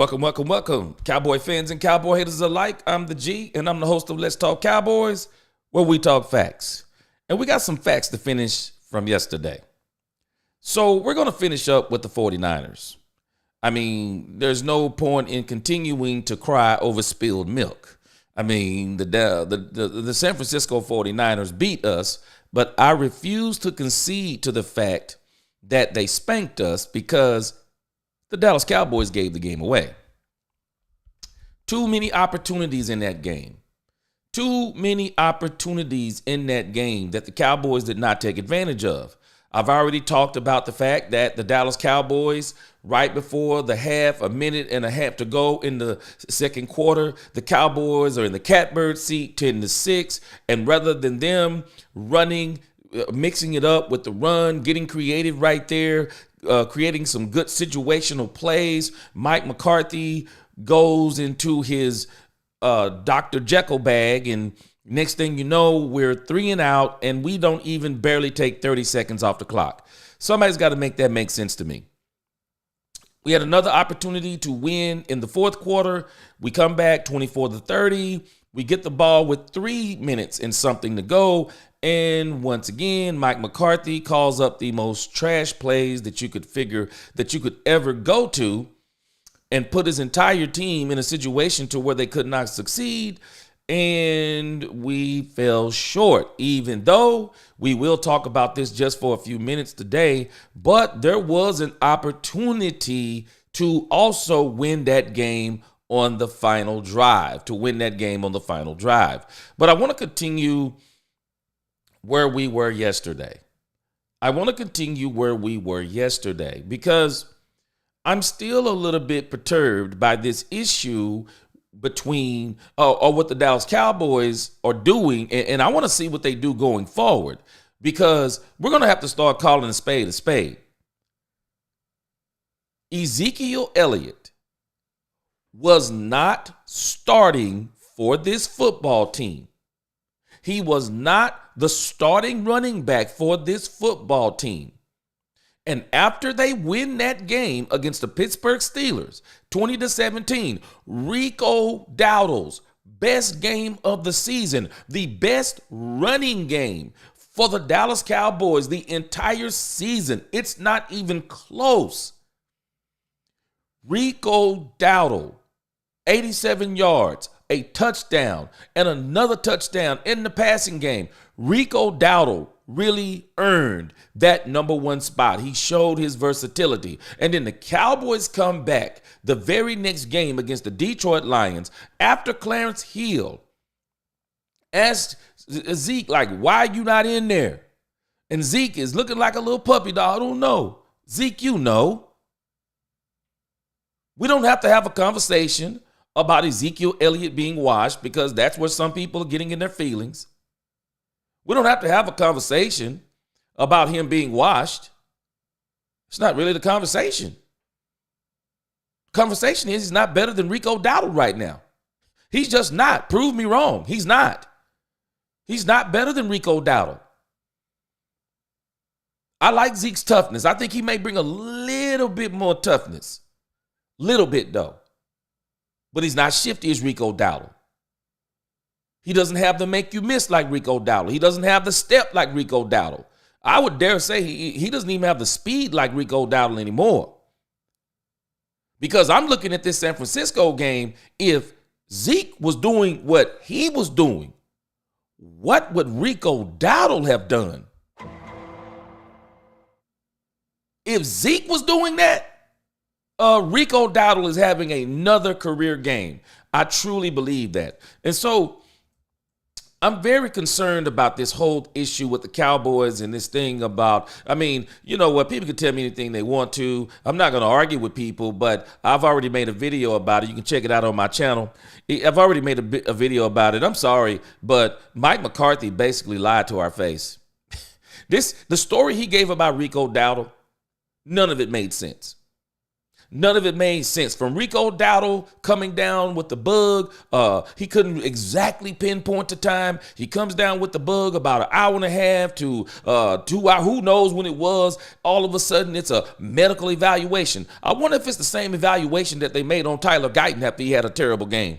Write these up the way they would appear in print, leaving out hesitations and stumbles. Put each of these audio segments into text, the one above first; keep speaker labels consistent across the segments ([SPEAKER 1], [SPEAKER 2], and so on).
[SPEAKER 1] Welcome. Cowboy fans and Cowboy haters alike. I'm the G, and I'm the host of Let's Talk Cowboys, where we talk facts. And we got some facts to finish from yesterday. So we're going to finish up with the 49ers. I mean, there's no point in continuing to cry over spilled milk. I mean, the San Francisco 49ers beat us, but I refuse to concede to the fact that they spanked us because the Dallas Cowboys gave the game away. Too many opportunities in that game. Too many opportunities in that game that the Cowboys did not take advantage of. I've already talked about the fact that the Dallas Cowboys, right before the half, a minute and a half to go in the second quarter, the Cowboys are in the catbird seat 10-6. And rather than them running, mixing it up with the run, getting creative right there, creating some good situational plays, Mike McCarthy goes into his Dr. Jekyll bag, and next thing you know, we're 3 and out, and we don't even barely take 30 seconds off the clock. Somebody's got to make that make sense to me. We had another opportunity to win in the fourth quarter. We come back 24-30. We get the ball with 3 minutes and something to go. And once again, Mike McCarthy calls up the most trash plays that you could figure that you could ever go to and put his entire team in a situation to where they could not succeed. And we fell short, even though we will talk about this just for a few minutes today. But there was an opportunity to also win that game on the final drive, But I want to continue where we were yesterday. Because I'm still a little bit perturbed by this issue between or what the Dallas Cowboys are doing. And I want to see what they do going forward, because we're going to have to start calling a spade a spade. Ezekiel Elliott was not starting for this football team. He was not the starting running back for this football team. And after they win that game against the Pittsburgh Steelers, 20-17, Rico Dowdle's best game of the season, the best running game for the Dallas Cowboys the entire season. It's not even close. Rico Dowdle, 87 yards, a touchdown, and another touchdown in the passing game. Rico Dowdle really earned that number one spot. He showed his versatility. And then the Cowboys come back the very next game against the Detroit Lions after Clarence Hill asked Zeke, like, why are you not in there? And Zeke is looking like a little puppy dog. I don't know. Zeke, you know. We don't have to have a conversation about Ezekiel Elliott being washed, because that's where some people are getting in their feelings. We don't have to have a conversation about him being washed. It's not really the conversation. Conversation is he's not better than Rico Dowdle right now. He's just not. Prove me wrong. He's not. He's not better than Rico Dowdle. I like Zeke's toughness. I think he may bring a little bit more toughness. Little bit, though. But he's not shifty as Rico Dowdle. He doesn't have the make you miss like Rico Dowdle. He doesn't have the step like Rico Dowdle. I would dare say he doesn't even have the speed like Rico Dowdle anymore. Because I'm looking at this San Francisco game. If Zeke was doing what he was doing, what would Rico Dowdle have done? If Zeke was doing that, Rico Dowdle is having another career game. I truly believe that. And so I'm very concerned about this whole issue with the Cowboys and this thing about, I mean, you know what? People can tell me anything they want to. I'm not going to argue with people, but I've already made a video about it. You can check it out on my channel. I've already made a video about it. I'm sorry, but Mike McCarthy basically lied to our face. The story he gave about Rico Dowdle, none of it made sense. None of it made sense. From Rico Dowdle coming down with the bug, he couldn't exactly pinpoint the time. He comes down with the bug about an hour and a half to 2 hours. Who knows when it was? All of a sudden, it's a medical evaluation. I wonder if it's the same evaluation that they made on Tyler Guyton after he had a terrible game.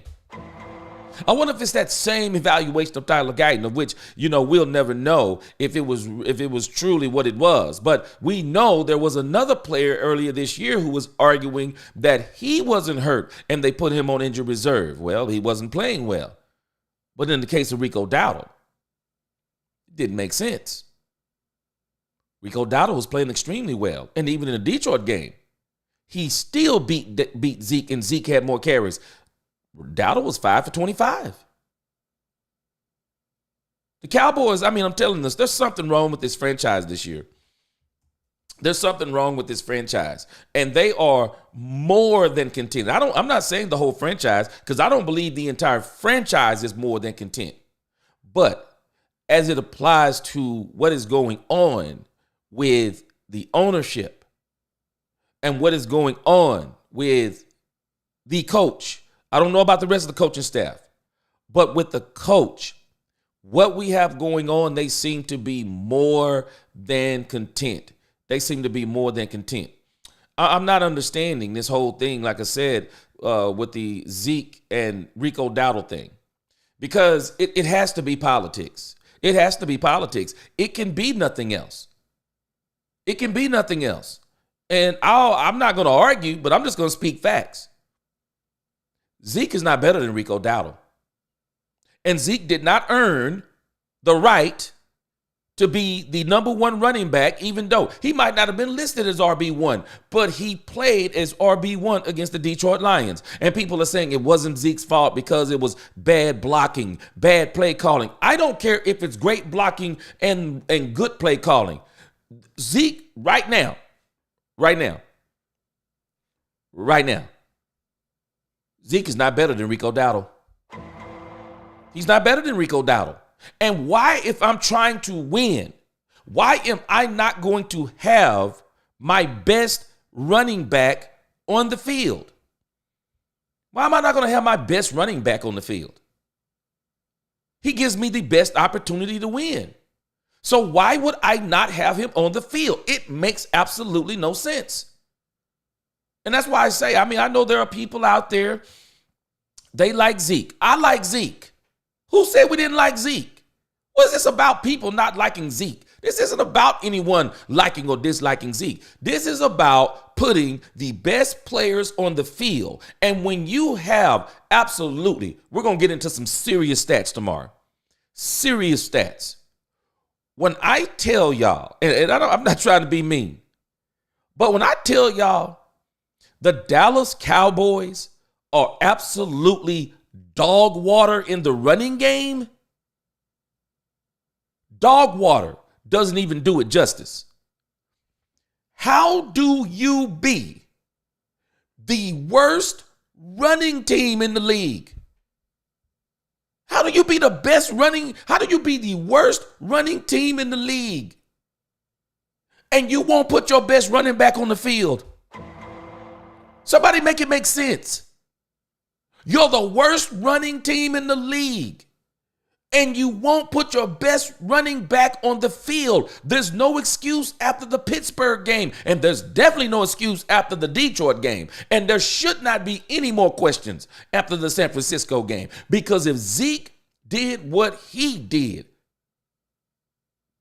[SPEAKER 1] I wonder if it's that same evaluation of Tyler Guyton, of which, we'll never know if it was truly what it was. But we know there was another player earlier this year who was arguing that he wasn't hurt and they put him on injured reserve. Well, he wasn't playing well. But in the case of Rico Dowdle, it didn't make sense. Rico Dowdle was playing extremely well. And even in the Detroit game, he still beat Zeke, and Zeke had more carries. Dowdle was 5 for 25. The Cowboys, I'm telling this, there's something wrong with this franchise this year. There's something wrong with this franchise. And they are more than content. I'm not saying the whole franchise, because I don't believe the entire franchise is more than content. But as it applies to what is going on with the ownership and what is going on with the coach, I don't know about the rest of the coaching staff, but with the coach, what we have going on, they seem to be more than content. They seem to be more than content. I'm not understanding this whole thing, like I said, with the Zeke and Rico Dowdle thing, because it has to be politics. It has to be politics. It can be nothing else. It can be nothing else. And I'm not going to argue, but I'm just going to speak facts. Zeke is not better than Rico Dowdle. And Zeke did not earn the right to be the number one running back, even though he might not have been listed as RB1, but he played as RB1 against the Detroit Lions. And people are saying it wasn't Zeke's fault because it was bad blocking, bad play calling. I don't care if it's great blocking and good play calling. Zeke, right now, Zeke is not better than Rico Dowdle. He's not better than Rico Dowdle. And why, if I'm trying to win, why am I not going to have my best running back on the field? Why am I not going to have my best running back on the field? He gives me the best opportunity to win. So why would I not have him on the field? It makes absolutely no sense. And that's why I say, I know there are people out there, they like Zeke. I like Zeke. Who said we didn't like Zeke? What is this about people not liking Zeke? This isn't about anyone liking or disliking Zeke. This is about putting the best players on the field. And when you have, absolutely, we're going to get into some serious stats tomorrow. Serious stats. When I tell y'all, and I'm not trying to be mean, but when I tell y'all, the Dallas Cowboys are absolutely dog water in the running game, dog water doesn't even do it justice. How do you be the worst running team in the league? How do you be the best running? How do you be the worst running team in the league? And you won't put your best running back on the field? Somebody make it make sense. You're the worst running team in the league, and you won't put your best running back on the field. There's no excuse after the Pittsburgh game, and there's definitely no excuse after the Detroit game. And there should not be any more questions after the San Francisco game, because if Zeke did what he did,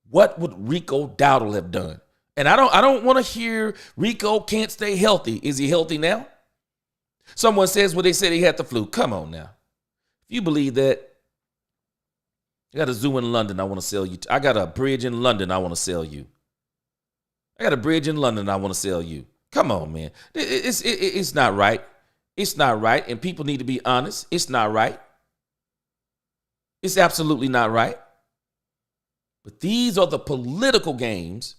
[SPEAKER 1] what would Rico Dowdle have done? And I don't want to hear Rico can't stay healthy. Is he healthy now? Someone says, well, they said he had the flu. Come on now. If you believe that, I got a zoo in London I want to sell you. I got a bridge in London I want to sell you. I got a bridge in London I want to sell you. Come on, man. It's not right. It's not right. And people need to be honest. It's not right. It's absolutely not right. But these are the political games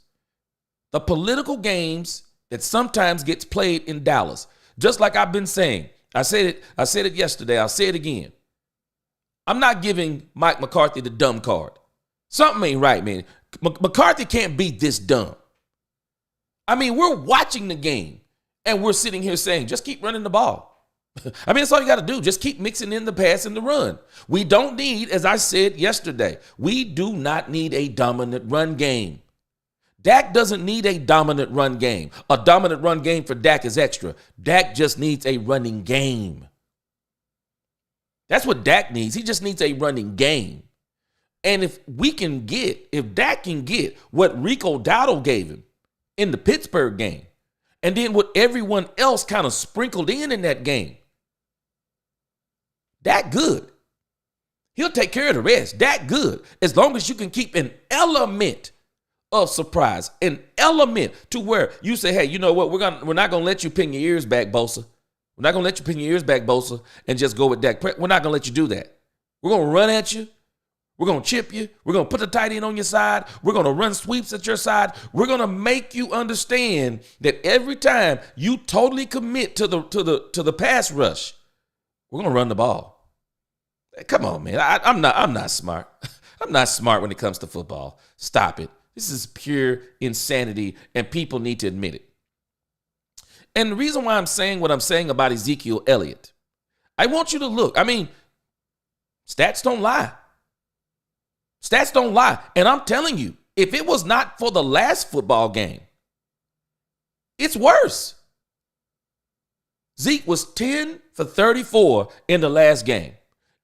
[SPEAKER 1] that sometimes gets played in Dallas. Just like I've been saying. I said it yesterday. I'll say it again. I'm not giving Mike McCarthy the dumb card. Something ain't right, man. McCarthy can't be this dumb. I mean, we're watching the game, And we're sitting here saying, just keep running the ball. I mean, that's all you got to do. Just keep mixing in the pass and the run. We don't need, as I said yesterday, we do not need a dominant run game. Dak doesn't need a dominant run game. A dominant run game for Dak is extra. Dak just needs a running game. That's what Dak needs. He just needs a running game. And if Dak can get what Rico Dowdle gave him in the Pittsburgh game, and then what everyone else kind of sprinkled in that game, Dak good. He'll take care of the rest. Dak good. As long as you can keep an element of surprise, an element to where you say, hey, you know what? We're not gonna let you pin your ears back, Bosa. We're not gonna let you pin your ears back, Bosa, and just go with Dak. We're not gonna let you do that. We're gonna run at you. We're gonna chip you. We're gonna put the tight end on your side. We're gonna run sweeps at your side. We're gonna make you understand that every time you totally commit to the pass rush, we're gonna run the ball. Come on, man. I'm not smart. I'm not smart when it comes to football. Stop it. This is pure insanity, and people need to admit it. And the reason why I'm saying what I'm saying about Ezekiel Elliott, I want you to look. I mean, stats don't lie. Stats don't lie. And I'm telling you, if it was not for the last football game, it's worse. Zeke was 10 for 34 in the last game.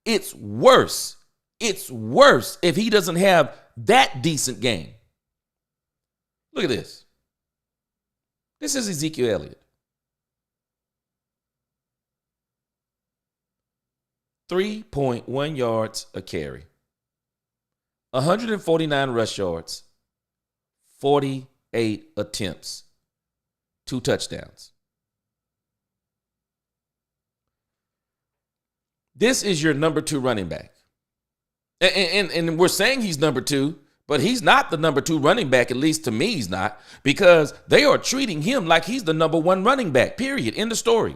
[SPEAKER 1] It's worse. It's worse if he doesn't have that decent game. Look at this. This is Ezekiel Elliott. 3.1 yards a carry. 149 rush yards. 48 attempts. 2 touchdowns. This is your number 2 running back. And we're saying he's number 2, but he's not the number 2 running back, at least to me he's not, because they are treating him like he's the number 1 running back, period. End of story.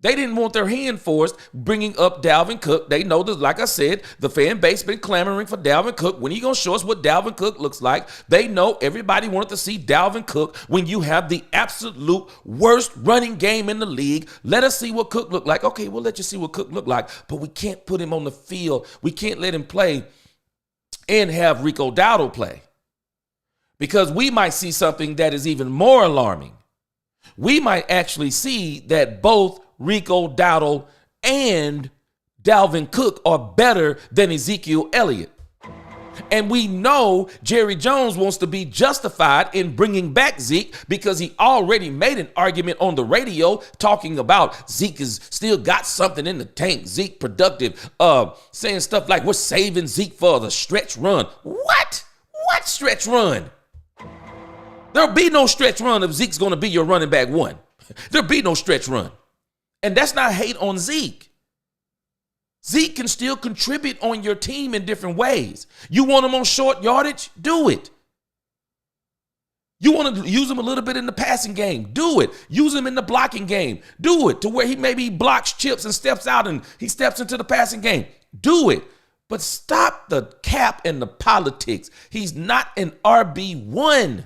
[SPEAKER 1] They didn't want their hand forced bringing up Dalvin Cook. They know that, like I said, the fan base been clamoring for Dalvin Cook. When are you going to show us what Dalvin Cook looks like? They know everybody wanted to see Dalvin Cook when you have the absolute worst running game in the league. Let us see what Cook looked like. Okay, we'll let you see what Cook looked like, but we can't put him on the field. We can't let him play and have Rico Dowdle play, because we might see something that is even more alarming. We might actually see that both Rico Dowdle and Dalvin Cook are better than Ezekiel Elliott. And we know Jerry Jones wants to be justified in bringing back Zeke because he already made an argument on the radio talking about Zeke has still got something in the tank. Zeke productive, saying stuff like we're saving Zeke for the stretch run. What? What stretch run? There'll be no stretch run if Zeke's going to be your running back 1. There'll be no stretch run. And that's not hate on Zeke. Zeke can still contribute on your team in different ways. You want him on short yardage? Do it. You want to use him a little bit in the passing game? Do it. Use him in the blocking game? Do it, to where he maybe blocks chips and steps out and he steps into the passing game. Do it. But stop the cap and the politics. He's not an RB1.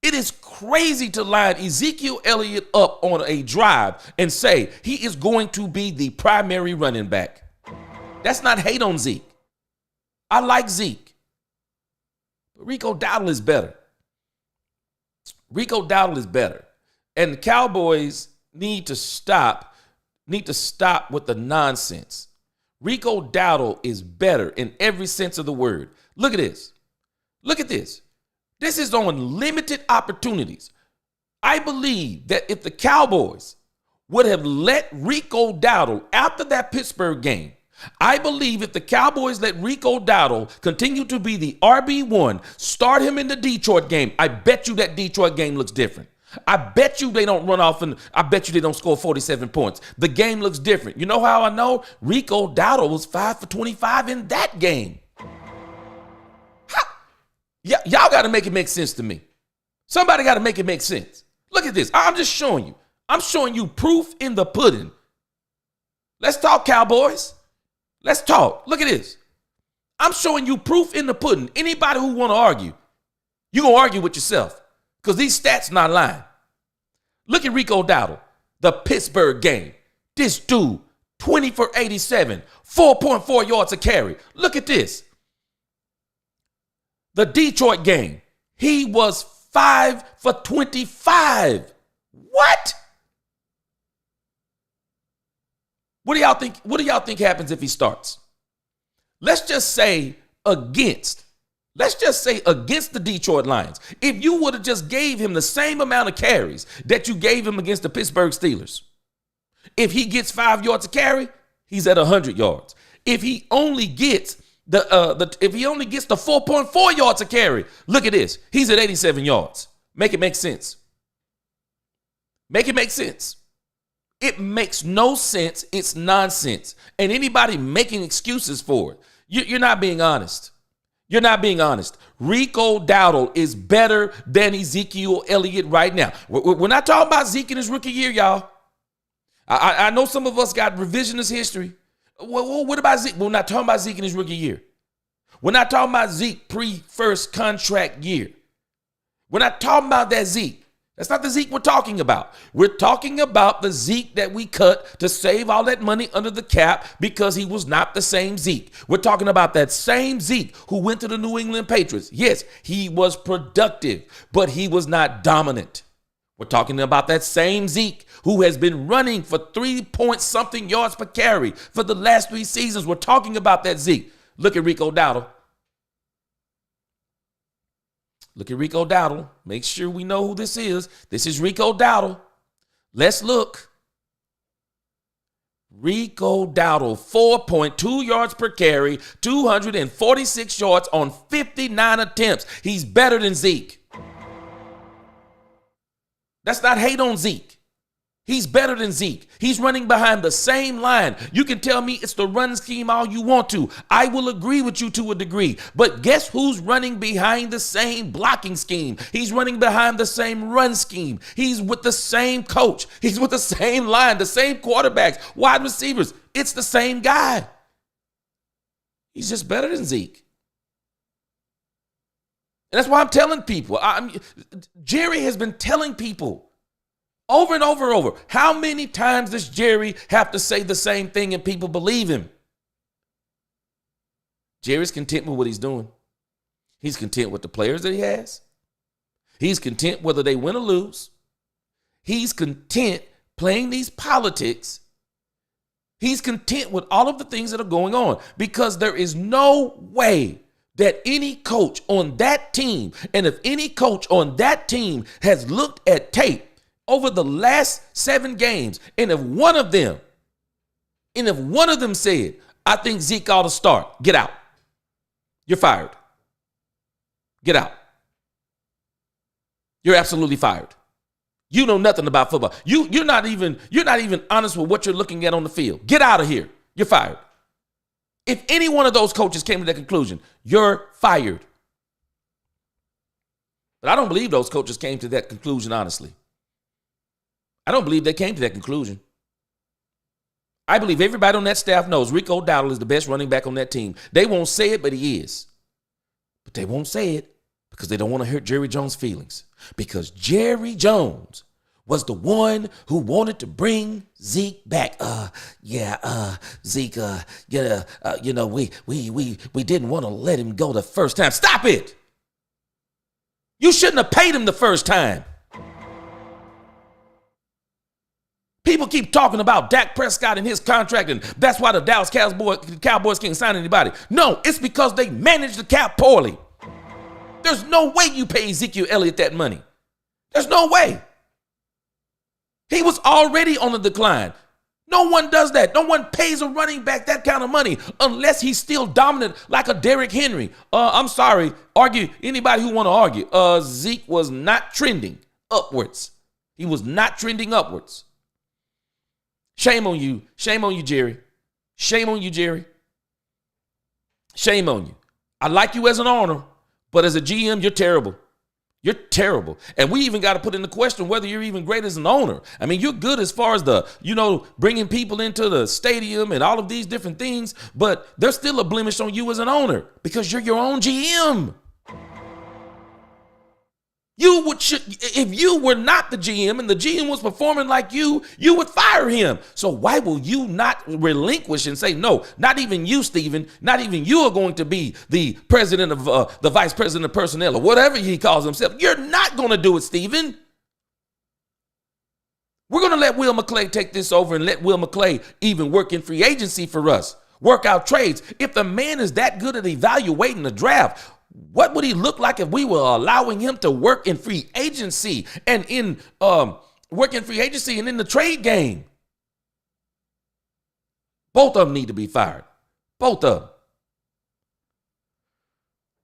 [SPEAKER 1] It is crazy to line Ezekiel Elliott up on a drive and say he is going to be the primary running back. That's not hate on Zeke. I like Zeke. But Rico Dowdle is better. Rico Dowdle is better. And the Cowboys need to stop with the nonsense. Rico Dowdle is better in every sense of the word. Look at this. Look at this. This is on limited opportunities. I believe that if the Cowboys would have let Rico Dowdle after that Pittsburgh game, I believe if the Cowboys let Rico Dowdle continue to be the RB1, start him in the Detroit game, I bet you that Detroit game looks different. I bet you they don't run off and I bet you they don't score 47 points. The game looks different. You know how I know? Rico Dowdle was 5 for 25 in that game. Y'all got to make it make sense to me. Somebody got to make it make sense. Look at this. I'm just showing you. I'm showing you proof in the pudding. Let's talk, Cowboys. Let's talk. Look at this. I'm showing you proof in the pudding. Anybody who want to argue, you're going to argue with yourself. because these stats not lying. Look at Rico Dowdle, the Pittsburgh game. This dude, 20 for 87, 4.4 yards a carry. Look at this. The Detroit game, he was 5 for 25. What? What do y'all think happens if he starts? Let's just say against the Detroit Lions. If you would have just gave him the same amount of carries that you gave him against the Pittsburgh Steelers, if he gets 5 yards a carry, he's at 100 yards. If he only gets the 4.4 yards a carry, look at this. He's at 87 yards. Make it make sense. Make it make sense. It makes no sense. It's nonsense. And anybody making excuses for it, you're not being honest. You're not being honest. Rico Dowdle is better than Ezekiel Elliott right now. We're not talking about Zeke in his rookie year, y'all. I know some of us got revisionist history. Well, what about Zeke? We're not talking about Zeke in his rookie year. We're not talking about Zeke pre-first contract year. We're not talking about that Zeke. That's not the Zeke we're talking about. We're talking about the Zeke that we cut to save all that money under the cap because he was not the same Zeke. We're talking about that same Zeke who went to the New England Patriots. Yes, he was productive, but he was not dominant. We're talking about that same Zeke who has been running for 3-point-something yards per carry for the last 3 seasons. We're talking about that Zeke. Look at Rico Dowdle. Look at Rico Dowdle. Make sure we know who this is. This is Rico Dowdle. Let's look. Rico Dowdle, 4.2 yards per carry, 246 yards on 59 attempts. He's better than Zeke. That's not hate on Zeke. He's better than Zeke. He's running behind the same line. You can tell me it's the run scheme all you want to. I will agree with you to a degree. But guess who's running behind the same blocking scheme? He's running behind the same run scheme. He's with the same coach. He's with the same line, the same quarterbacks, wide receivers. It's the same guy. He's just better than Zeke. And that's why I'm telling people. Jerry has been telling people over and over and over. How many times does Jerry have to say the same thing and people believe him? Jerry's content with what he's doing. He's content with the players that he has. He's content whether they win or lose. He's content playing these politics. He's content with all of the things that are going on because there is no way that any coach on that team, and if any coach on that team has looked at tape over the last 7 games, and if one of them said, I think Zeke ought to start, get out. You're fired. Get out. You're absolutely fired. You know nothing about football. You're not even honest with what you're looking at on the field. Get out of here. You're fired. If any one of those coaches came to that conclusion, you're fired. But I don't believe those coaches came to that conclusion, honestly. I don't believe they came to that conclusion. I believe everybody on that staff knows Rico Dowdle is the best running back on that team. They won't say it, but he is. But they won't say it because they don't want to hurt Jerry Jones' feelings. Because Jerry Jones was the one who wanted to bring Zeke back. Zeke, we didn't want to let him go the first time. Stop it. You shouldn't have paid him the first time. People keep talking about Dak Prescott and his contract, and that's why the Dallas Cowboys can't sign anybody. No, it's because they managed the cap poorly. There's no way you pay Ezekiel Elliott that money. There's no way. He was already on the decline. No one does that. No one pays a running back that kind of money unless he's still dominant like a Derrick Henry. I'm sorry. Argue anybody who want to argue. Zeke was not trending upwards. He was not trending upwards. Shame on you. Shame on you, Jerry. Shame on you, Jerry. Shame on you. I like you as an owner, but as a GM, you're terrible. You're terrible. And we even got to put into question whether you're even great as an owner. I mean, you're good as far as bringing people into the stadium and all of these different things, but there's still a blemish on you as an owner because you're your own GM. If you were not the GM and the GM was performing like you would fire him. So why will you not relinquish and say, no, not even you, Steven, not even you are going to be the president of the vice president of personnel or whatever he calls himself. You're not going to do it, Steven. We're going to let Will McClay take this over and let Will McClay even work in free agency for us, work out trades. If the man is that good at evaluating the draft, what would he look like if we were allowing him to work in free agency and in and in the trade game? Both of them need to be fired. Both of them.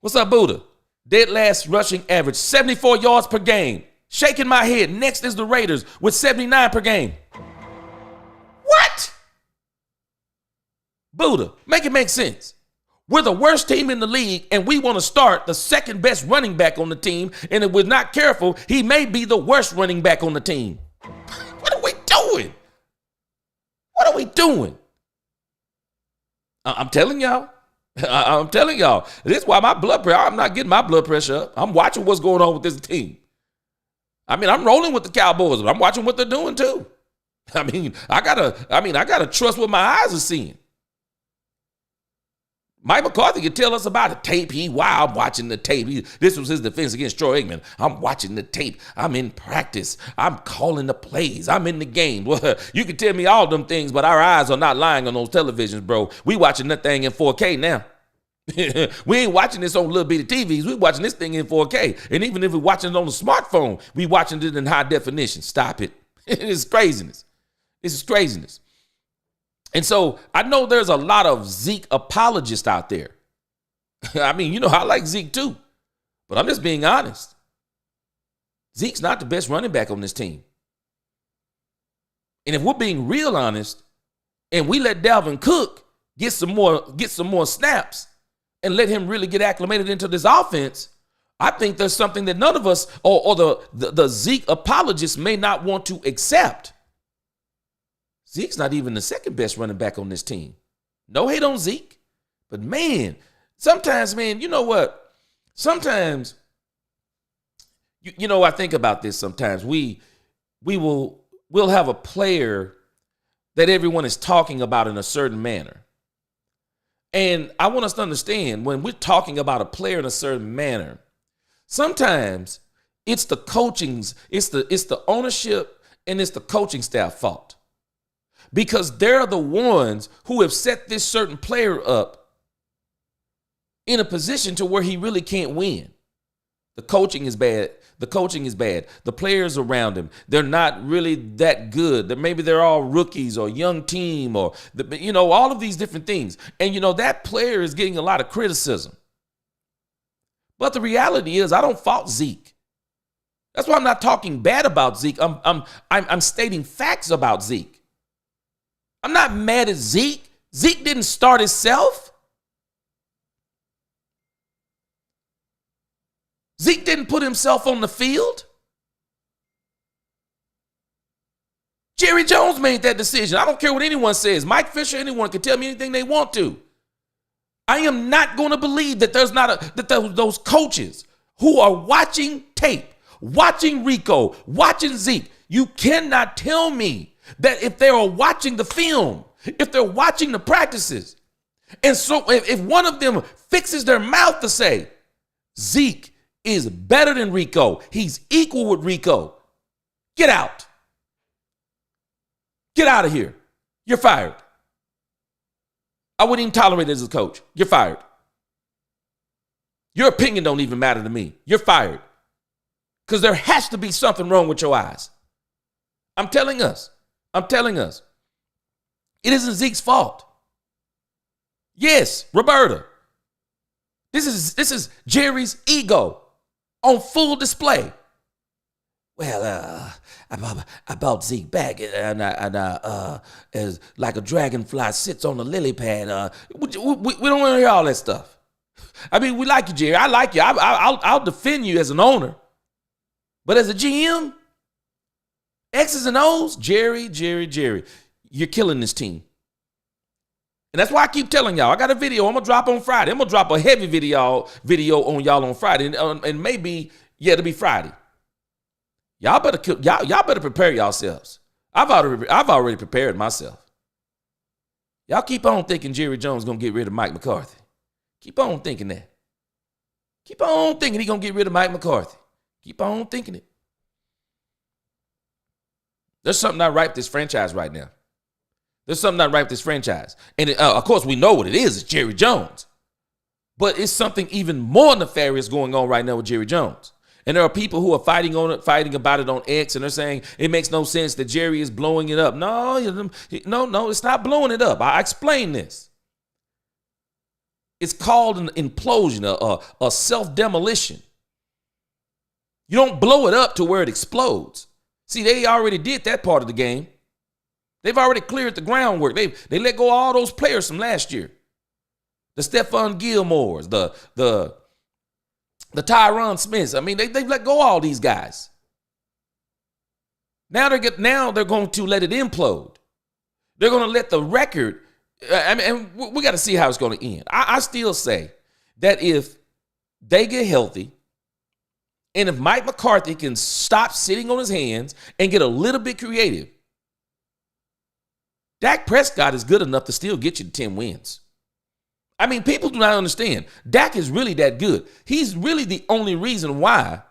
[SPEAKER 1] What's up, Buddha? Dead last rushing average, 74 yards per game. Shaking my head. Next is the Raiders with 79 per game. What? Buddha, make it make sense. We're the worst team in the league, and we want to start the second best running back on the team. And if we're not careful, he may be the worst running back on the team. What are we doing? What are we doing? I'm telling y'all. I'm telling y'all. This is why I'm not getting my blood pressure up. I'm watching what's going on with this team. I mean, I'm rolling with the Cowboys, but I'm watching what they're doing too. I gotta trust what my eyes are seeing. Mike McCarthy could tell us about a tape. I'm watching the tape. This was his defense against Troy Aikman. I'm watching the tape. I'm in practice. I'm calling the plays. I'm in the game. Well, you can tell me all them things, but our eyes are not lying on those televisions, bro. We watching that thing in 4K now. We ain't watching this on little bitty TVs. We watching this thing in 4K. And even if we're watching it on the smartphone, we watching it in high definition. Stop it. It's craziness. This is craziness. And so I know there's a lot of Zeke apologists out there. I mean, I like Zeke too, but I'm just being honest. Zeke's not the best running back on this team. And if we're being real honest and we let Dalvin Cook get some more snaps and let him really get acclimated into this offense, I think there's something that none of us or the Zeke apologists may not want to accept. Zeke's not even the second best running back on this team. No hate on Zeke. But man, sometimes, man, you know what? Sometimes, I think about this sometimes. We'll have a player that everyone is talking about in a certain manner. And I want us to understand when we're talking about a player in a certain manner, sometimes it's the coaching's, it's the ownership and it's the coaching staff fault. Because they're the ones who have set this certain player up in a position to where he really can't win. The coaching is bad. The coaching is bad. The players around him, they're not really that good. Maybe they're all rookies or young team or, all of these different things. And, that player is getting a lot of criticism. But the reality is I don't fault Zeke. That's why I'm not talking bad about Zeke. I'm stating facts about Zeke. I'm not mad at Zeke. Zeke didn't start himself. Zeke didn't put himself on the field. Jerry Jones made that decision. I don't care what anyone says. Mike Fisher, anyone can tell me anything they want to. I am not going to believe that those coaches who are watching tape, watching Rico, watching Zeke, you cannot tell me that if they are watching the film, if they're watching the practices, and so if one of them fixes their mouth to say, Zeke is better than Rico, he's equal with Rico, get out. Get out of here. You're fired. I wouldn't even tolerate it as a coach. You're fired. Your opinion don't even matter to me. You're fired. Because there has to be something wrong with your eyes. I'm telling us. It isn't Zeke's fault. Yes, Roberta. This is Jerry's ego on full display. Well, I brought Zeke back, and as like a dragonfly sits on a lily pad. We don't want to hear all that stuff. I mean, we like you, Jerry. I like you. I'll defend you as an owner, but as a GM, X's and O's, Jerry, you're killing this team. And that's why I keep telling y'all, I got a video I'm going to drop on Friday. I'm going to drop a heavy video on y'all on Friday. And maybe, it'll be Friday. y'all better prepare yourselves. I've already prepared myself. Y'all keep on thinking Jerry Jones gonna get rid of Mike McCarthy. Keep on thinking that. Keep on thinking he gonna get rid of Mike McCarthy. Keep on thinking it. There's something not right with this franchise right now. There's something not right with this franchise. And of course, we know what it is. It's Jerry Jones. But it's something even more nefarious going on right now with Jerry Jones. And there are people who are fighting about it on X, and they're saying it makes no sense that Jerry is blowing it up. No, it's not blowing it up. I explained this. It's called an implosion, a self-demolition. You don't blow it up to where it explodes. See, they already did that part of the game. They've already cleared the groundwork. They let go of all those players from last year. The Stephon Gilmores, the Tyron Smiths. I mean, they've let go of all these guys. Now they're going to let it implode. They're going to let the record. And we got to see how it's going to end. I still say that if they get healthy, and if Mike McCarthy can stop sitting on his hands and get a little bit creative, Dak Prescott is good enough to still get you to 10 wins. I mean, people do not understand. Dak is really that good. He's really the only reason why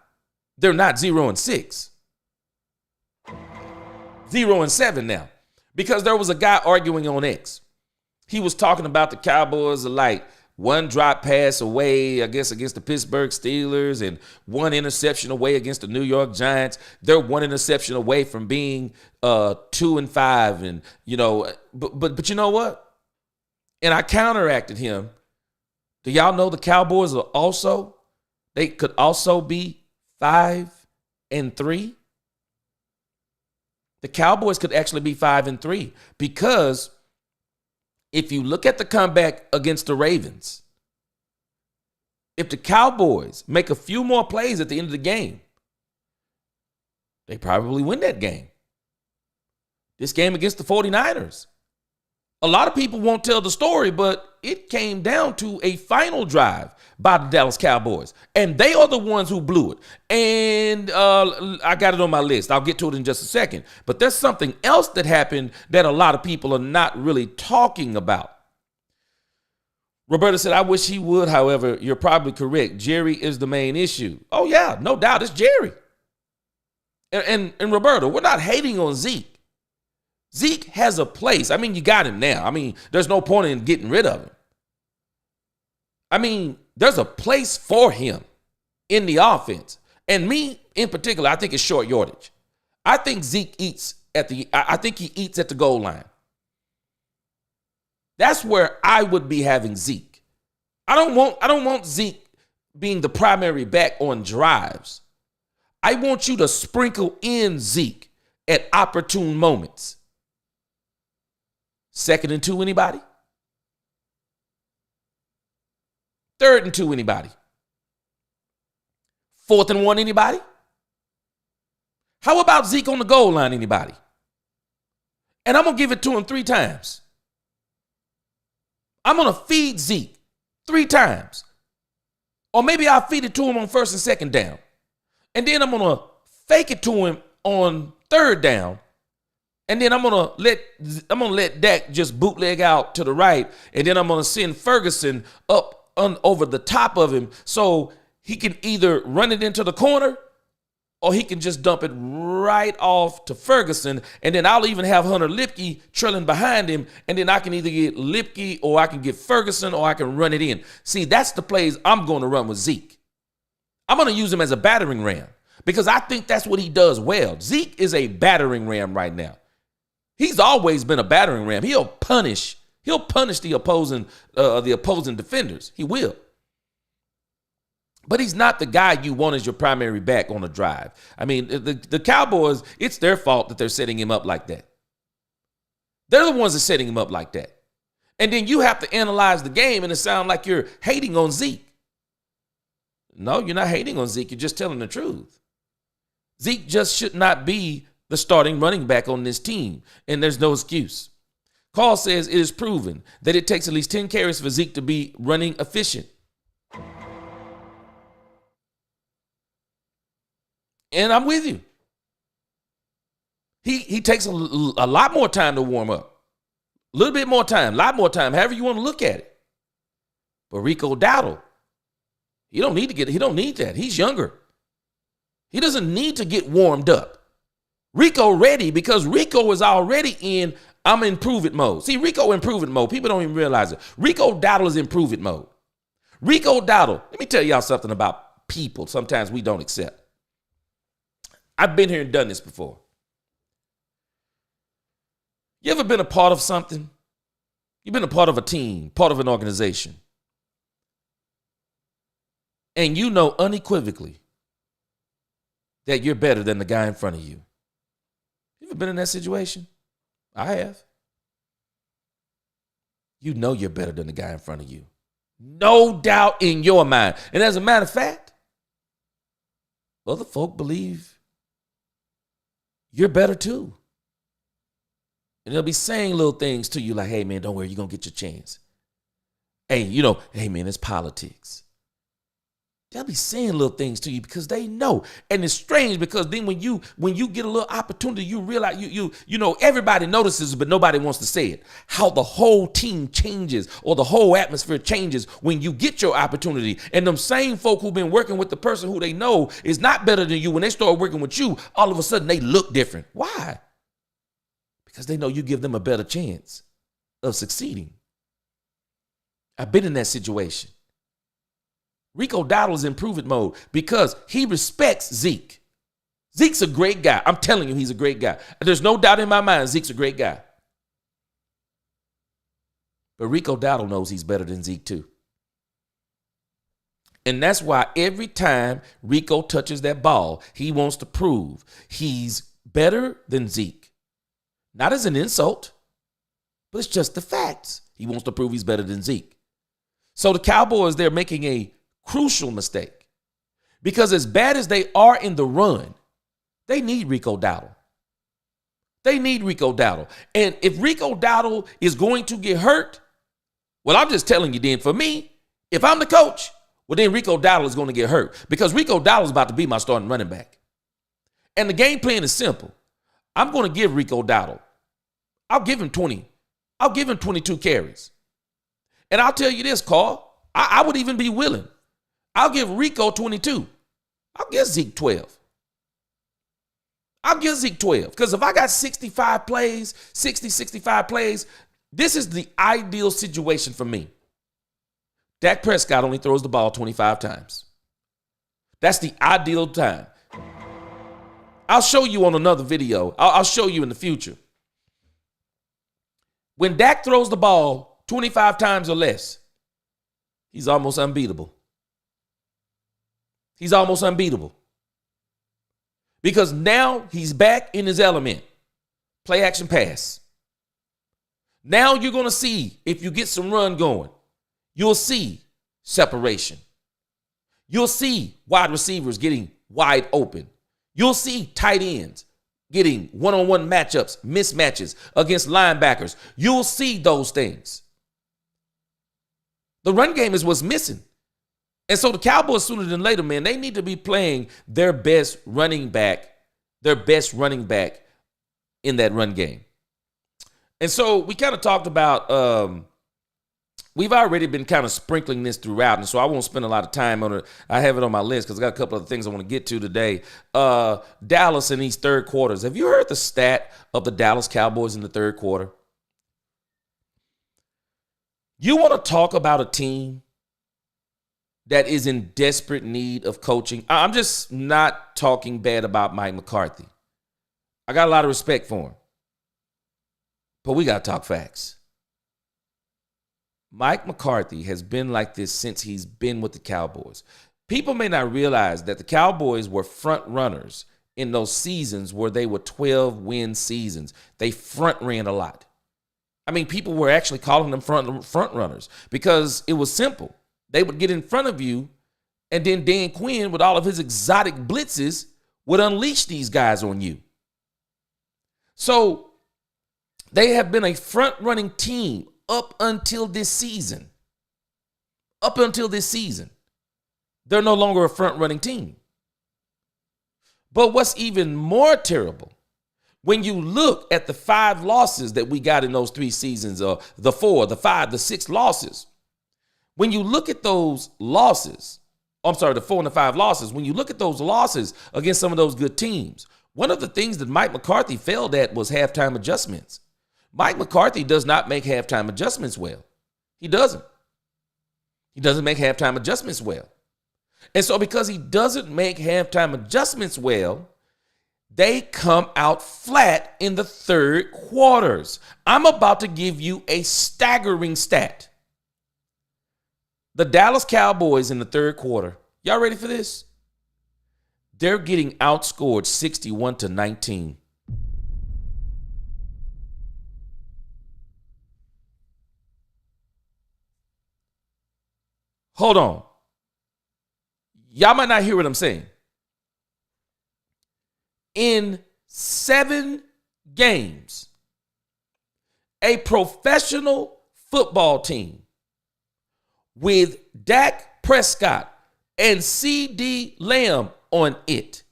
[SPEAKER 1] they're not 0-6. 0-7 now. Because there was a guy arguing on X. He was talking about the Cowboys are like one drop pass away, I guess, against the Pittsburgh Steelers and one interception away against the New York Giants. They're one interception away from being 2-5. And, but you know what? And I counteracted him. Do y'all know the Cowboys they could also be 5-3? The Cowboys could actually be 5-3 because if you look at the comeback against the Ravens, if the Cowboys make a few more plays at the end of the game, they probably win that game. This game against the 49ers. A lot of people won't tell the story, but it came down to a final drive by the Dallas Cowboys. And they are the ones who blew it. And I got it on my list. I'll get to it in just a second. But there's something else that happened that a lot of people are not really talking about. Roberta said, I wish he would. However, you're probably correct. Jerry is the main issue. Oh, yeah, no doubt. It's Jerry. And Roberta, we're not hating on Zeke. Zeke has a place. I mean, you got him now. I mean, there's no point in getting rid of him. I mean, there's a place for him in the offense. And me, in particular, I think it's short yardage. I think Zeke eats at the goal line. That's where I would be having Zeke. I don't want Zeke being the primary back on drives. I want you to sprinkle in Zeke at opportune moments. 2nd and 2, anybody? 3rd and 2, anybody? 4th and 1, anybody? How about Zeke on the goal line, anybody? And I'm going to give it to him 3 times. I'm going to feed Zeke 3 times. Or maybe I'll feed it to him on 1st and 2nd down. And then I'm going to fake it to him on 3rd down. And then I'm gonna let Dak just bootleg out to the right, and then I'm gonna send Ferguson up over the top of him so he can either run it into the corner or he can just dump it right off to Ferguson, and then I'll even have Hunter Lipke trailing behind him, and then I can either get Lipke or I can get Ferguson or I can run it in. See, that's the plays I'm going to run with Zeke. I'm going to use him as a battering ram because I think that's what he does well. Zeke is a battering ram right now. He's always been a battering ram. He'll punish the opposing defenders. He will. But he's not the guy you want as your primary back on a drive. I mean, the Cowboys, it's their fault that they're setting him up like that. They're the ones that are setting him up like that. And then you have to analyze the game and it sounds like you're hating on Zeke. No, you're not hating on Zeke. You're just telling the truth. Zeke just should not be the starting running back on this team, and there's no excuse. Carl says it is proven that it takes at least 10 carries for Zeke to be running efficient. And I'm with you. He takes a lot more time to warm up. A little bit more time, a lot more time, however you want to look at it. But Rico Dowdle, he don't need that. He's younger. He doesn't need to get warmed up. Rico ready because Rico is already in I'm in prove-it mode. See, Rico in prove-it mode. People don't even realize it. Rico Dowdle is in prove-it mode. Rico Dowdle, let me tell y'all something about people sometimes we don't accept. I've been here and done this before. You ever been a part of something? You've been a part of a team, part of an organization. And you know unequivocally that you're better than the guy in front of you. You ever been in that situation? I have. You know you're better than the guy in front of you. No doubt in your mind. And as a matter of fact, other folk believe you're better too. And they'll be saying little things to you like, hey, man, don't worry, you're going to get your chance. Hey, hey, man, it's politics. They'll be saying little things to you because they know. And it's strange because then when you get a little opportunity, you realize everybody notices, but nobody wants to say it. How the whole team changes or the whole atmosphere changes when you get your opportunity. And them same folk who've been working with the person who they know is not better than you, when they start working with you, all of a sudden they look different. Why? Because they know you give them a better chance of succeeding. I've been in that situation. Rico Dowdle is in prove-it mode because he respects Zeke. Zeke's a great guy. I'm telling you, he's a great guy. There's no doubt in my mind Zeke's a great guy. But Rico Dowdle knows he's better than Zeke too. And that's why every time Rico touches that ball, he wants to prove he's better than Zeke. Not as an insult, but it's just the facts. He wants to prove he's better than Zeke. So the Cowboys, they're making a crucial mistake because as bad as they are in the run, they need Rico Dowdle. They need Rico Dowdle. And if Rico Dowdle is going to get hurt, well, I'm just telling you then, for me, if I'm the coach, well, then Rico Dowdle is going to get hurt because Rico Dowdle is about to be my starting running back. And the game plan is simple. I'm going to give Rico Dowdle, I'll give him 20. I'll give him 22 carries. And I'll tell you this, Carl, I would even be willing. I'll give Rico 22. I'll give Zeke 12. I'll give Zeke 12. Because if I got 65 plays, this is the ideal situation for me. Dak Prescott only throws the ball 25 times. That's the ideal time. I'll show you on another video. I'll show you in the future. When Dak throws the ball 25 times or less, he's almost unbeatable. He's almost unbeatable. Because now he's back in his element. Play action pass. Now you're going to see, if you get some run going, you'll see separation. You'll see wide receivers getting wide open. You'll see tight ends getting one-on-one matchups, mismatches against linebackers. You'll see those things. The run game is what's missing. And so the Cowboys, sooner than later, man, they need to be playing their best running back in that run game. And so we kind of talked about, we've already been kind of sprinkling this throughout, and so I won't spend a lot of time on it. I have it on my list because I got a couple of things I want to get to today. Dallas in these third quarters. Have you heard the stat of the Dallas Cowboys in the third quarter? You want to talk about a team that is in desperate need of coaching? I'm just not talking bad about Mike McCarthy. I got a lot of respect for him. But we got to talk facts. Mike McCarthy has been like this since he's been with the Cowboys. People may not realize that the Cowboys were front runners in those seasons where they were 12-win seasons. They front ran a lot. I mean, people were actually calling them front runners because it was simple. They would get in front of you, and then Dan Quinn, with all of his exotic blitzes, would unleash these guys on you. So they have been a front-running team up until this season. Up until this season. They're no longer a front-running team. But what's even more terrible, When you look at the 5 losses that we got in those 3 seasons, or the 4, the 5, the 6 losses, when you look at those losses, the 4 and the 5 losses, when you look at those losses against some of those good teams, one of the things that Mike McCarthy failed at was halftime adjustments. Mike McCarthy does not make halftime adjustments well. He doesn't. He doesn't make halftime adjustments well. And so because he doesn't make halftime adjustments well, they come out flat in the third quarters. I'm about to give you a staggering stat. The Dallas Cowboys in the third quarter, y'all ready for this? They're getting outscored 61-19. Hold on. Y'all might not hear what I'm saying. In 7 games, a professional football team with Dak Prescott and CD Lamb on it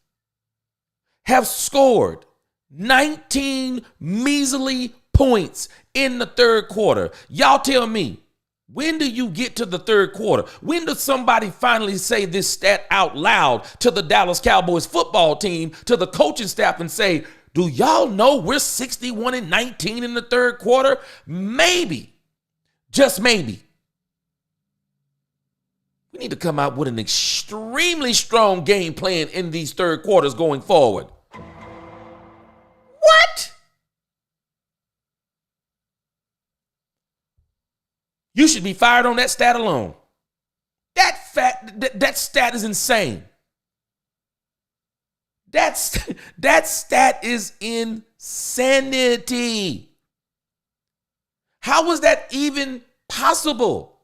[SPEAKER 1] have scored 19 measly points in the third quarter. Y'all tell me, when do you get to the third quarter? When does somebody finally say this stat out loud to the Dallas Cowboys football team, to the coaching staff, and say, do y'all know we're 61-19 in the third quarter? Maybe, just maybe, we need to come out with an extremely strong game plan in these third quarters going forward. What? You should be fired on that stat alone. That stat is insane. That stat is insanity. How was that even possible?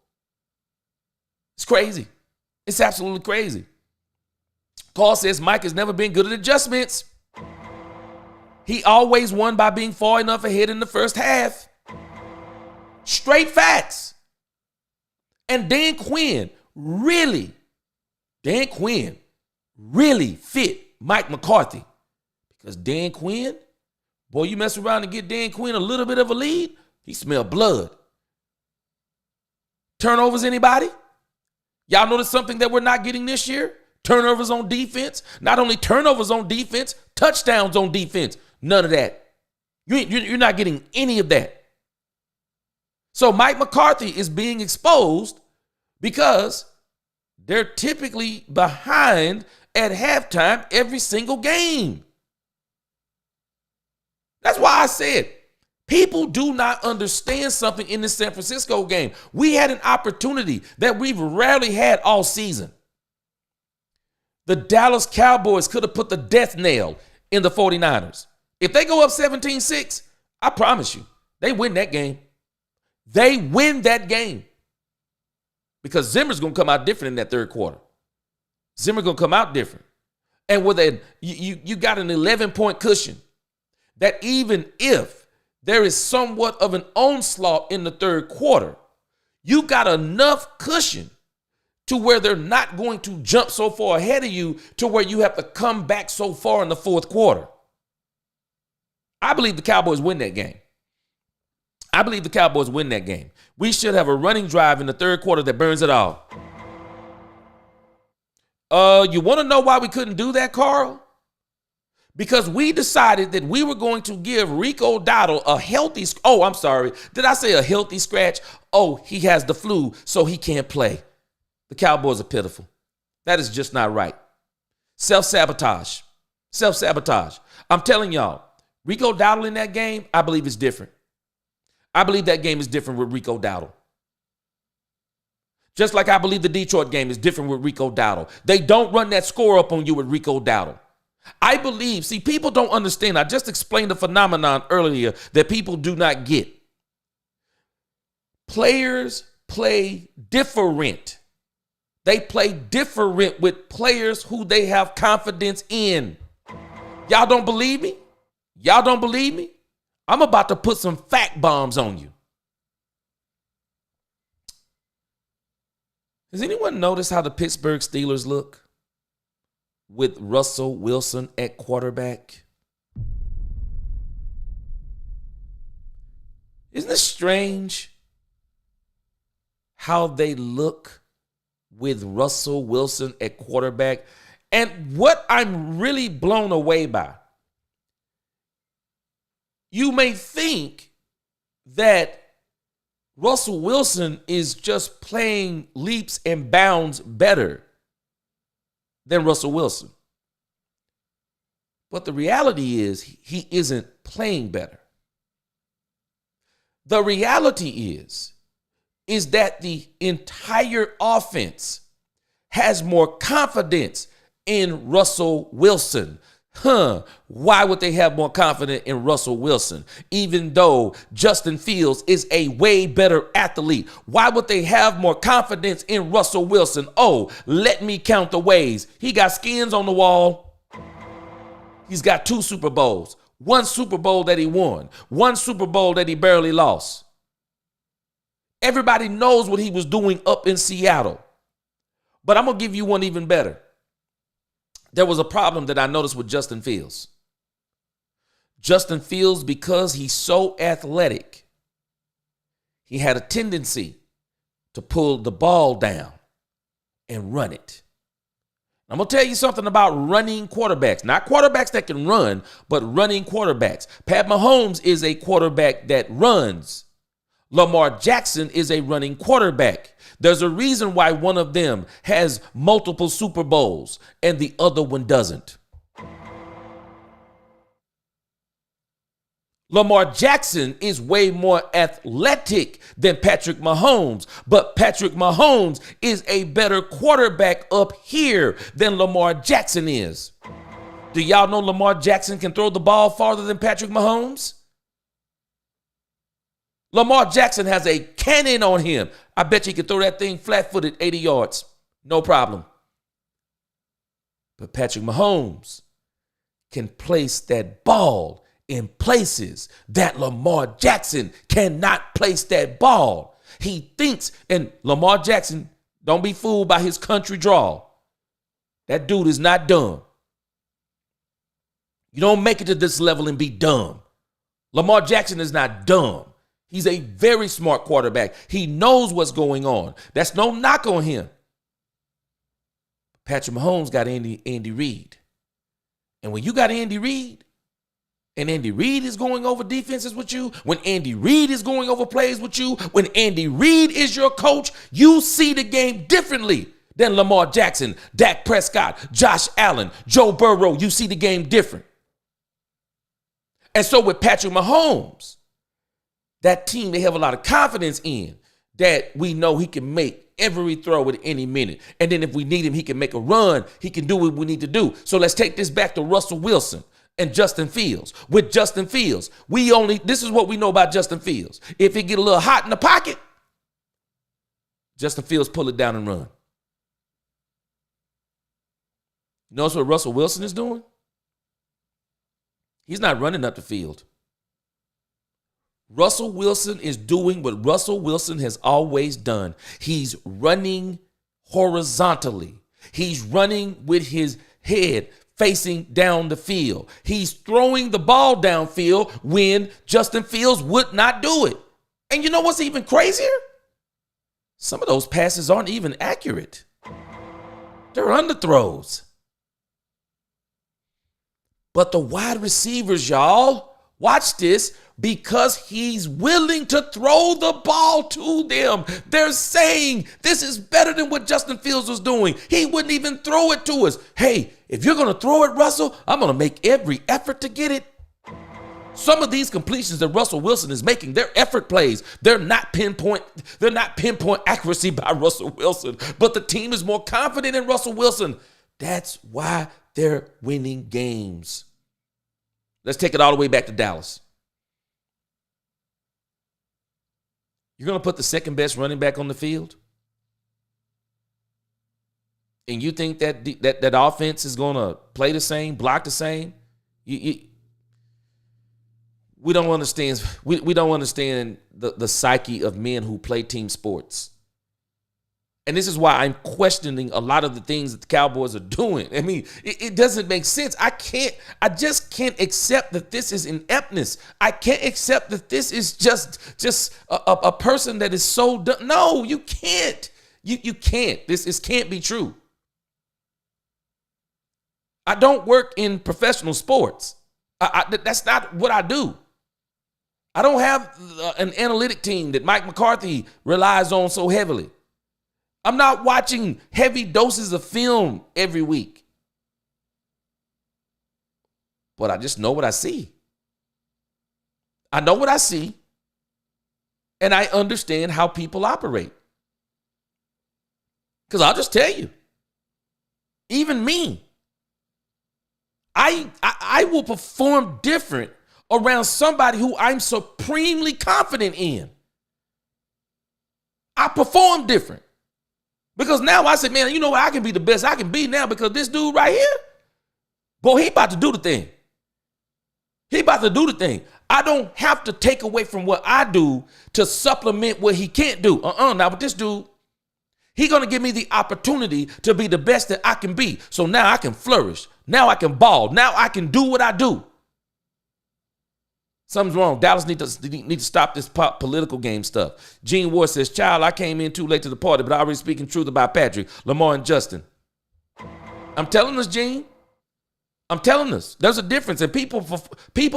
[SPEAKER 1] It's crazy. It's absolutely crazy. Paul says Mike has never been good at adjustments. He always won by being far enough ahead in the first half. Straight facts. And Dan Quinn really fit Mike McCarthy. Because Dan Quinn, boy, you mess around and get Dan Quinn a little bit of a lead, he smell blood. Turnovers, anybody? Y'all notice something that we're not getting this year? Turnovers on defense. Not only turnovers on defense, touchdowns on defense. None of that. You're not getting any of that. So Mike McCarthy is being exposed because they're typically behind at halftime every single game. That's why I said people do not understand something in the San Francisco game. We had an opportunity that we've rarely had all season. The Dallas Cowboys could have put the death nail in the 49ers. If they go up 17-6, I promise you, they win that game. They win that game. Because Zimmer's going to come out different in that third quarter. Zimmer's going to come out different. And with you got an 11-point cushion that even if there is somewhat of an onslaught in the third quarter, you got enough cushion to where they're not going to jump so far ahead of you to where you have to come back so far in the fourth quarter. I believe the Cowboys win that game. I believe the Cowboys win that game. We should have a running drive in the third quarter that burns it all. You want to know why we couldn't do that, Carl? Because we decided that we were going to give Rico Dowdle a healthy, did I say a healthy scratch? Oh, he has the flu, so he can't play. The Cowboys are pitiful. That is just not right. Self-sabotage. Self-sabotage. I'm telling y'all, Rico Dowdle in that game, I believe is different. I believe that game is different with Rico Dowdle. Just like I believe the Detroit game is different with Rico Dowdle. They don't run that score up on you with Rico Dowdle. I believe, people don't understand. I just explained the phenomenon earlier that people do not get. Players play different. They play different with players who they have confidence in. Y'all don't believe me? Y'all don't believe me? I'm about to put some fact bombs on you. Has anyone noticed how the Pittsburgh Steelers look with Russell Wilson at quarterback? Isn't it strange how they look with Russell Wilson at quarterback? And what I'm really blown away by, you may think that Russell Wilson is just playing leaps and bounds better than Russell Wilson. But the reality is he isn't playing better. The reality is that the entire offense has more confidence in Russell Wilson. Why would they have more confidence in Russell Wilson, even though Justin Fields is a way better athlete? Why would they have more confidence in Russell Wilson? Oh, let me count the ways. He got skins on the wall. He's got 2 Super Bowls, 1 Super Bowl that he won, 1 Super Bowl that he barely lost. Everybody knows what he was doing up in Seattle. But I'm going to give you one even better. There was a problem that I noticed with Justin Fields. Justin Fields, because he's so athletic, he had a tendency to pull the ball down and run it. I'm going to tell you something about running quarterbacks. Not quarterbacks that can run, but running quarterbacks. Pat Mahomes is a quarterback that runs. Lamar Jackson is a running quarterback. There's a reason why one of them has multiple Super Bowls and the other one doesn't. Lamar Jackson is way more athletic than Patrick Mahomes, but Patrick Mahomes is a better quarterback up here than Lamar Jackson is. Do y'all know Lamar Jackson can throw the ball farther than Patrick Mahomes? Lamar Jackson has a cannon on him. I bet you can throw that thing flat-footed 80 yards. No problem. But Patrick Mahomes can place that ball in places that Lamar Jackson cannot place that ball. He thinks, and Lamar Jackson, don't be fooled by his country drawl. That dude is not dumb. You don't make it to this level and be dumb. Lamar Jackson is not dumb. He's a very smart quarterback. He knows what's going on. That's no knock on him. Patrick Mahomes got Andy Reid. And when you got Andy Reid, and Andy Reid is going over defenses with you, when Andy Reid is going over plays with you, when Andy Reid is your coach, you see the game differently than Lamar Jackson, Dak Prescott, Josh Allen, Joe Burrow. You see the game different. And so with Patrick Mahomes, that team they have a lot of confidence in, that we know he can make every throw at any minute. And then if we need him, he can make a run. He can do what we need to do. So let's take this back to Russell Wilson and Justin Fields. With Justin Fields, this is what we know about Justin Fields. If it get a little hot in the pocket, Justin Fields pull it down and run. You notice what Russell Wilson is doing? He's not running up the field. Russell Wilson is doing what Russell Wilson has always done. He's running horizontally. He's running with his head facing down the field. He's throwing the ball downfield when Justin Fields would not do it. And you know what's even crazier? Some of those passes aren't even accurate. They're underthrows. But the wide receivers, y'all, watch this, because he's willing to throw the ball to them. They're saying this is better than what Justin Fields was doing. He wouldn't even throw it to us. Hey, if you're going to throw it, Russell, I'm going to make every effort to get it. Some of these completions that Russell Wilson is making, they're effort plays. They're not pinpoint accuracy by Russell Wilson, but the team is more confident in Russell Wilson. That's why they're winning games. Let's take it all the way back to Dallas. You're going to put the second best running back on the field? And you think that offense is going to play the same, block the same? We don't understand. We don't understand the psyche of men who play team sports. And this is why I'm questioning a lot of the things that the Cowboys are doing. I mean, it doesn't make sense. I just can't accept that this is ineptness. I can't accept that this is just a person that is so dumb. No, you can't. You can't. This can't be true. I don't work in professional sports. That's not what I do. I don't have an analytic team that Mike McCarthy relies on so heavily. I'm not watching heavy doses of film every week. But I just know what I see. I know what I see. And I understand how people operate. Because I'll just tell you, even me, I will perform different around somebody who I'm supremely confident in. I perform different. Because now I say, man, you know what? I can be the best I can be now because this dude right here, boy, he about to do the thing. He about to do the thing. I don't have to take away from what I do to supplement what he can't do. Now with this dude, he going to give me the opportunity to be the best that I can be. So now I can flourish. Now I can ball. Now I can do what I do. Something's wrong. Dallas need to stop this political game stuff. Gene Ward says, child, I came in too late to the party, but I already speaking truth about Patrick, Lamar, and Justin. I'm telling us, Gene. I'm telling us. There's a difference, and people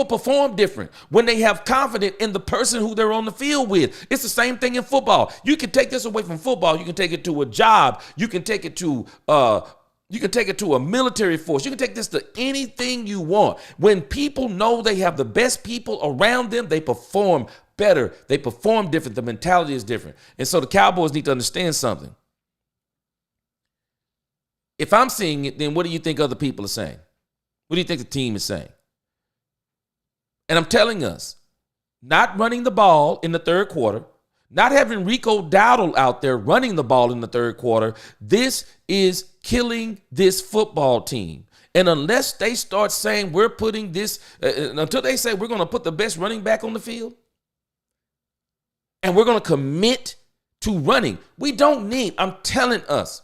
[SPEAKER 1] perform different when they have confidence in the person who they're on the field with. It's the same thing in football. You can take this away from football. You can take it to a job. You can take it to a military force. You can take this to anything you want. When people know they have the best people around them, they perform better. They perform different. The mentality is different. And so the Cowboys need to understand something. If I'm seeing it, then what do you think other people are saying? What do you think the team is saying? And I'm telling us, not running the ball in the third quarter, not having Rico Dowdle out there running the ball in the third quarter, this is killing this football team. And unless they start saying we're putting this, until they say we're going to put the best running back on the field, and we're going to commit to running, we don't need, I'm telling us,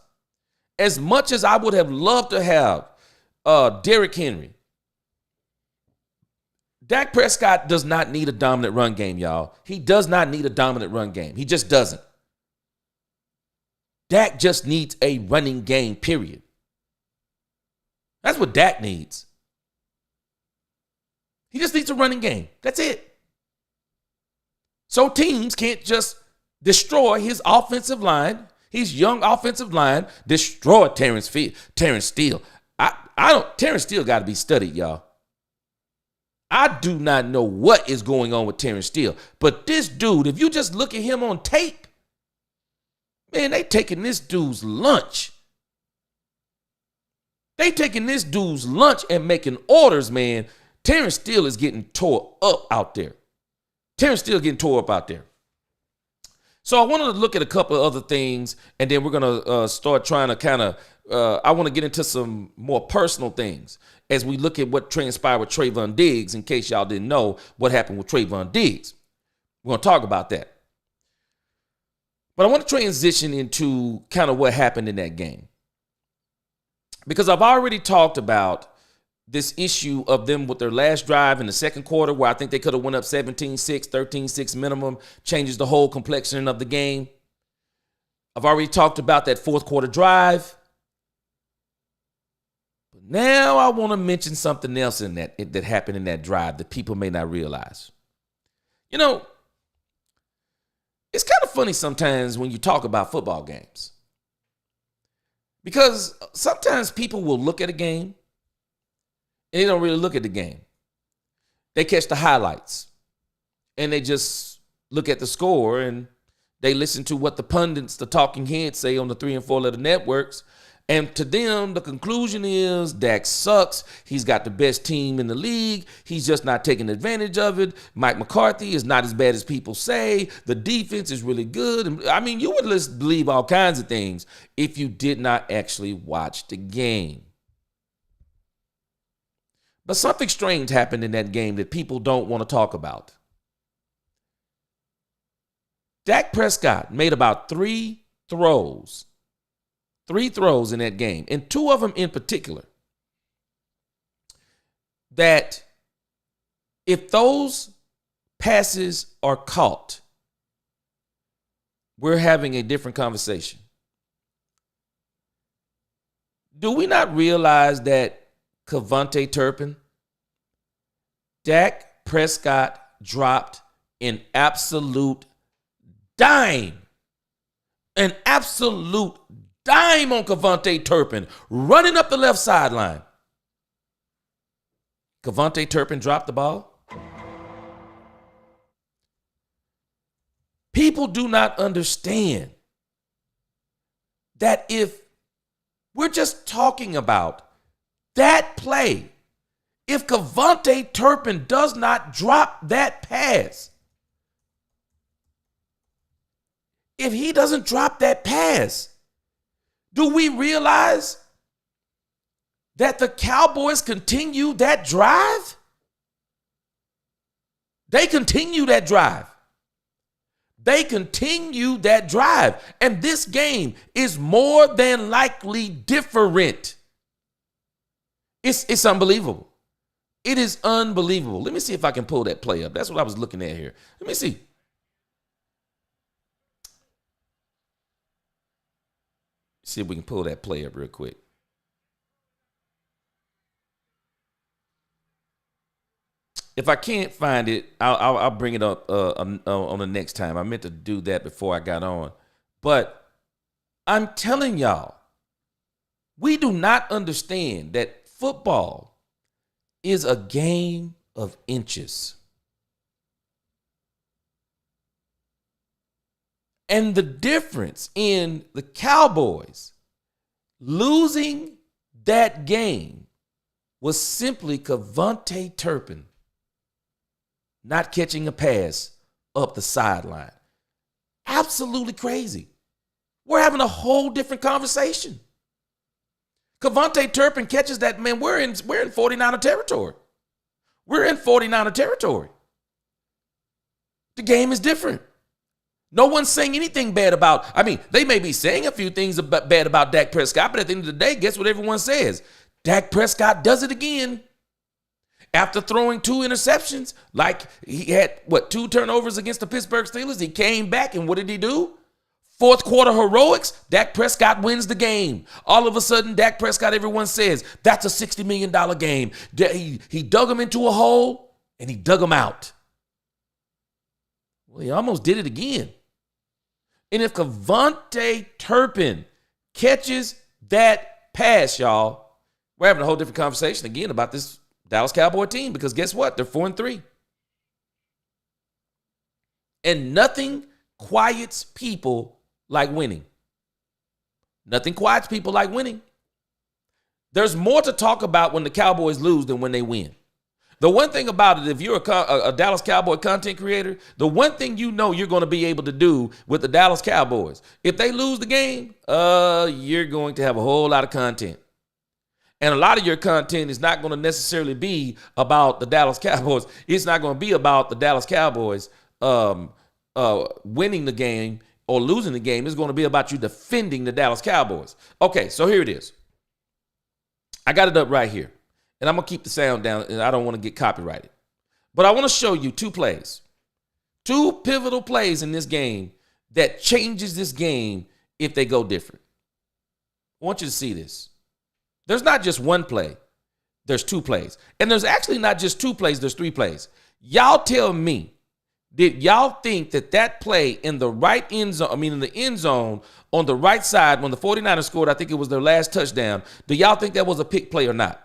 [SPEAKER 1] as much as I would have loved to have Derrick Henry, Dak Prescott does not need a dominant run game, y'all. He does not need a dominant run game. He just doesn't. Dak just needs a running game, period. That's what Dak needs. He just needs a running game. That's it. So teams can't just destroy his offensive line, his young offensive line, destroy Terrence Steele. Terrence Steele got to be studied, y'all. I do not know what is going on with Terrence Steele. But this dude, if you just look at him on tape, man, they taking this dude's lunch. They taking this dude's lunch and making orders, man. Terrence Steele is getting tore up out there. Terrence Steele getting tore up out there. So I wanted to look at a couple of other things, and then we're going to start trying to kind of, I want to get into some more personal things as we look at what transpired with Trayvon Diggs, in case y'all didn't know what happened with Trayvon Diggs. We're going to talk about that. But I want to transition into kind of what happened in that game. Because I've already talked about this issue of them with their last drive in the second quarter, where I think they could have went up 17-6, 13-6 minimum, changes the whole complexion of the game. I've already talked about that fourth quarter drive. But now I want to mention something else in that happened in that drive that people may not realize. You know, it's kind of funny sometimes when you talk about football games. Because sometimes people will look at a game and they don't really look at the game. They catch the highlights and they just look at the score and they listen to what the pundits, the talking heads say on the 3 and 4 letter networks. And to them, the conclusion is Dak sucks. He's got the best team in the league. He's just not taking advantage of it. Mike McCarthy is not as bad as people say. The defense is really good. I mean, you would believe all kinds of things if you did not actually watch the game. But something strange happened in that game that people don't want to talk about. Dak Prescott made about 3 throws 3 throws in that game, and 2 of them in particular, that if those passes are caught, we're having a different conversation. Do we not realize that Cavonte Turpin, Dak Prescott dropped an absolute dime on Cavonte Turpin running up the left sideline? Cavonte Turpin dropped the ball. People do not understand that if we're just talking about that play, if Cavonte Turpin does not drop that pass, if he doesn't drop that pass, do we realize that the Cowboys continue that drive? They continue that drive. And this game is more than likely different. It's unbelievable. It is unbelievable. Let me see if I can pull that play up. That's what I was looking at here. Let me see. See if we can pull that play up real quick. If I can't find it, I'll bring it up on the next time. I meant to do that before I got on. But I'm telling y'all, we do not understand that football is a game of inches. And the difference in the Cowboys losing that game was simply Cavonte Turpin not catching a pass up the sideline. Absolutely crazy. We're having a whole different conversation. Cavonte Turpin catches that, man, we're in 49er territory. We're in 49er territory. The game is different. No one's saying anything bad about, they may be saying a few things bad about Dak Prescott, but at the end of the day, guess what everyone says? Dak Prescott does it again. After throwing 2 interceptions, like he had, 2 turnovers against the Pittsburgh Steelers, he came back, and what did he do? Fourth quarter heroics, Dak Prescott wins the game. All of a sudden, Dak Prescott, everyone says, that's a $60 million game. He dug him into a hole, and he dug him out. Well, he almost did it again. And if Cavonte Turpin catches that pass, y'all, we're having a whole different conversation again about this Dallas Cowboy team, because guess what? They're 4-3. And nothing quiets people like winning. Nothing quiets people like winning. There's more to talk about when the Cowboys lose than when they win. The one thing about it, if you're a Dallas Cowboy content creator, the one thing you know you're going to be able to do with the Dallas Cowboys, if they lose the game, you're going to have a whole lot of content. And a lot of your content is not going to necessarily be about the Dallas Cowboys. It's not going to be about the Dallas Cowboys winning the game or losing the game. It's going to be about you defending the Dallas Cowboys. Okay, so here it is. I got it up right here. And I'm going to keep the sound down, and I don't want to get copyrighted. But I want to show you 2 plays. 2 pivotal plays in this game that changes this game if they go different. I want you to see this. There's not just 1 play. There's 2 plays. And there's actually not just 2 plays. There's 3 plays. Y'all tell me, did y'all think that play in the right end zone, in the end zone on the right side when the 49ers scored, I think it was their last touchdown, do y'all think that was a pick play or not?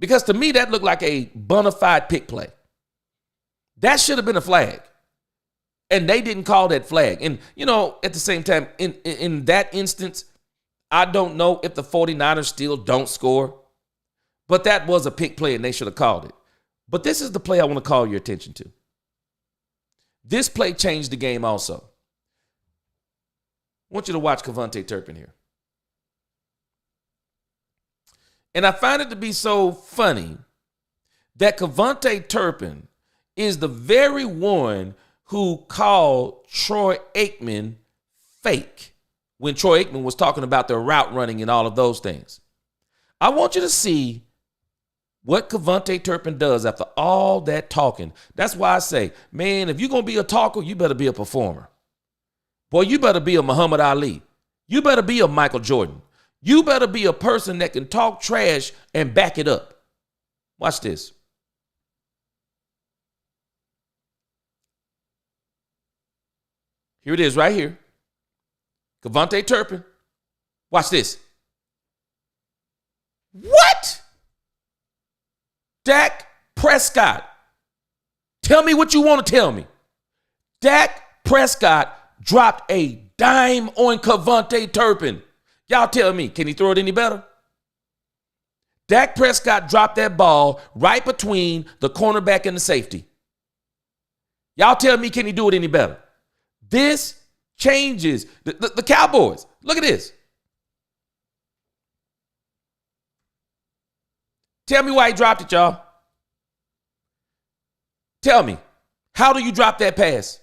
[SPEAKER 1] Because to me, that looked like a bona fide pick play. That should have been a flag. And they didn't call that flag. And, at the same time, in that instance, I don't know if the 49ers still don't score, but that was a pick play and they should have called it. But this is the play I want to call your attention to. This play changed the game also. I want you to watch Cavonte Turpin here. And I find it to be so funny that Cavonte Turpin is the very one who called Troy Aikman fake when Troy Aikman was talking about their route running and all of those things. I want you to see what Cavante Turpin does after all that talking. That's why I say, man, if you're going to be a talker, you better be a performer. Boy, you better be a Muhammad Ali. You better be a Michael Jordan. You better be a person that can talk trash and back it up. Watch this. Here it is right here. Cavante Turpin. Watch this. What? Dak Prescott. Tell me what you want to tell me. Dak Prescott dropped a dime on Cavante Turpin. Y'all tell me, can he throw it any better? Dak Prescott dropped that ball right between the cornerback and the safety. Y'all tell me, can he do it any better? This changes the Cowboys. Look at this. Tell me why he dropped it, y'all. Tell me, how do you drop that pass?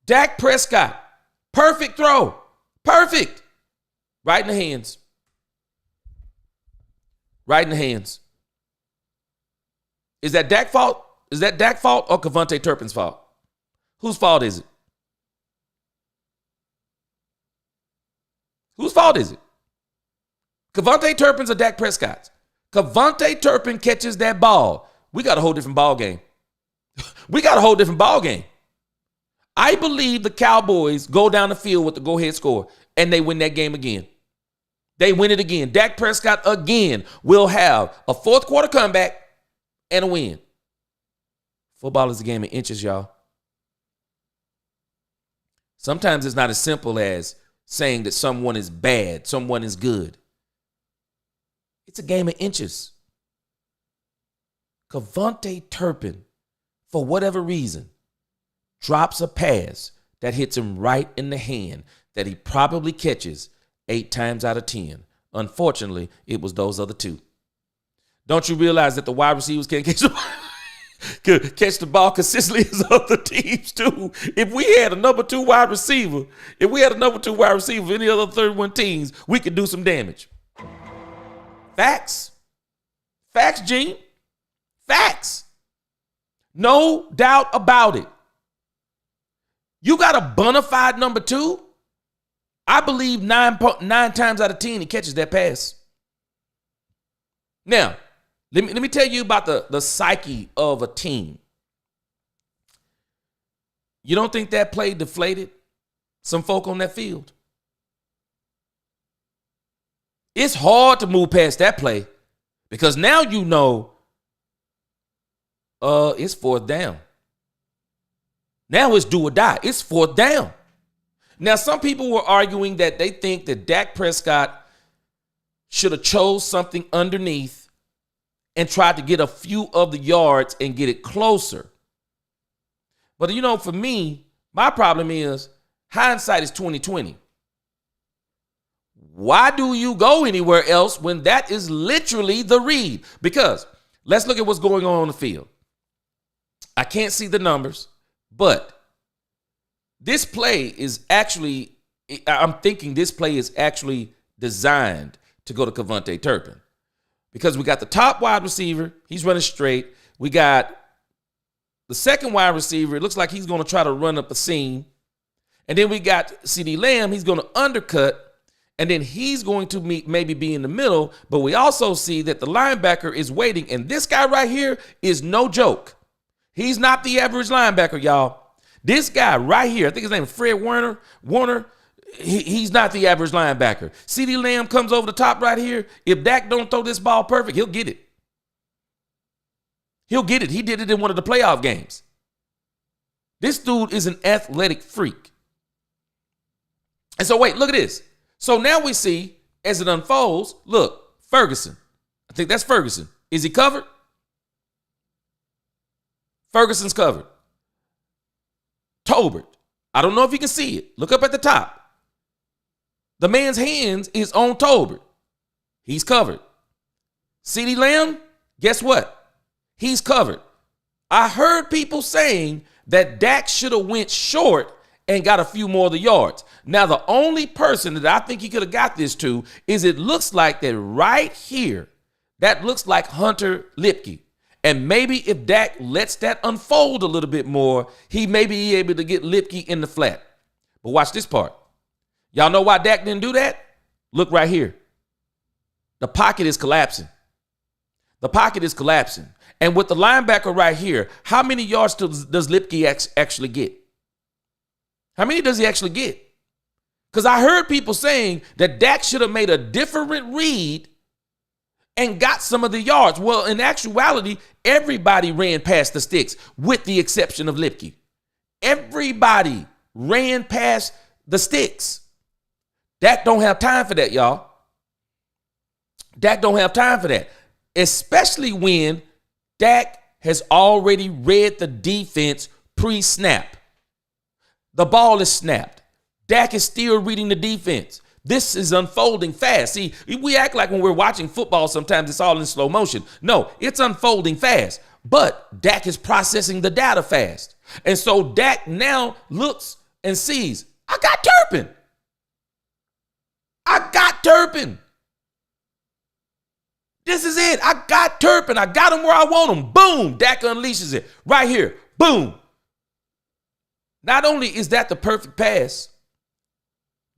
[SPEAKER 1] Dak Prescott, perfect throw. Perfect. Right in the hands. Right in the hands. Is that Dak's fault? Is that Dak's fault or Cavante Turpin's fault? Whose fault is it? Whose fault is it? Cavante Turpin's or Dak Prescott's? Cavante Turpin catches that ball. We got a whole different ball game. We got a whole different ball game. I believe the Cowboys go down the field with the go-ahead score, and they win that game again. They win it again. Dak Prescott again will have a fourth quarter comeback and a win. Football is a game of inches, y'all. Sometimes it's not as simple as saying that someone is bad, someone is good. It's a game of inches. Cavante Turpin, for whatever reason, drops a pass that hits him right in the hand that he probably catches 8 times out of 10. Unfortunately, it was those other 2. Don't you realize that the wide receivers can't catch the ball consistently as other teams too? If we had a number 2 wide receiver, any other 31 teams, we could do some damage. Facts. Facts, Gene. Facts. No doubt about it. You got a bona fide number 2? I believe 9 times out of 10 he catches that pass. Now, let me tell you about the psyche of a team. You don't think that play deflated some folk on that field? It's hard to move past that play because now you know it's 4th down. Now it's do or die. It's 4th down. Now, some people were arguing that they think that Dak Prescott should have chose something underneath and tried to get a few of the yards and get it closer. But, you know, for me, my problem is hindsight is 20/20. Why do you go anywhere else when that is literally the read? Because let's look at what's going on the field. I can't see the numbers, but this play is actually, I'm thinking this play is actually designed to go to Cavante Turpin. Because we got the top wide receiver, he's running straight. We got the second wide receiver, it looks like he's going to try to run up a seam. And then we got CeeDee Lamb, he's going to undercut. And then he's going to maybe be in the middle. But we also see that the linebacker is waiting. And this guy right here is no joke. He's not the average linebacker, y'all. This guy right here, I think his name is Fred Warner. He's not the average linebacker. CeeDee Lamb comes over the top right here. If Dak don't throw this ball perfect, he'll get it. He'll get it. He did it in one of the playoff games. This dude is an athletic freak. And so wait, look at this. So now we see, as it unfolds, look, Ferguson. I think that's Ferguson. Is he covered? Ferguson's covered. Tolbert. I don't know if you can see it. Look up at the top. The man's hands is on Tolbert. He's covered. CeeDee Lamb, guess what? He's covered. I heard people saying that Dak should have went short and got a few more of the yards. Now, the only person that I think he could have got this to is it looks like that right here, that looks like Hunter Lipke. And maybe if Dak lets that unfold a little bit more, he may be able to get Lipke in the flat. But watch this part. Y'all know why Dak didn't do that? Look right here. The pocket is collapsing. The pocket is collapsing. And with the linebacker right here, how many yards does Lipke actually get? How many does he actually get? Because I heard people saying that Dak should have made a different read and got some of the yards. Well, in actuality, everybody ran past the sticks with the exception of Lipke. Everybody ran past the sticks. Dak don't have time for that, y'all. Dak don't have time for that, especially when Dak has already read the defense pre-snap. The ball is snapped. Dak is still reading the defense. This is unfolding fast. See, we act like when we're watching football, sometimes it's all in slow motion. No, it's unfolding fast. But Dak is processing the data fast. And so Dak now looks and sees, I got Turpin. I got Turpin. This is it. I got Turpin. I got him where I want him. Boom. Dak unleashes it right here. Boom. Not only is that the perfect pass,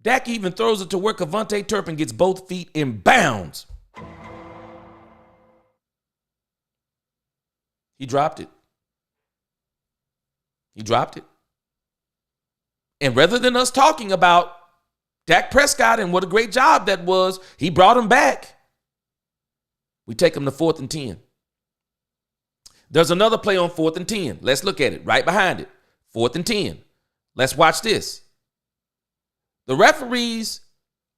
[SPEAKER 1] Dak even throws it to where Kevontae Turpin gets both feet in bounds. He dropped it. He dropped it. And rather than us talking about Dak Prescott and what a great job that was, he brought him back. We take him to 4th and 10. There's another play on 4th and 10. Let's look at it right behind it. 4th and 10. Let's watch this. The referees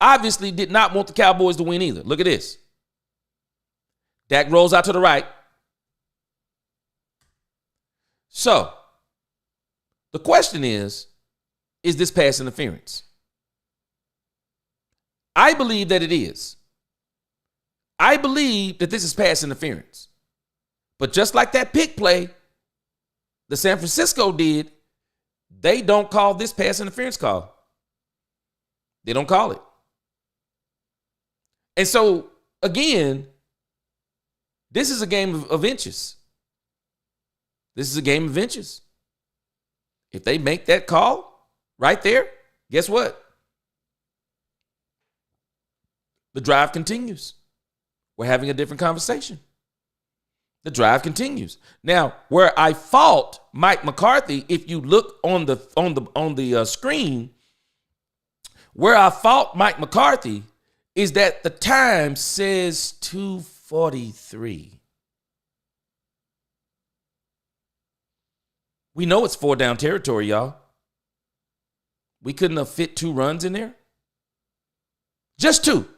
[SPEAKER 1] obviously did not want the Cowboys to win either. Look at this. Dak rolls out to the right. So, the question is this pass interference? I believe that it is. I believe that this is pass interference. But just like that pick play the San Francisco did, they don't call this pass interference call. They don't call it. And so, again, this is a game of inches. This is a game of inches. If they make that call right there, guess what? The drive continues. We're having a different conversation. The drive continues. Now, where I fault Mike McCarthy, if you look on the screen, where I fault Mike McCarthy is that the time says 2:43. We know it's 4 down territory, y'all. We couldn't have fit 2 runs in there. Just 2.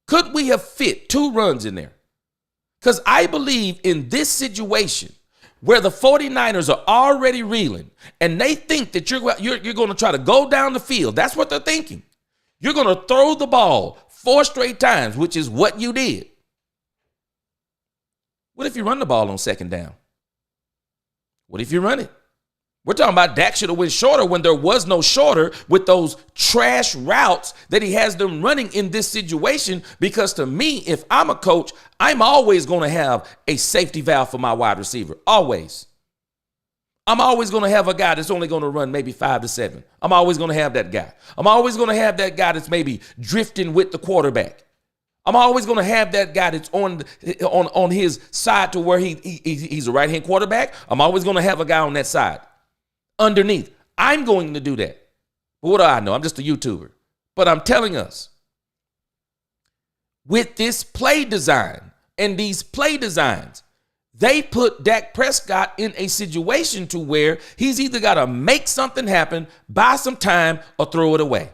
[SPEAKER 1] Could we have fit 2 runs in there? Because I believe in this situation where the 49ers are already reeling and they think that you're going to try to go down the field. That's what they're thinking. You're going to throw the ball 4 straight times, which is what you did. What if you run the ball on 2nd down? What if you run it? We're talking about Dak should have went shorter when there was no shorter with those trash routes that he has them running in this situation. Because to me, if I'm a coach, I'm always going to have a safety valve for my wide receiver. Always. I'm always going to have a guy that's only going to run maybe 5 to 7. I'm always going to have that guy. I'm always going to have that guy that's maybe drifting with the quarterback. I'm always going to have that guy that's on his side to where he's a right-hand quarterback. I'm always going to have a guy on that side. Underneath. I'm going to do that. But what do I know? I'm just a YouTuber. But I'm telling us, with this play design and these play designs, they put Dak Prescott in a situation to where he's either got to make something happen, buy some time, or throw it away.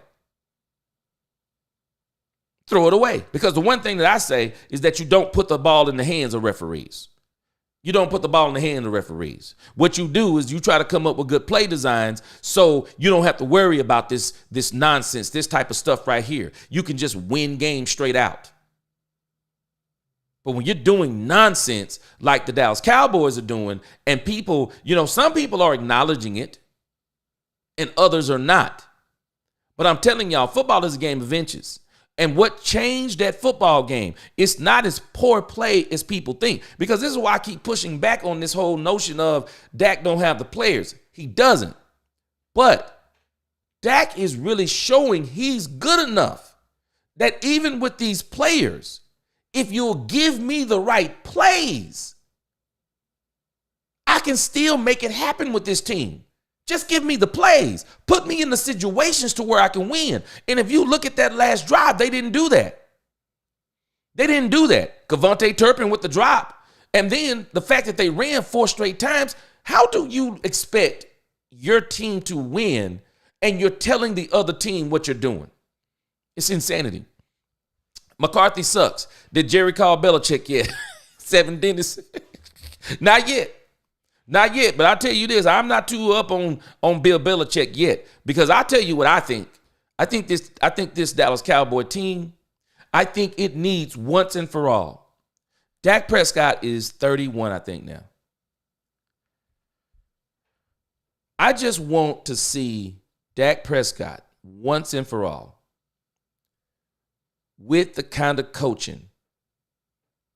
[SPEAKER 1] Throw it away. Because the one thing that I say is that you don't put the ball in the hands of referees. You don't put the ball in the hands of referees. What you do is you try to come up with good play designs so you don't have to worry about this nonsense, this type of stuff right here. You can just win games straight out. But when you're doing nonsense like the Dallas Cowboys are doing, and people, some people are acknowledging it. and others are not. But I'm telling y'all, football is a game of inches. And what changed that football game? It's not as poor play as people think. Because this is why I keep pushing back on this whole notion of Dak don't have the players. He doesn't. But Dak is really showing he's good enough that even with these players, if you'll give me the right plays, I can still make it happen with this team. Just give me the plays. Put me in the situations to where I can win. And if you look at that last drive, they didn't do that. They didn't do that. Kevontae Turpin with the drop. And then the fact that they ran 4 straight times, how do you expect your team to win and you're telling the other team what you're doing? It's insanity. McCarthy sucks. Did Jerry call Belichick yet? 7 dentists? Not yet. Not yet, but I'll tell you this, I'm not too up on Bill Belichick yet, because I'll tell you what I think. I think this Dallas Cowboy team, I think it needs once and for all. Dak Prescott is 31, I think, now. I just want to see Dak Prescott once and for all with the kind of coaching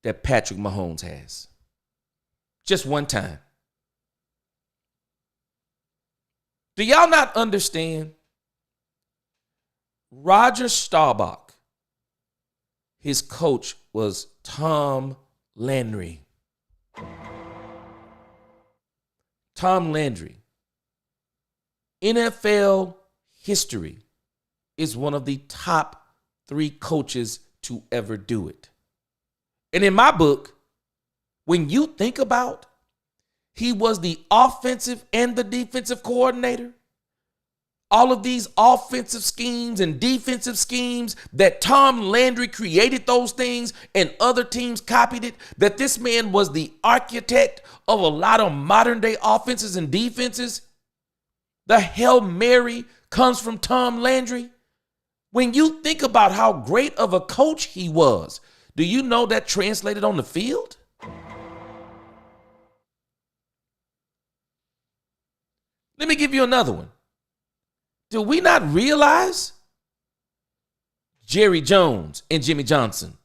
[SPEAKER 1] that Patrick Mahomes has. Just one time. Do y'all not understand? Roger Staubach, his coach was Tom Landry. Tom Landry, NFL history, is one of the top 3 coaches to ever do it. And in my book, when you think about he was the offensive and the defensive coordinator, all of these offensive schemes and defensive schemes that Tom Landry created those things and other teams copied it, that this man was the architect of a lot of modern day offenses and defenses. The Hail Mary comes from Tom Landry. When you think about how great of a coach he was, do you know that translated on the field? Let me give you another one. Do we not realize Jerry Jones and Jimmy Johnson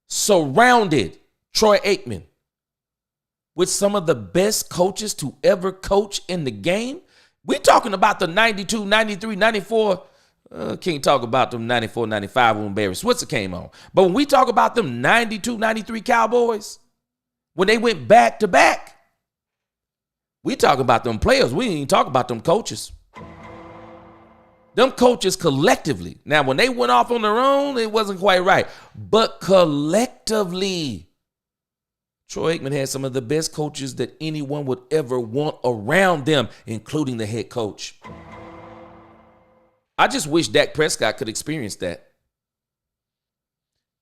[SPEAKER 1] surrounded Troy Aikman with some of the best coaches to ever coach in the game? We're talking about the 92, 93, 94. Can't talk about them 94, 95 when Barry Switzer came on. But when we talk about them 92, 93 Cowboys, when they went back to back, we talk about them players. We ain't talk about them coaches. Them coaches collectively. Now, when they went off on their own, it wasn't quite right. But collectively, Troy Aikman had some of the best coaches that anyone would ever want around them, including the head coach. I just wish Dak Prescott could experience that.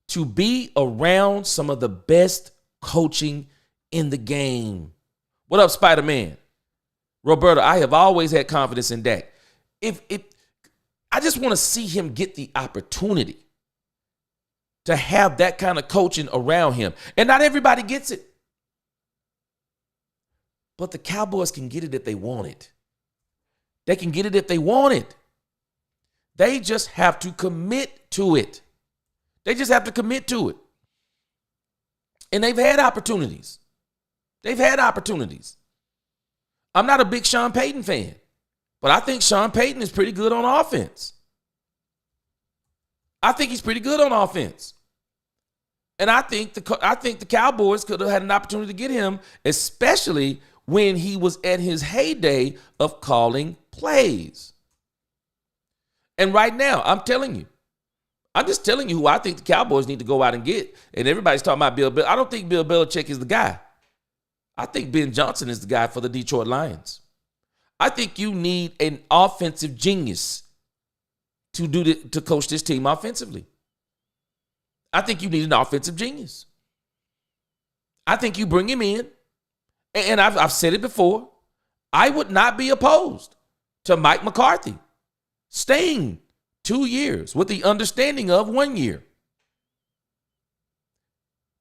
[SPEAKER 1] To be around some of the best coaching in the game. What up, Spider-Man? Roberto, I have always had confidence in Dak. I just want to see him get the opportunity to have that kind of coaching around him. And not everybody gets it. But the Cowboys can get it if they want it. They can get it if they want it. They just have to commit to it. They just have to commit to it. And they've had opportunities. They've had opportunities. I'm not a big Sean Payton fan, but I think Sean Payton is pretty good on offense. I think he's pretty good on offense. And I think the Cowboys could have had an opportunity to get him, especially when he was at his heyday of calling plays. And right now, I'm just telling you who I think the Cowboys need to go out and get. And everybody's talking about Bill Belichick. I don't think Bill Belichick is the guy. I think Ben Johnson is the guy for the Detroit Lions. I think you need an offensive genius to coach this team offensively. I think you need an offensive genius. I think you bring him in, and I've said it before, I would not be opposed to Mike McCarthy staying 2 years with the understanding of 1 year.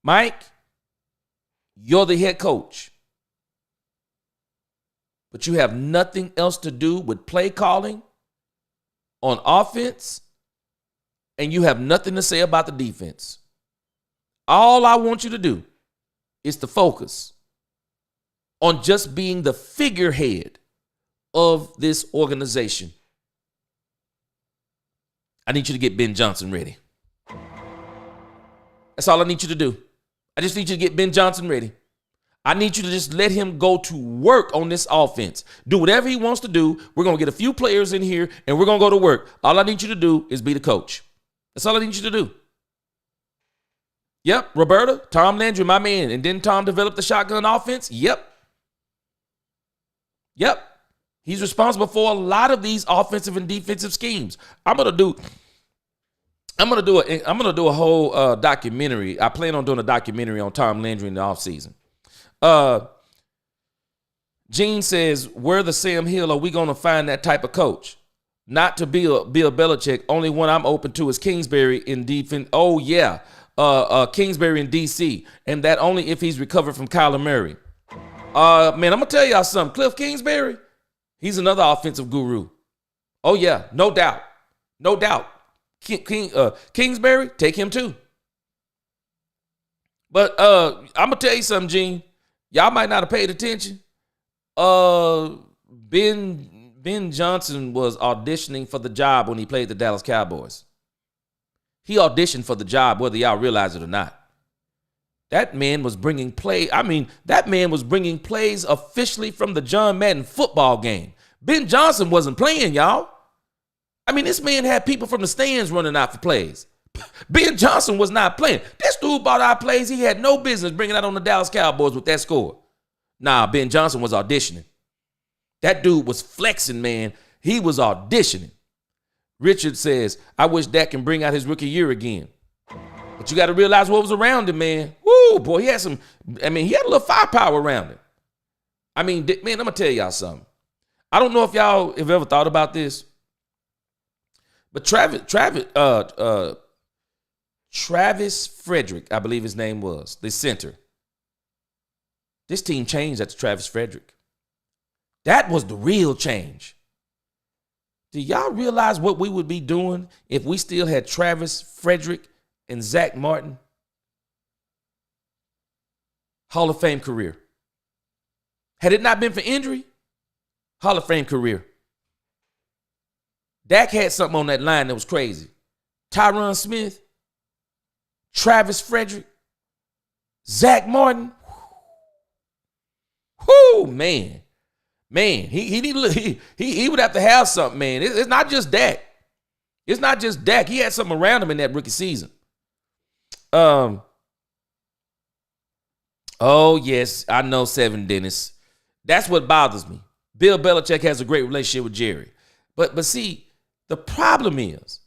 [SPEAKER 1] Mike, you're the head coach. but you have nothing else to do with play calling on offense, and you have nothing to say about the defense. All I want you to do is to focus on just being the figurehead of this organization. I need you to get Ben Johnson ready. That's all I need you to do. I just need you to get Ben Johnson ready. I need you to just let him go to work on this offense. Do whatever he wants to do. We're going to get a few players in here, and we're going to go to work. All I need you to do is be the coach. That's all I need you to do. Yep, Roberta, Tom Landry, my man. And didn't Tom develop the shotgun offense? Yep. He's responsible for a lot of these offensive and defensive schemes. I'm gonna do a whole documentary. I plan on doing a documentary on Tom Landry in the offseason. Gene says, where the Sam Hill are we gonna find that type of coach? Not to Bill Belichick. Only one I'm open to is Kingsbury in defense. Oh yeah, Kingsbury in DC, and that only if he's recovered from Kyler Murray. Man, I'm gonna tell y'all something. Cliff Kingsbury, he's another offensive guru. Oh yeah, no doubt. Kingsbury, take him too. But I'm gonna tell you something, Gene. Y'all might not have paid attention. Ben Johnson was auditioning for the job when he played the Dallas Cowboys. He auditioned for the job whether y'all realize it or not. That man was bringing plays officially from the John Madden football game. Ben Johnson wasn't playing, y'all. I mean, this man had people from the stands running out for plays. Ben Johnson was not playing. This dude bought our plays. He had no business bringing out on the Dallas Cowboys with that score. Nah, Ben Johnson was auditioning. That dude was flexing, man. He was auditioning. Richard says, I wish Dak can bring out his rookie year again. But you got to realize what was around him, man. Woo, boy, he had a little firepower around him. I mean, man, I'm going to tell y'all something. I don't know if y'all have ever thought about this, but Travis Frederick, I believe his name was, the center. This team changed after Travis Frederick. That was the real change. Do y'all realize what we would be doing if we still had Travis Frederick and Zach Martin? Hall of Fame career. Had it not been for injury, Hall of Fame career. Dak had something on that line that was crazy. Tyron Smith, Travis Frederick, Zach Martin. Whoo, man. Man, he would have to have something, man. It's not just Dak. It's not just Dak. He had something around him in that rookie season. Oh, yes, I know, Seven Dennis. That's what bothers me. Bill Belichick has a great relationship with Jerry. But see, the problem is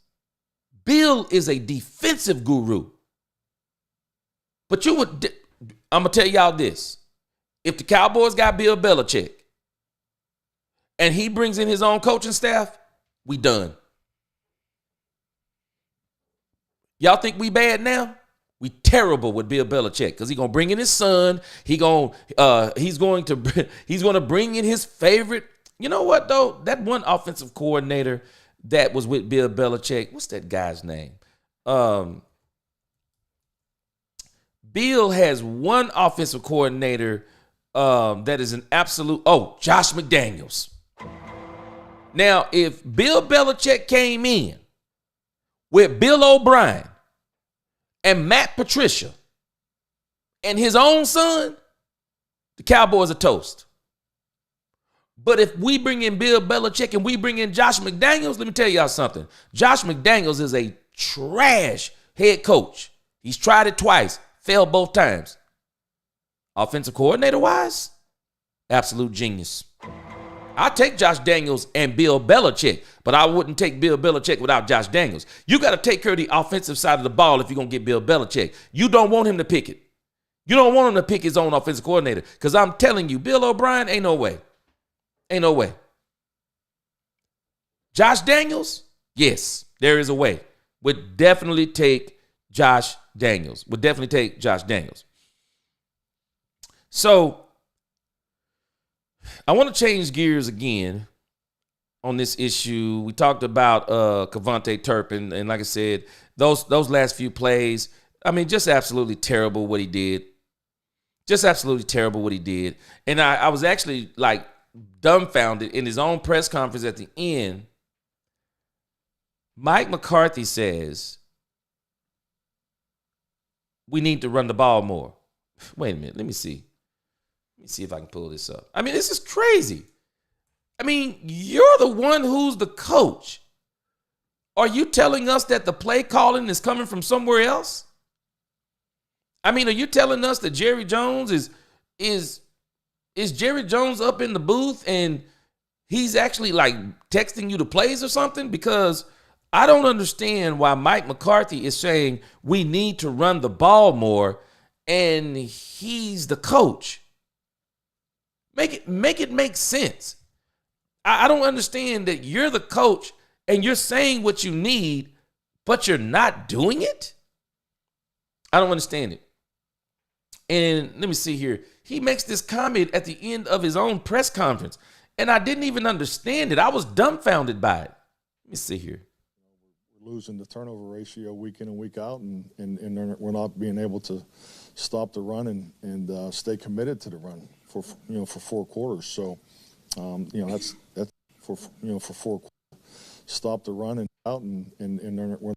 [SPEAKER 1] Bill is a defensive guru. But I'm going to tell y'all this. If the Cowboys got Bill Belichick and he brings in his own coaching staff, we done. Y'all think we bad now? We terrible with Bill Belichick because he's gonna bring in his son. He's going to bring in his favorite. You know what though? That one offensive coordinator that was with Bill Belichick. What's that guy's name? Bill has one offensive coordinator that is an absolute. Oh, Josh McDaniels. Now, if Bill Belichick came in with Bill O'Brien and Matt Patricia and his own son, the Cowboys are toast. But if we bring in Bill Belichick and we bring in Josh McDaniels, let me tell y'all something. Josh McDaniels is a trash head coach. He's tried it twice, failed both times. Offensive coordinator-wise, absolute genius. I'll take Josh Daniels and Bill Belichick, but I wouldn't take Bill Belichick without Josh Daniels. You got to take care of the offensive side of the ball if you're going to get Bill Belichick. You don't want him to pick it. You don't want him to pick his own offensive coordinator because I'm telling you, Bill O'Brien, ain't no way. Ain't no way. Josh Daniels, yes, there is a way. Would definitely take Josh Daniels. So, I want to change gears again on this issue. We talked about Kevontae Turpin, and like I said, those last few plays, I mean, just absolutely terrible what he did. Just absolutely terrible what he did. And I was actually like dumbfounded in his own press conference at the end. Mike McCarthy says, we need to run the ball more. Wait a minute. Let me see. Let me see if I can pull this up. I mean, this is crazy. I mean, you're the one who's the coach. Are you telling us that the play calling is coming from somewhere else? I mean, are you telling us that Jerry Jones is Jerry Jones up in the booth and he's actually like texting you the plays or something? Because I don't understand why Mike McCarthy is saying we need to run the ball more and he's the coach. Make it make sense. I don't understand that you're the coach and you're saying what you need, but you're not doing it. I don't understand it. And let me see here. He makes this comment at the end of his own press conference, and I didn't even understand it. I was dumbfounded by it. Let me see here.
[SPEAKER 2] We're losing the turnover ratio week in and week out, and we're not being able to stop the run and stay committed to the run for 4 quarters. So, that's for 4 quarters. Stop the run and out, and we're.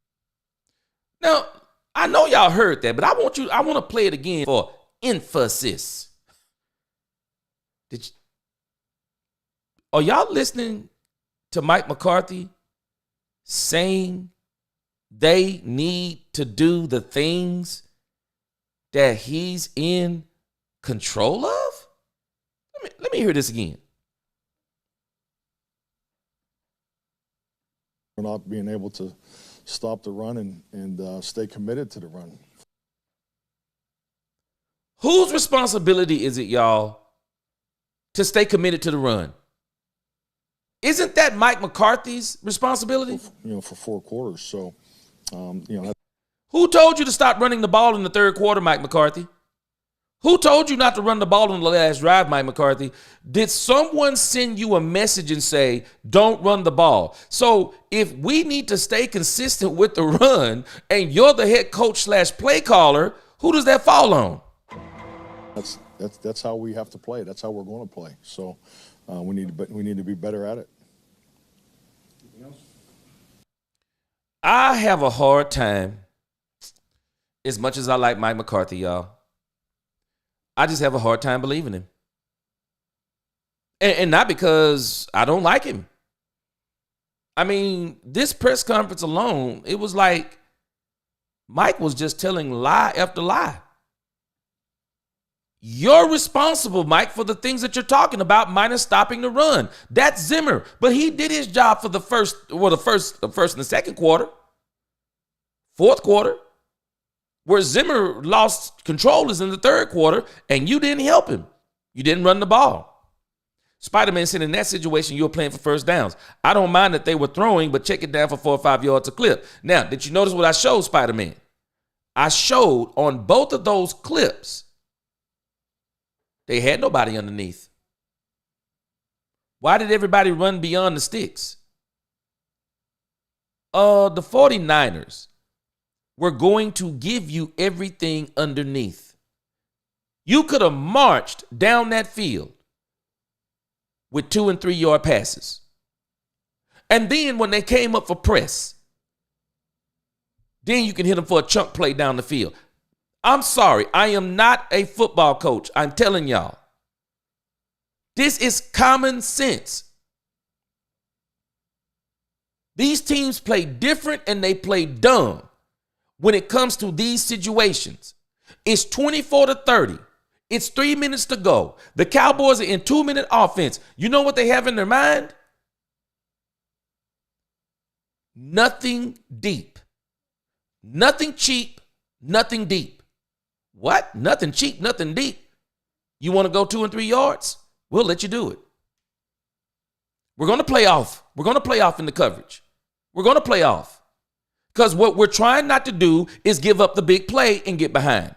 [SPEAKER 1] Now, I know y'all heard that, but I want to play it again for emphasis. Are y'all listening to Mike McCarthy saying they need to do the things that he's in control of? Let me hear this again.
[SPEAKER 2] We're not being able to stop the run and stay committed to the run.
[SPEAKER 1] Whose responsibility is it, y'all, to stay committed to the run? Isn't that Mike McCarthy's responsibility?
[SPEAKER 2] For 4 quarters. So,
[SPEAKER 1] Who told you to stop running the ball in the third quarter, Mike McCarthy? Who told you not to run the ball on the last drive, Mike McCarthy? Did someone send you a message and say, don't run the ball? So if we need to stay consistent with the run and you're the head coach / play caller, who does that fall on?
[SPEAKER 2] That's how we have to play. That's how we're going to play. So we need to be better at it.
[SPEAKER 1] I have a hard time, as much as I like Mike McCarthy, y'all. I just have a hard time believing him. And not because I don't like him. I mean, this press conference alone, it was like Mike was just telling lie after lie. You're responsible, Mike, for the things that you're talking about, minus stopping the run. That's Zimmer. But he did his job for the first and the second quarter. Fourth quarter. Where Zimmer lost control is in the third quarter, and you didn't help him. You didn't run the ball. Spider-Man said in that situation, you were playing for first downs. I don't mind that they were throwing, but check it down for 4 or 5 yards a clip. Now, did you notice what I showed, Spider-Man? I showed on both of those clips, they had nobody underneath. Why did everybody run beyond the sticks? The 49ers were going to give you everything underneath. You could have marched down that field with 2 and 3 yard passes. And then when they came up for press, then you can hit them for a chunk play down the field. I'm sorry, I am not a football coach. I'm telling y'all. This is common sense. These teams play different and they play dumb when it comes to these situations. It's 24-30. It's 3 minutes to go. The Cowboys are in 2-minute offense. You know what they have in their mind? Nothing deep. Nothing cheap, nothing deep. What? Nothing cheap, nothing deep. You want to go 2 and 3 yards? We'll let you do it. We're going to play off. We're going to play off in the coverage. We're going to play off. Because what we're trying not to do is give up the big play and get behind.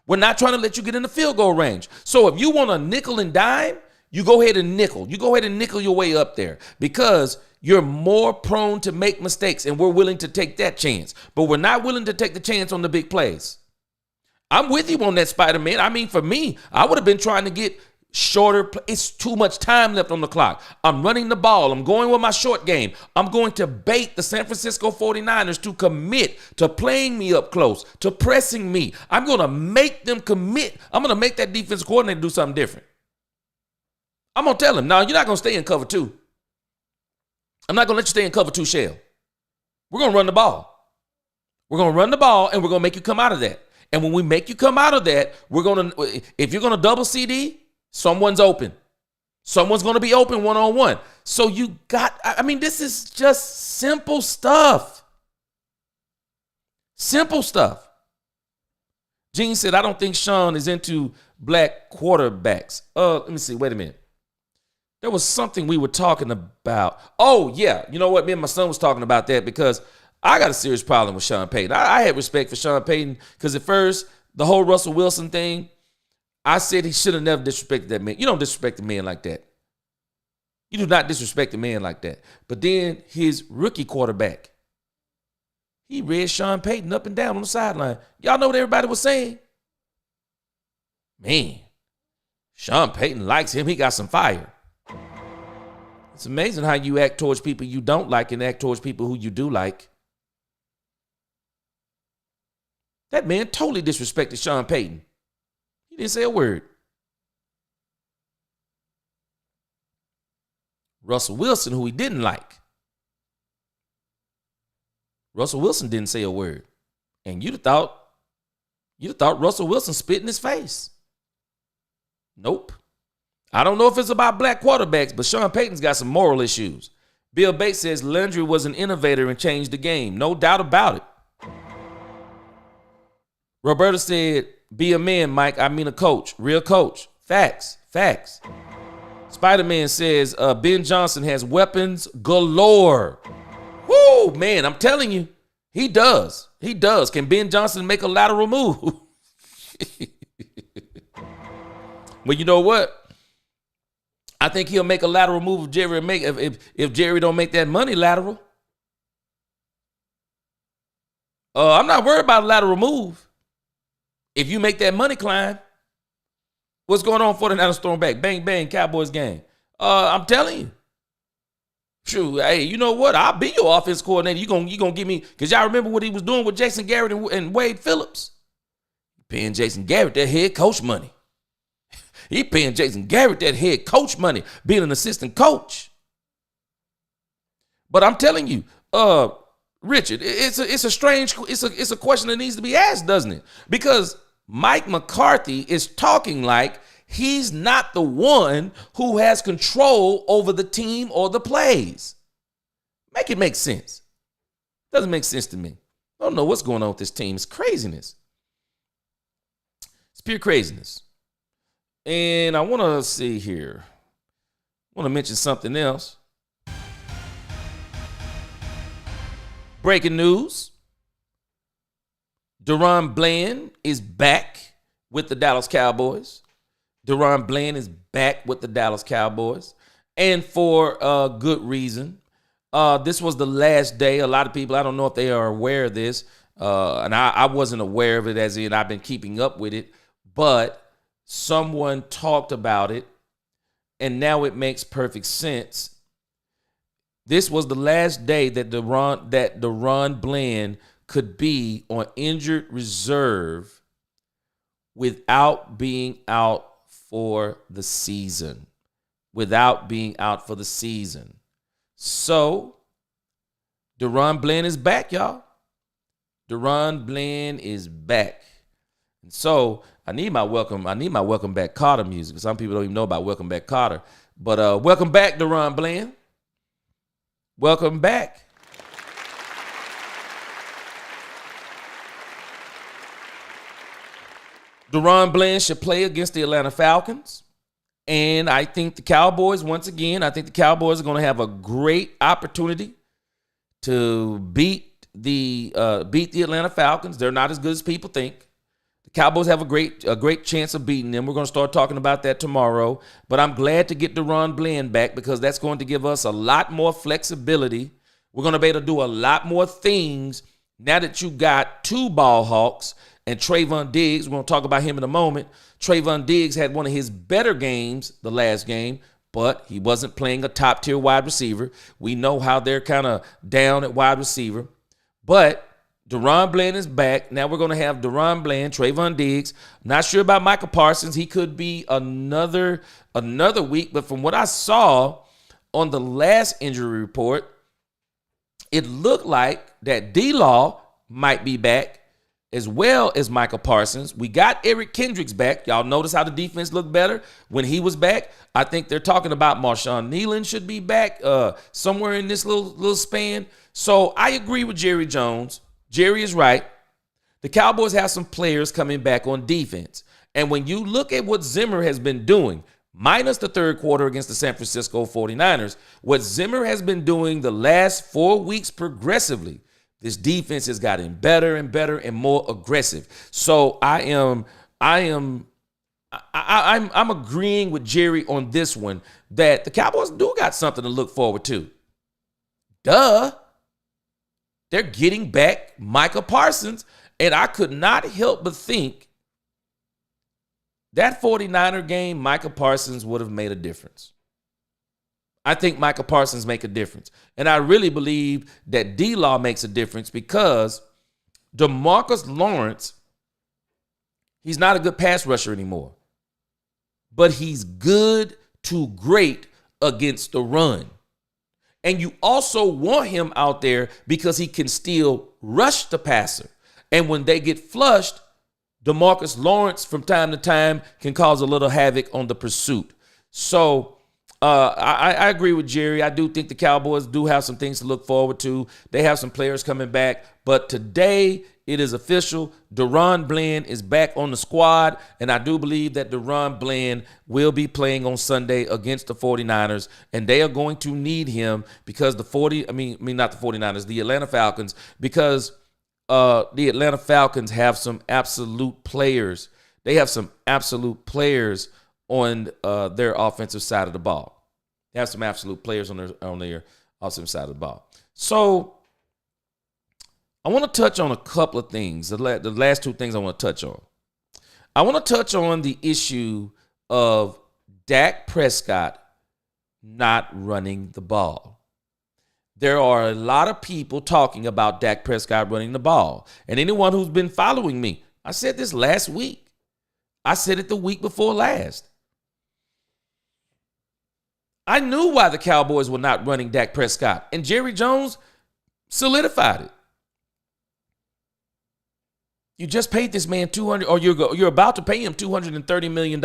[SPEAKER 1] We're not trying to let you get in the field goal range. So if you want a nickel and dime, You go ahead and nickel. You go ahead and nickel your way up there because you're more prone to make mistakes, and we're willing to take that chance. But we're not willing to take the chance on the big plays. I'm with you on that, Spider-Man. I mean, for me, I would have been trying to get shorter. It's too much time left on the clock. I'm running the ball. I'm going with my short game. I'm going to bait the San Francisco 49ers to commit to playing me up close, to pressing me. I'm going to make them commit. I'm going to make that defensive coordinator do something different. I'm going to tell him, no, you're not going to stay in cover two. I'm not going to let you stay in cover two shell. We're going to run the ball. We're going to run the ball, and we're going to make you come out of that. And when we make you come out of that, if you're going to double CD, someone's open. Someone's going to be open one-on-one. So this is just simple stuff. Simple stuff. Gene said, I don't think Sean is into black quarterbacks. Let me see. Wait a minute. There was something we were talking about. Oh, yeah. You know what? Me and my son was talking about that because I got a serious problem with Sean Payton. I had respect for Sean Payton because at first, the whole Russell Wilson thing, I said he should have never disrespected that man. You don't disrespect a man like that. You do not disrespect a man like that. But then his rookie quarterback, he read Sean Payton up and down on the sideline. Y'all know what everybody was saying? Man, Sean Payton likes him. He got some fire. It's amazing how you act towards people you don't like and act towards people who you do like. That man totally disrespected Sean Payton. He didn't say a word. Russell Wilson, who he didn't like. Russell Wilson didn't say a word. And you'd have thought Russell Wilson spit in his face. Nope. I don't know if it's about black quarterbacks, but Sean Payton's got some moral issues. Bill Bates says Landry was an innovator and changed the game. No doubt about it. Roberta said, be a man, Mike. I mean a coach. Real coach. Facts. Facts. Spider-Man says Ben Johnson has weapons galore. Woo, man, I'm telling you. He does. He does. Can Ben Johnson make a lateral move? Well, you know what? I think he'll make a lateral move if Jerry don't make that money lateral. I'm not worried about a lateral move. If you make that money climb, what's going on? 49ers throwing back. Bang, bang, Cowboys game. I'm telling you. True. Hey, you know what? I'll be your offense coordinator. You gonna give me, because y'all remember what he was doing with Jason Garrett and Wade Phillips. Paying Jason Garrett that head coach money. He paying Jason Garrett that head coach money, being an assistant coach. But I'm telling you, Richard, it's a question that needs to be asked, doesn't it? Because Mike McCarthy is talking like he's not the one who has control over the team or the plays. Make it make sense. Doesn't make sense to me. I don't know what's going on with this team. It's craziness. It's pure craziness. And I want to see here. I want to mention something else. Breaking news. DaRon Bland is back with the Dallas Cowboys. DaRon Bland is back with the Dallas Cowboys. And for a good reason. This was the last day. A lot of people, I don't know if they are aware of this. And I wasn't aware of it, as in I've been keeping up with it. But someone talked about it, and now it makes perfect sense. This was the last day that DaRon Bland could be on injured reserve without being out for the season. So, DaRon Bland is back, y'all. DaRon Bland is back. And so, I need my welcome back Carter music. Some people don't even know about Welcome Back Carter. But welcome back, DaRon Bland. Welcome back. DaRon Bland should play against the Alanta Falcons. And I think the Cowboys, are going to have a great opportunity to beat the Atlanta Falcons. They're not as good as people think. The Cowboys have a great chance of beating them. We're going to start talking about that tomorrow. But I'm glad to get DaRon Bland back because that's going to give us a lot more flexibility. We're going to be able to do a lot more things now that you got two ball hawks and Trayvon Diggs. We're going to talk about him in a moment. Trayvon Diggs had one of his better games the last game, but he wasn't playing a top-tier wide receiver. We know how they're kind of down at wide receiver. But DaRon Bland is back. Now we're going to have DaRon Bland, Trayvon Diggs. Not sure about Micah Parsons. He could be another week. But from what I saw on the last injury report, it looked like that D-Law might be back as well as Micah Parsons. We got Eric Kendricks back. Y'all notice how the defense looked better when he was back. I think they're talking about Marshawn Nealon should be back somewhere in this little span. So I agree with Jerry Jones. Jerry is right. The Cowboys have some players coming back on defense. And when you look at what Zimmer has been doing, minus the third quarter against the San Francisco 49ers, what Zimmer has been doing the last 4 weeks progressively, this defense has gotten better and better and more aggressive. So I'm agreeing with Jerry on this one that the Cowboys do got something to look forward to. Duh. They're getting back Micah Parsons, and I could not help but think that 49er game, Micah Parsons would have made a difference. I think Micah Parsons make a difference. And I really believe that D-Law makes a difference because DeMarcus Lawrence, he's not a good pass rusher anymore. But he's good to great against the run. And you also want him out there because he can still rush the passer. And when they get flushed, DeMarcus Lawrence from time to time can cause a little havoc on the pursuit. So I agree with Jerry. I do think the Cowboys do have some things to look forward to. They have some players coming back. But today it is official. DaRon Bland is back on the squad. And I do believe that DaRon Bland will be playing on Sunday against the 49ers. And they are going to need him because the Atlanta Falcons, because the Atlanta Falcons have some absolute players. They have some absolute players on their offensive side of the ball. They have some absolute players on their offensive side of the ball. So I want to touch on a couple of things. The last two things I want to touch on. I want to touch on the issue of Dak Prescott not running the ball. There are a lot of people talking about Dak Prescott running the ball. And anyone who's been following me, I said this last week. I said it the week before last. I knew why the Cowboys were not running Dak Prescott. And Jerry Jones solidified it. You just paid this man $200, or you're about to pay him $230 million.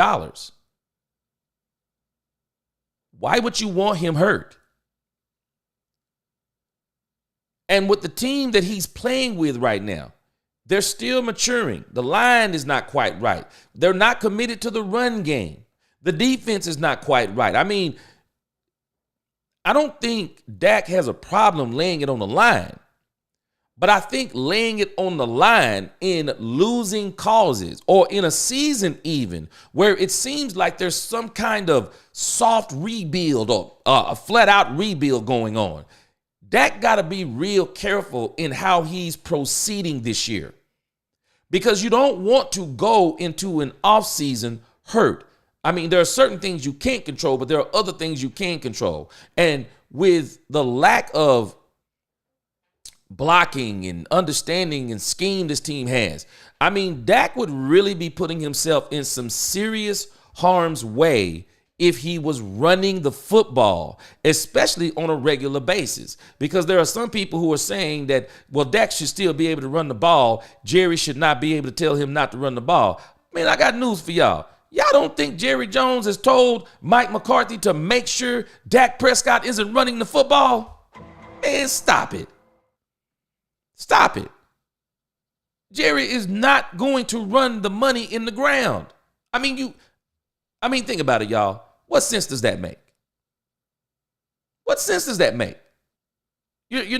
[SPEAKER 1] Why would you want him hurt? And with the team that he's playing with right now, they're still maturing. The line is not quite right. They're not committed to the run game. The defense is not quite right. I mean, I don't think Dak has a problem laying it on the line. But I think laying it on the line in losing causes or in a season even where it seems like there's some kind of soft rebuild or a flat out rebuild going on. Dak got to be real careful in how he's proceeding this year because you don't want to go into an offseason hurt. I mean, there are certain things you can't control, but there are other things you can control. And with the lack of blocking and understanding and scheme this team has, I mean, Dak would really be putting himself in some serious harm's way if he was running the football, especially on a regular basis. Because there are some people who are saying that, well, Dak should still be able to run the ball. Jerry should not be able to tell him not to run the ball. Man, I got news for y'all. Y'all don't think Jerry Jones has told Mike McCarthy to make sure Dak Prescott isn't running the football? Man, stop it. Stop it. Jerry is not going to run the money in the ground. I mean, think about it, y'all. What sense does that make? What sense does that make? You're just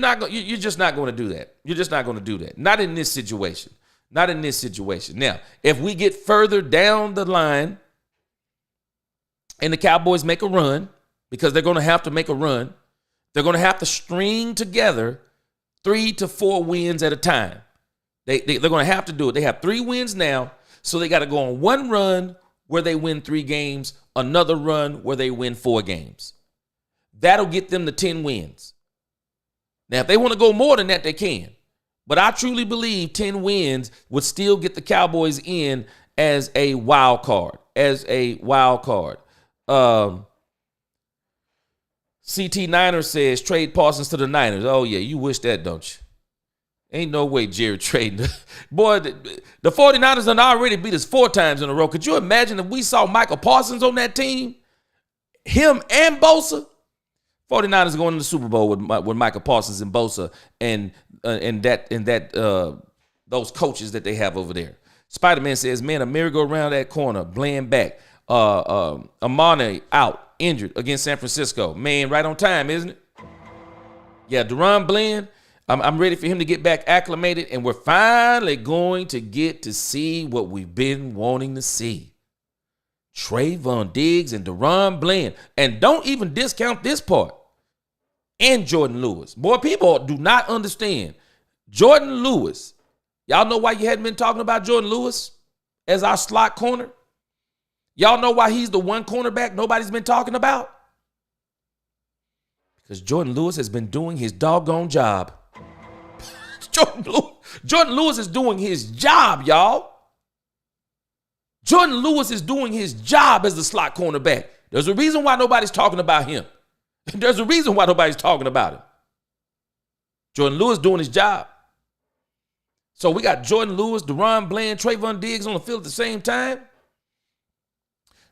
[SPEAKER 1] not going to do that. You're just not going to do that. Not in this situation. Not in this situation. Now, if we get further down the line and the Cowboys make a run, because they're going to have to make a run, they're going to have to string together 3 to 4 wins at a time. They're going to have to do it. They have 3 wins now, so they got to go on one run where they win 3 games, another run where they win 4 games. That'll get them to 10 wins. Now, if they want to go more than that, they can. But I truly believe 10 wins would still get the Cowboys in as a wild card. CT Niner says trade Parsons to the Niners. Oh, yeah, you wish that, don't you? Ain't no way Jerry trading. Boy, the 49ers done already beat us 4 times in a row. Could you imagine if we saw Michael Parsons on that team? Him and Bosa? 49ers going to the Super Bowl with Michael Parsons and Bosa and those coaches that they have over there. Spider-Man says, man, a merry-go-round that corner, Bland back. Amane out, injured against San Francisco. Man, right on time, isn't it? Yeah, Deron Bland, I'm ready for him to get back acclimated, and we're finally going to get to see what we've been wanting to see. Trayvon Diggs and Deron Bland. And don't even discount this part. And Jordan Lewis. Boy, people do not understand. Jordan Lewis. Y'all know why you hadn't been talking about Jordan Lewis as our slot corner? Y'all know why he's the one cornerback nobody's been talking about? Because Jordan Lewis has been doing his doggone job. Jordan Lewis is doing his job, y'all. Jordan Lewis is doing his job as the slot cornerback. There's a reason why nobody's talking about him. There's a reason why nobody's talking about him. Jordan Lewis doing his job. So we got Jordan Lewis, Deron Bland, Trayvon Diggs on the field at the same time.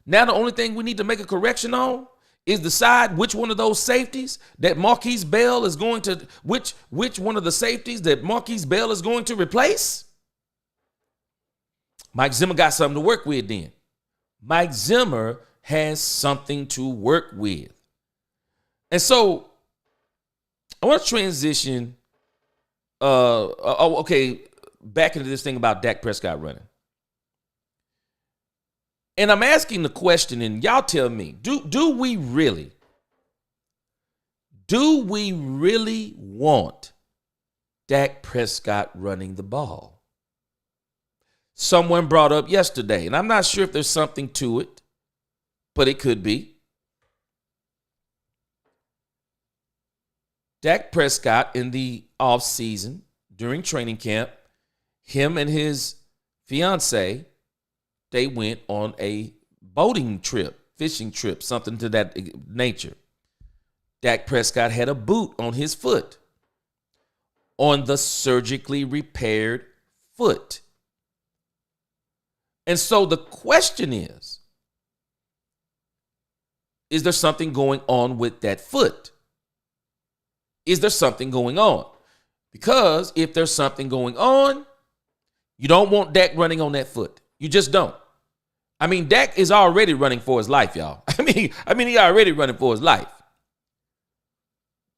[SPEAKER 1] Now the only thing we need to make a correction on is decide which one of those safeties that Marquise Bell is going to, which one of the safeties that Marquise Bell is going to replace. Mike Zimmer got something to work with then. Mike Zimmer has something to work with. And so I want to transition back into this thing about Dak Prescott running. And I'm asking the question, and y'all tell me, do we really want Dak Prescott running the ball? Someone brought up yesterday, and I'm not sure if there's something to it, but it could be. Dak Prescott in the offseason, during training camp, him and his fiance, they went on a boating trip, fishing trip, something to that nature. Dak Prescott had a boot on his foot, on the surgically repaired foot. And so the question is there something going on with that foot? Is there something going on? Because if there's something going on, you don't want Dak running on that foot. You just don't. I mean, Dak is already running for his life, y'all. I mean, he already running for his life.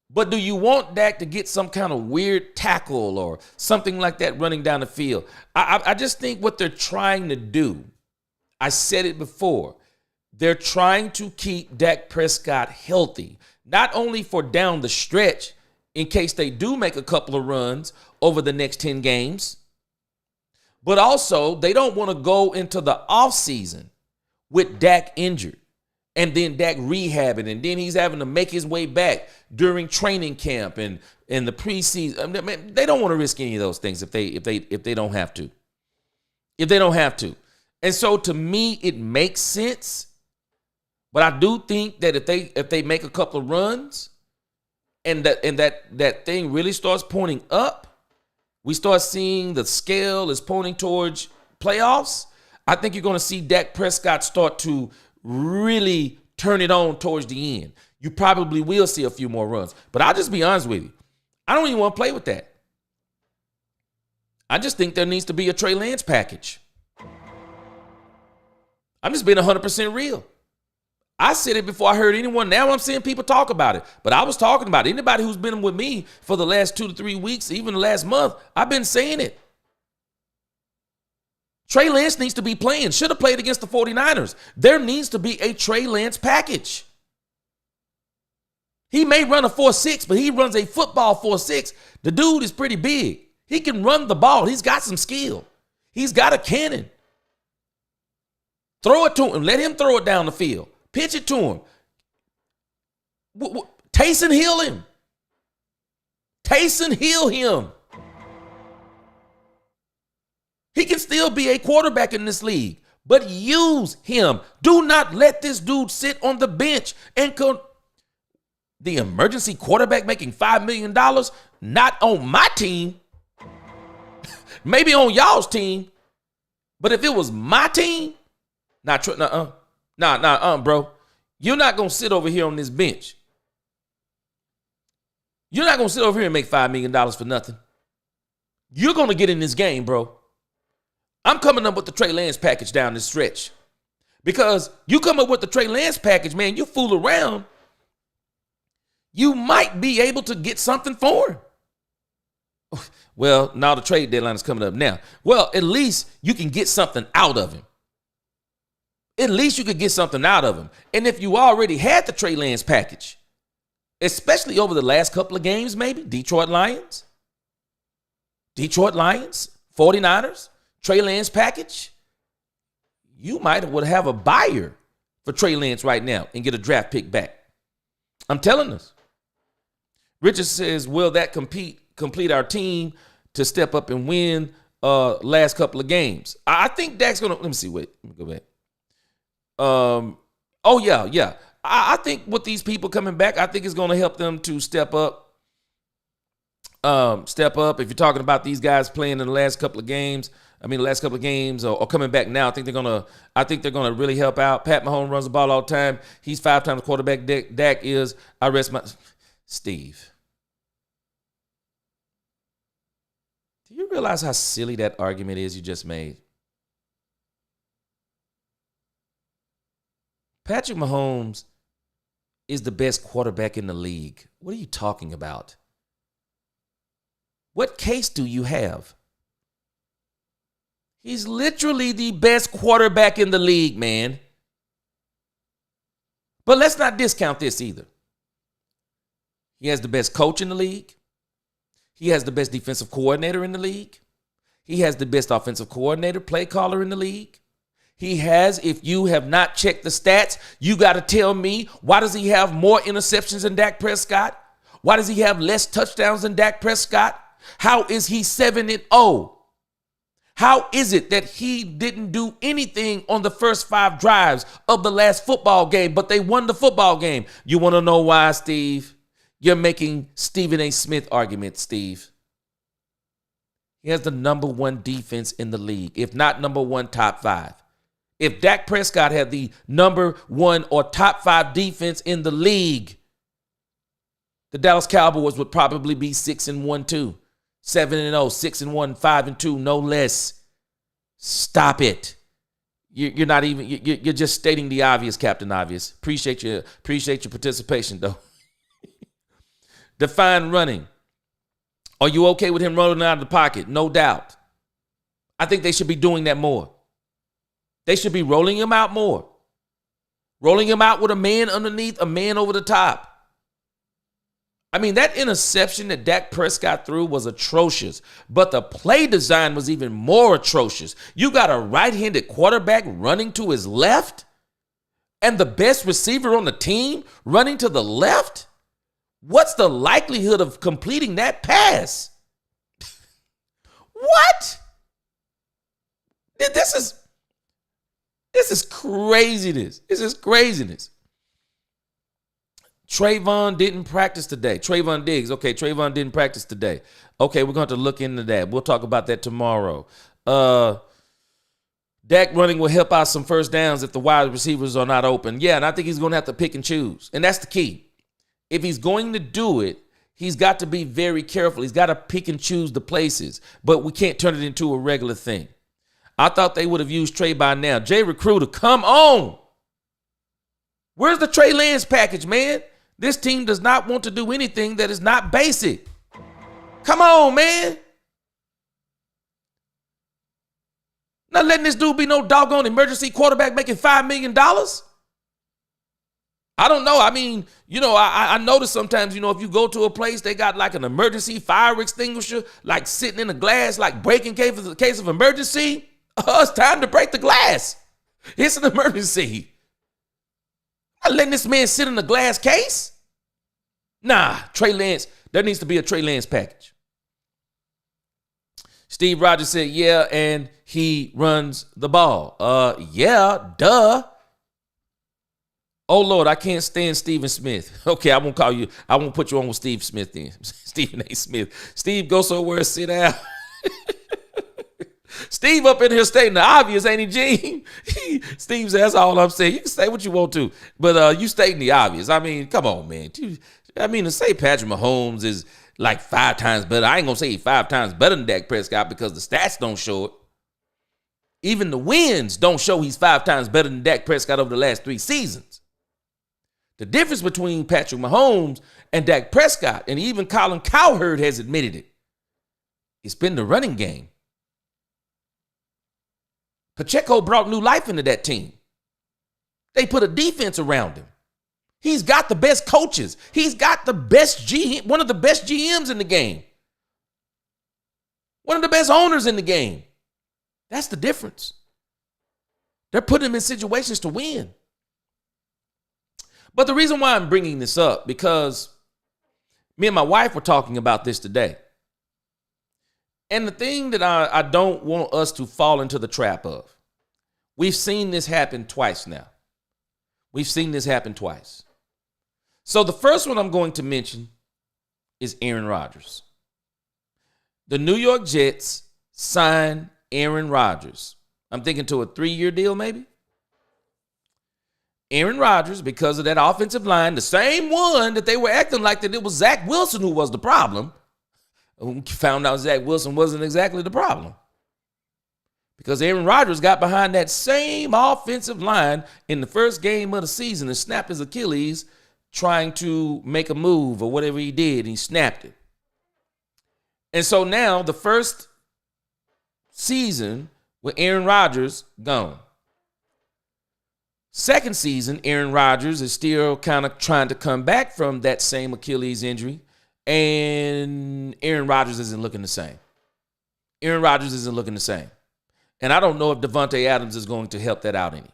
[SPEAKER 1] But do you want Dak to get some kind of weird tackle or something like that running down the field? I just think what they're trying to do, I said it before, they're trying to keep Dak Prescott healthy, not only for down the stretch, in case they do make a couple of runs over the next 10 games, but also they don't want to go into the offseason with Dak injured and then Dak rehabbing, and then he's having to make his way back during training camp and in the preseason. I mean, they don't want to risk any of those things if they don't have to. If they don't have to. And so to me, it makes sense. But I do think that if they make a couple of runs and that thing really starts pointing up, we start seeing the scale is pointing towards playoffs, I think you're going to see Dak Prescott start to really turn it on towards the end. You probably will see a few more runs. But I'll just be honest with you. I don't even want to play with that. I just think there needs to be a Trey Lance package. I'm just being 100% real. I said it before I heard anyone. Now I'm seeing people talk about it. But I was talking about it. Anybody who's been with me for the last 2 to 3 weeks, even the last month, I've been saying it. Trey Lance needs to be playing. Should have played against the 49ers. There needs to be a Trey Lance package. He may run a 4.6, but he runs a football 4.6. The dude is pretty big. He can run the ball. He's got some skill. He's got a cannon. Throw it to him. Let him throw it down the field. Pitch it to him. Taysom Hill him. Taysom Hill him. He can still be a quarterback in this league, but use him. Do not let this dude sit on the bench and the emergency quarterback making $5 million, not on my team. Maybe on y'all's team, but if it was my team, bro. You're not going to sit over here on this bench. You're not going to sit over here and make $5 million for nothing. You're going to get in this game, bro. I'm coming up with the Trey Lance package down this stretch. Because you come up with the Trey Lance package, man, you fool around, you might be able to get something for him. Well, now the trade deadline is coming up now. Well, at least you can get something out of him. At least you could get something out of him. And if you already had the Trey Lance package, especially over the last couple of games, maybe, Detroit Lions, 49ers, Trey Lance package, you might would have a buyer for Trey Lance right now and get a draft pick back. I'm telling us. Richard says, will that complete our team to step up and win last couple of games? I think Dak's going to, let me go back. Yeah. I think with these people coming back, I think it's going to help them to step up. If you're talking about these guys playing in the last couple of games, or coming back now, I think they're gonna really help out. Pat Mahomes runs the ball all the time. He's 5 times the quarterback. Dak is. I rest my Steve. Do you realize how silly that argument is you just made? Patrick Mahomes is the best quarterback in the league. What are you talking about? What case do you have? He's literally the best quarterback in the league, man. But let's not discount this either. He has the best coach in the league. He has the best defensive coordinator in the league. He has the best offensive coordinator, play caller in the league. He has, if you have not checked the stats, you got to tell me, why does he have more interceptions than Dak Prescott? Why does he have less touchdowns than Dak Prescott? How is he 7-0? How is it that he didn't do anything on the first 5 drives of the last football game, but they won the football game? You want to know why, Steve? You're making Stephen A. Smith arguments, Steve. He has the number 1 defense in the league, if not number 1, top 5. If Dak Prescott had the number 1 or top 5 defense in the league, the Dallas Cowboys would probably be 6-1 too. 7-0, 6-1, 5-2, no less. Stop it. You're not even. You're just stating the obvious, Captain Obvious. Appreciate your participation, though. Define running. Are you okay with him running out of the pocket? No doubt. I think they should be doing that more. They should be rolling him out more. Rolling him out with a man underneath, a man over the top. I mean, that interception that Dak Prescott threw was atrocious, but the play design was even more atrocious. You got a right-handed quarterback running to his left and the best receiver on the team running to the left? What's the likelihood of completing that pass? What? This is craziness. This is craziness. Trayvon didn't practice today. Trayvon Diggs. Okay, Trayvon didn't practice today. Okay, we're going to look into that. We'll talk about that tomorrow. Dak running will help out some first downs if the wide receivers are not open. Yeah, and I think he's going to have to pick and choose. And that's the key. If he's going to do it, he's got to be very careful. He's got to pick and choose the places. But we can't turn it into a regular thing. I thought they would have used Trey by now. Jay Recruiter, come on. Where's the Trey Lance package, man? This team does not want to do anything that is not basic. Come on, man. Not letting this dude be no doggone emergency quarterback making $5 million. I don't know. I mean, I notice sometimes, if you go to a place, they got like an emergency fire extinguisher, like sitting in a glass, like breaking case of emergency. It's time to break the glass. It's an emergency. Not letting this man sit in a glass case. Nah, Trey Lance, there needs to be a Trey Lance package. Steve Rogers said, yeah, and he runs the ball. Yeah, duh. Oh, Lord, I can't stand Stephen Smith. Okay, I won't call you. I won't put you on with Steve Smith then. Stephen A. Smith. Steve, go somewhere and sit down. Steve up in here stating the obvious, ain't he, Gene? Steve says, that's all I'm saying. You can say what you want to, but you stating the obvious. I mean, come on, man. To say Patrick Mahomes is like 5 times better. I ain't going to say he's 5 times better than Dak Prescott because the stats don't show it. Even the wins don't show he's 5 times better than Dak Prescott over the last 3 seasons. The difference between Patrick Mahomes and Dak Prescott, and even Colin Cowherd has admitted it, it's been the running game. Pacheco brought new life into that team. They put a defense around him. He's got the best coaches. He's got the best GM, one of the best GMs in the game. One of the best owners in the game. That's the difference. They're putting him in situations to win. But the reason why I'm bringing this up, because me and my wife were talking about this today. And the thing that I don't want us to fall into the trap of, we've seen this happen twice now. We've seen this happen twice. So the first one I'm going to mention is Aaron Rodgers. The New York Jets signed Aaron Rodgers. I'm thinking to a 3-year deal maybe. Aaron Rodgers, because of that offensive line, the same one that they were acting like that it was Zach Wilson who was the problem. We found out Zach Wilson wasn't exactly the problem. Because Aaron Rodgers got behind that same offensive line in the first game of the season and snapped his Achilles trying to make a move or whatever he did. He snapped it. And so now the first season with Aaron Rodgers gone. Second season, Aaron Rodgers is still kind of trying to come back from that same Achilles injury. And Aaron Rodgers isn't looking the same. Aaron Rodgers isn't looking the same. And I don't know if Davante Adams is going to help that out any.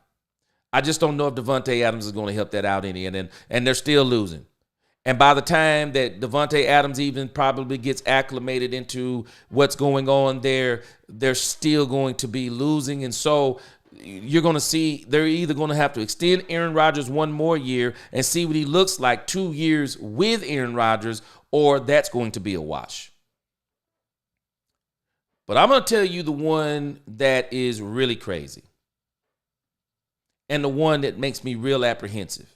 [SPEAKER 1] I just don't know if Davante Adams is going to help that out any. And they're still losing. And by the time that Davante Adams even probably gets acclimated into what's going on there, they're still going to be losing. And so you're going to see they're either going to have to extend Aaron Rodgers one more year and see what he looks like 2 years with Aaron Rodgers, or that's going to be a wash. But I'm going to tell you the one that is really crazy and the one that makes me real apprehensive.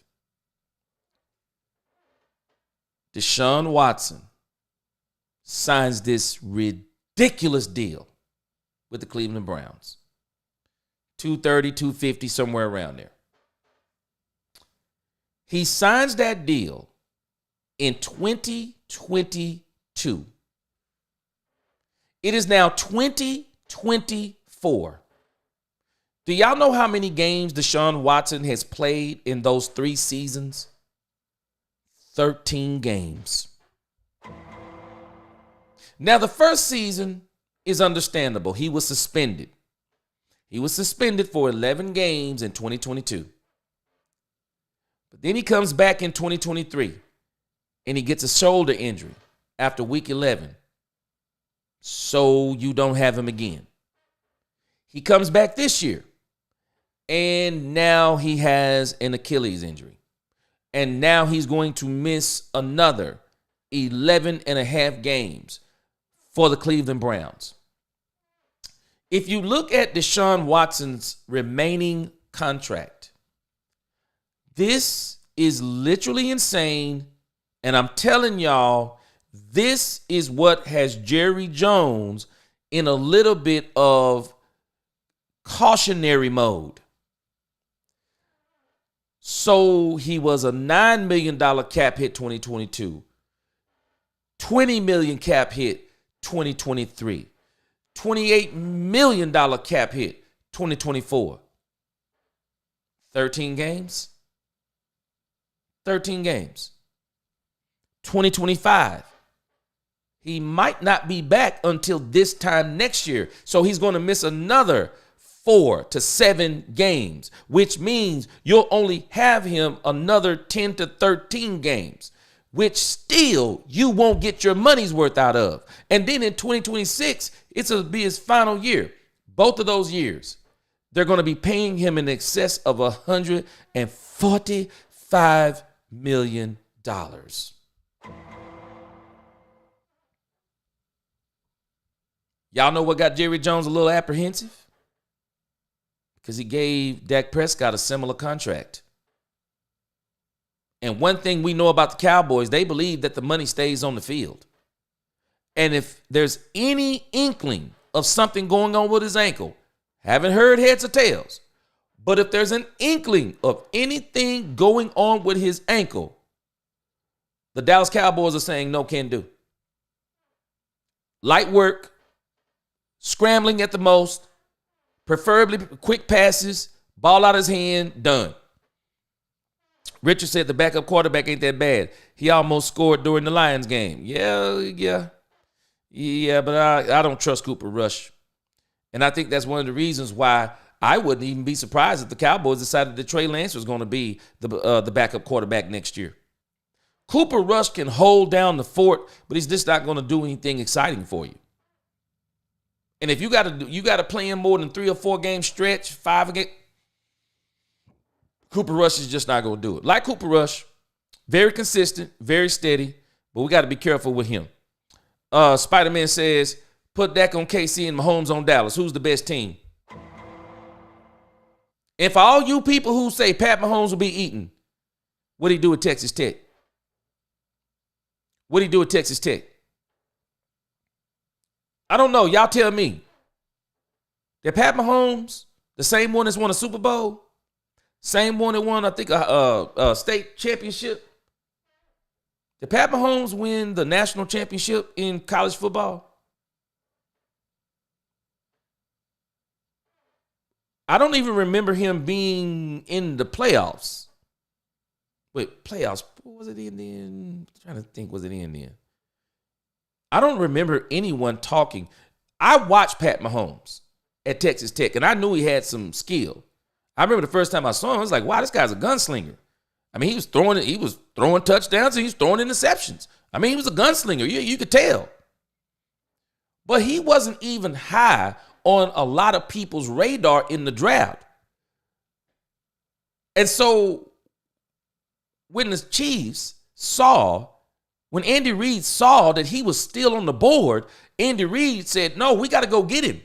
[SPEAKER 1] Deshaun Watson signs this ridiculous deal with the Cleveland Browns. 230, 250, somewhere around there. He signs that deal in 2022. It is now 2024. Do y'all know how many games Deshaun Watson has played in those 3 seasons? 13 games. Now, the first season is understandable. He was suspended. He was suspended for 11 games in 2022. But then he comes back in 2023 and he gets a shoulder injury after week 11. So you don't have him again. He comes back this year and now he has an Achilles injury. And now he's going to miss another 11 and a half games for the Cleveland Browns. If you look at Deshaun Watson's remaining contract, this is literally insane. And I'm telling y'all, this is what has Jerry Jones in a little bit of cautionary mode. So he was a $9 million cap hit 2022, $20 million cap hit 2023, $28 million cap hit 2024. 13 games. 13 games. 2025. He might not be back until this time next year. So he's going to miss another 4 to 7 games, which means you'll only have him another 10 to 13 games, which still you won't get your money's worth out of. And then in 2026, it'll be his final year. Both of those years, they're going to be paying him in excess of $145 million. Y'all know what got Jerry Jones a little apprehensive? Because he gave Dak Prescott a similar contract. And one thing we know about the Cowboys, they believe that the money stays on the field. And if there's any inkling of something going on with his ankle, haven't heard heads or tails, but if there's an inkling of anything going on with his ankle, the Dallas Cowboys are saying no, can do. Light work, scrambling at the most, preferably quick passes, ball out of his hand, done. Richard said the backup quarterback ain't that bad. He almost scored during the Lions game. Yeah, but I don't trust Cooper Rush. And I think that's one of the reasons why I wouldn't even be surprised if the Cowboys decided that Trey Lance was going to be the backup quarterback next year. Cooper Rush can hold down the fort, but he's just not going to do anything exciting for you. And if you got to play him more than 3 or 4 game stretch, 5 a game, Cooper Rush is just not going to do it. Like Cooper Rush, very consistent, very steady, but we got to be careful with him. Spider-Man says, put Dak on KC and Mahomes on Dallas. Who's the best team? And for all you people who say Pat Mahomes will be eaten, what did he do at Texas Tech? What did he do at Texas Tech? I don't know. Y'all tell me. That Pat Mahomes, the same one that's won a Super Bowl, same one that won, I think, a state championship. Did Pat Mahomes win the national championship in college football? I don't even remember him being in the playoffs. Wait, playoffs? What was it in then? I'm trying to think, was it in then? I don't remember anyone talking. I watched Pat Mahomes at Texas Tech, and I knew he had some skill. I remember the first time I saw him, I was like, wow, this guy's a gunslinger. I mean, he was throwing touchdowns, and he was throwing interceptions. I mean, he was a gunslinger. You could tell. But he wasn't even high on a lot of people's radar in the draft. And so when the Chiefs when Andy Reid saw that he was still on the board, Andy Reid said, no, we got to go get him.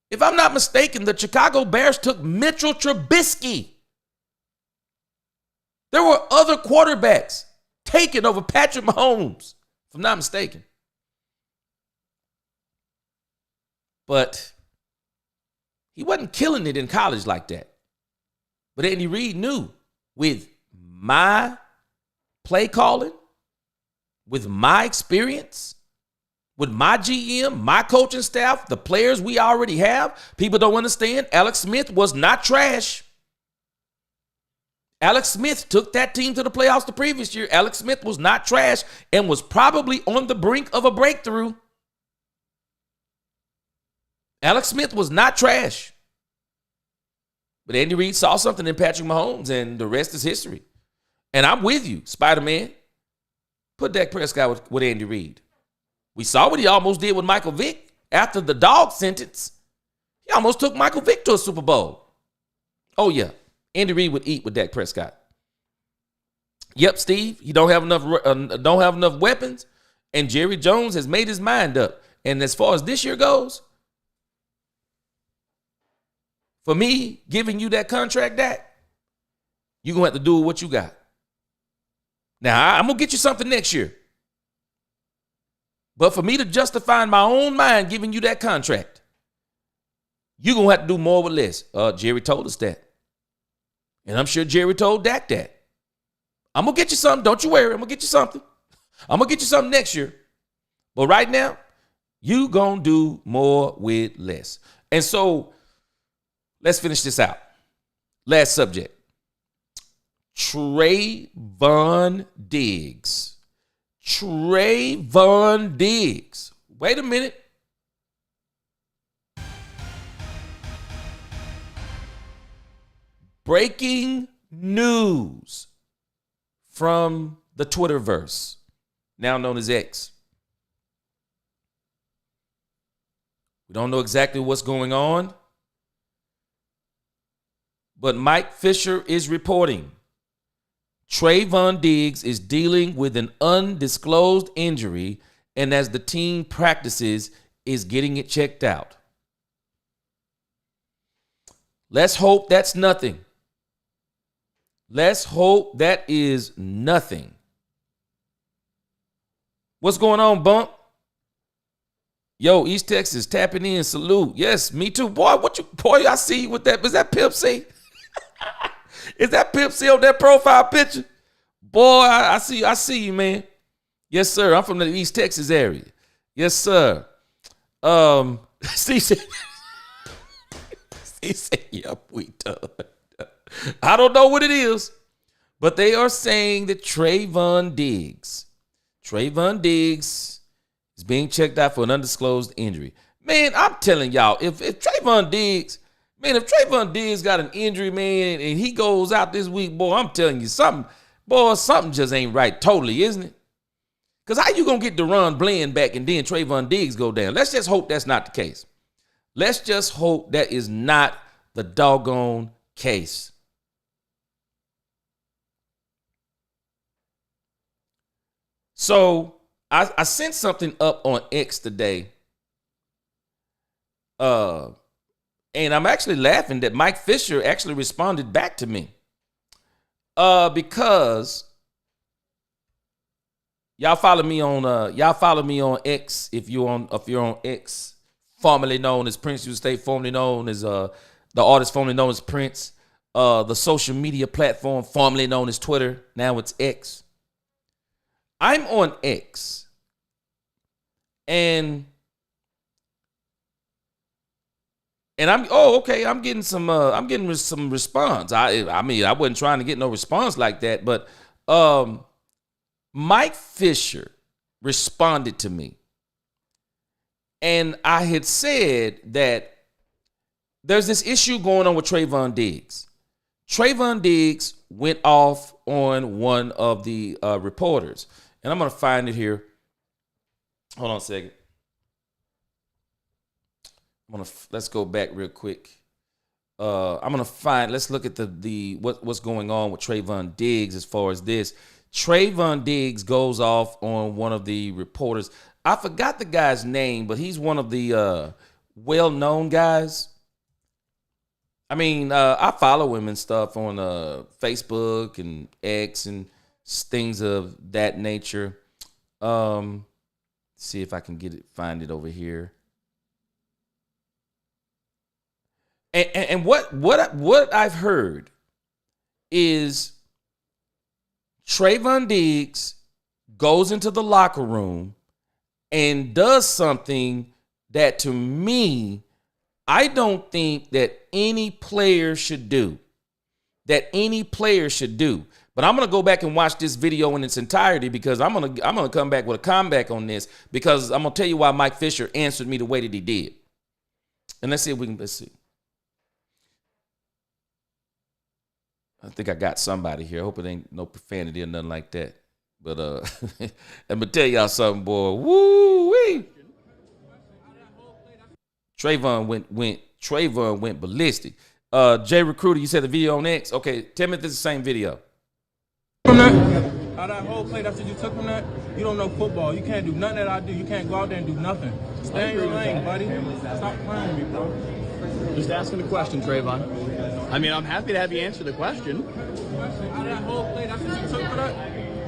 [SPEAKER 1] If I'm not mistaken, the Chicago Bears took Mitchell Trubisky. There were other quarterbacks taken over Patrick Mahomes, if I'm not mistaken. But he wasn't killing it in college like that. But Andy Reid knew with my play calling, with my experience, with my GM, my coaching staff, the players we already have, people don't understand. Alex Smith was not trash. Alex Smith took that team to the playoffs the previous year. Alex Smith was not trash and was probably on the brink of a breakthrough. Alex Smith was not trash. But Andy Reid saw something in Patrick Mahomes, and the rest is history. And I'm with you, Spider-Man. Put Dak Prescott with Andy Reid. We saw what he almost did with Michael Vick after the dog sentence. He almost took Michael Vick to a Super Bowl. Oh, yeah. Andy Reid would eat with Dak Prescott. Yep, Steve. He don't have enough weapons. And Jerry Jones has made his mind up. And as far as this year goes, for me, giving you that contract, Dak, you're going to have to do what you got. Now, I'm going to get you something next year. But for me to justify in my own mind giving you that contract, you're going to have to do more with less. Jerry told us that. And I'm sure Jerry told Dak that. I'm going to get you something. Don't you worry. I'm going to get you something. I'm going to get you something next year. But right now, You gonna do more with less. And so let's finish this out. Last subject. Trayvon Diggs. Trayvon Diggs. Wait a minute. Breaking news from the Twitterverse, now known as X. We don't know exactly what's going on, but Mike Fisher is reporting Trayvon Diggs is dealing with an undisclosed injury, and as the team practices, is getting it checked out. Let's hope that's nothing. Let's hope that is nothing. What's going on, Bump? Yo, East Texas tapping in. Salute. Yes, me too. Boy, I see you with that. Is that Pimp C? Is that Pimp C on that profile picture? Boy, I see you, man. Yes, sir. I'm from the East Texas area. Yes, sir. C said, yep, we done. I don't know what it is, but they are saying that Trayvon Diggs is being checked out for an undisclosed injury. Man, I'm telling y'all, if Trayvon Diggs got an injury, man, and he goes out this week, boy, I'm telling you, something just ain't right totally, isn't it? Because how you going to get Deron Bland back and then Trayvon Diggs go down? Let's just hope that's not the case. Let's just hope that is not the doggone case. So I sent something up on X today. And I'm actually laughing that Mike Fisher actually responded back to me. Because y'all follow me on X if you're on X, formerly known as Prince U State, formerly known as the artist formerly known as Prince, the social media platform formerly known as Twitter, now it's X. I'm on X, and I'm getting some response. I mean, I wasn't trying to get no response like that, but Mike Fisher responded to me, and I had said that there's this issue going on with Trayvon Diggs. Trayvon Diggs went off on one of the reporters. And I'm going to find it here. Hold on a second. Let's go back real quick. Let's look at what's going on with Trayvon Diggs as far as this. Trayvon Diggs goes off on one of the reporters. I forgot the guy's name, but he's one of the well-known guys. I mean, I follow him and stuff on Facebook and X and things of that nature. See if I can find it over here. And what I've heard is Trayvon Diggs goes into the locker room and does something that, to me, I don't think that any player should do. But I'm going to go back and watch this video in its entirety because I'm going to come back with a comeback on this because I'm going to tell you why Mike Fisher answered me the way that he did. And let's see. I think I got somebody here. I hope it ain't no profanity or nothing like that. But let me tell y'all something, boy. Woo-wee. Trayvon went ballistic. Jay Recruiter, you said the video on X. Okay, tell me if this is the same video.
[SPEAKER 3] From that, out of that whole play, that's what you took from that. You don't know football. You can't do nothing that I do. You can't go out there and do nothing. Stay in your lane, buddy. Stop playing with me, bro.
[SPEAKER 4] Just asking the question, Trayvon. I mean, I'm happy to have you answer the question.
[SPEAKER 3] Out of that whole play, that's what you took for that.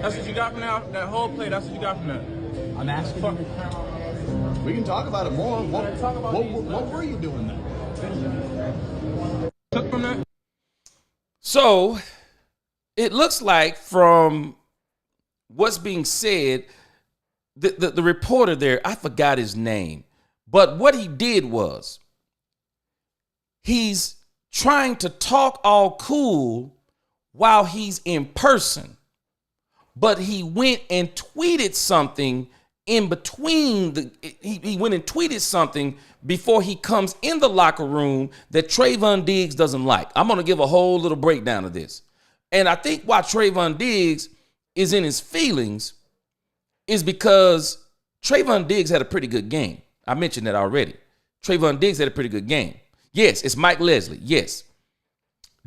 [SPEAKER 3] That's what you got from that whole play. That's what you got from that.
[SPEAKER 4] I'm asking. We can talk about it more. What were you doing then?
[SPEAKER 3] Took from that.
[SPEAKER 1] So it looks like from what's being said, the reporter there, I forgot his name, but what he did was he's trying to talk all cool while he's in person, but he went and tweeted something in between he went and tweeted something before he comes in the locker room that Trayvon Diggs doesn't like. I'm going to give a whole little breakdown of this. And I think why Trayvon Diggs is in his feelings is because Trayvon Diggs had a pretty good game. I mentioned that already. Trayvon Diggs had a pretty good game. Yes, it's Mike Leslie. Yes.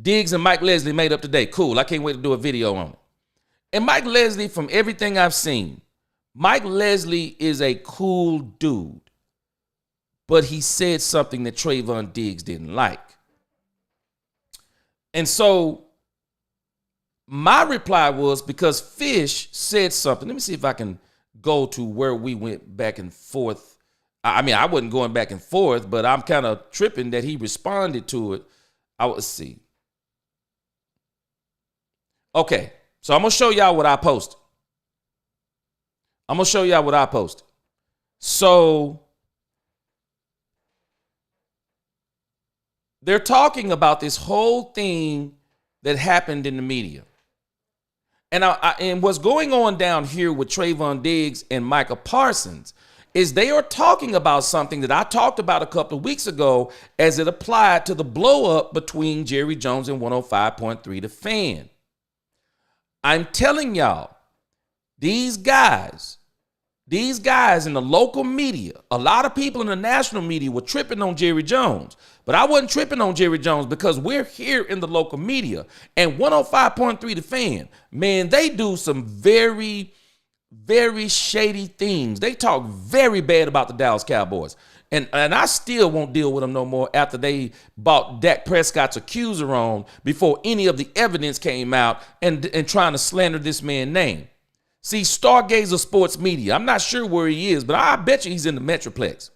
[SPEAKER 1] Diggs and Mike Leslie made up today. Cool. I can't wait to do a video on it. And Mike Leslie, from everything I've seen, Mike Leslie is a cool dude, but he said something that Trayvon Diggs didn't like. And so my reply was, because Fish said something. Let me see if I can go to where we went back and forth. I mean, I wasn't going back and forth, but I'm kind of tripping that he responded to it. Let's see. Okay, so I'm going to show y'all what I posted. So they're talking about this whole thing that happened in the media. And what's going on down here with Trayvon Diggs and Micah Parsons is they are talking about something that I talked about a couple of weeks ago as it applied to the blow up between Jerry Jones and 105.3 The Fan. I'm telling y'all, these guys in the local media, a lot of people in the national media were tripping on Jerry Jones. But I wasn't tripping on Jerry Jones because we're here in the local media. And 105.3 The Fan, man, they do some very, very shady things. They talk very bad about the Dallas Cowboys. And I still won't deal with them no more after they bought Dak Prescott's accuser on before any of the evidence came out and trying to slander this man's name. See, Stargazer Sports Media, I'm not sure where he is, but I bet you he's in the Metroplex.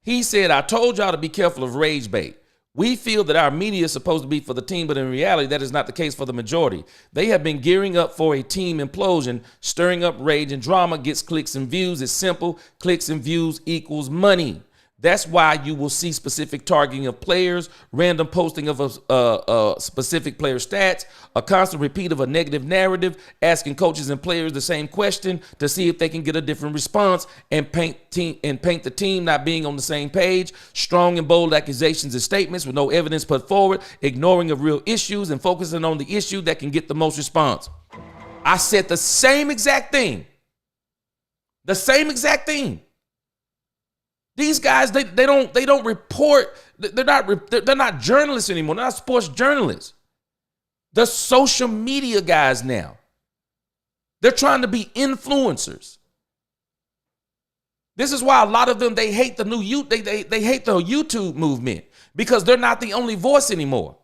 [SPEAKER 1] He said, I told y'all to be careful of rage bait. We feel that our media is supposed to be for the team, but in reality, that is not the case for the majority. They have been gearing up for a team implosion. Stirring up rage and drama gets clicks and views. It's simple. Clicks and views equals money. That's why you will see specific targeting of players, random posting of a specific player stats, a constant repeat of a negative narrative, asking coaches and players the same question to see if they can get a different response, and paint the team not being on the same page, strong and bold accusations and statements with no evidence put forward, ignoring of real issues and focusing on the issue that can get the most response. I said the same exact thing. The same exact thing. These guys, they don't report. They're not journalists anymore. They're not sports journalists. They're social media guys now. They're trying to be influencers. This is why a lot of them, they hate the new they hate the YouTube movement, because they're not the only voice anymore.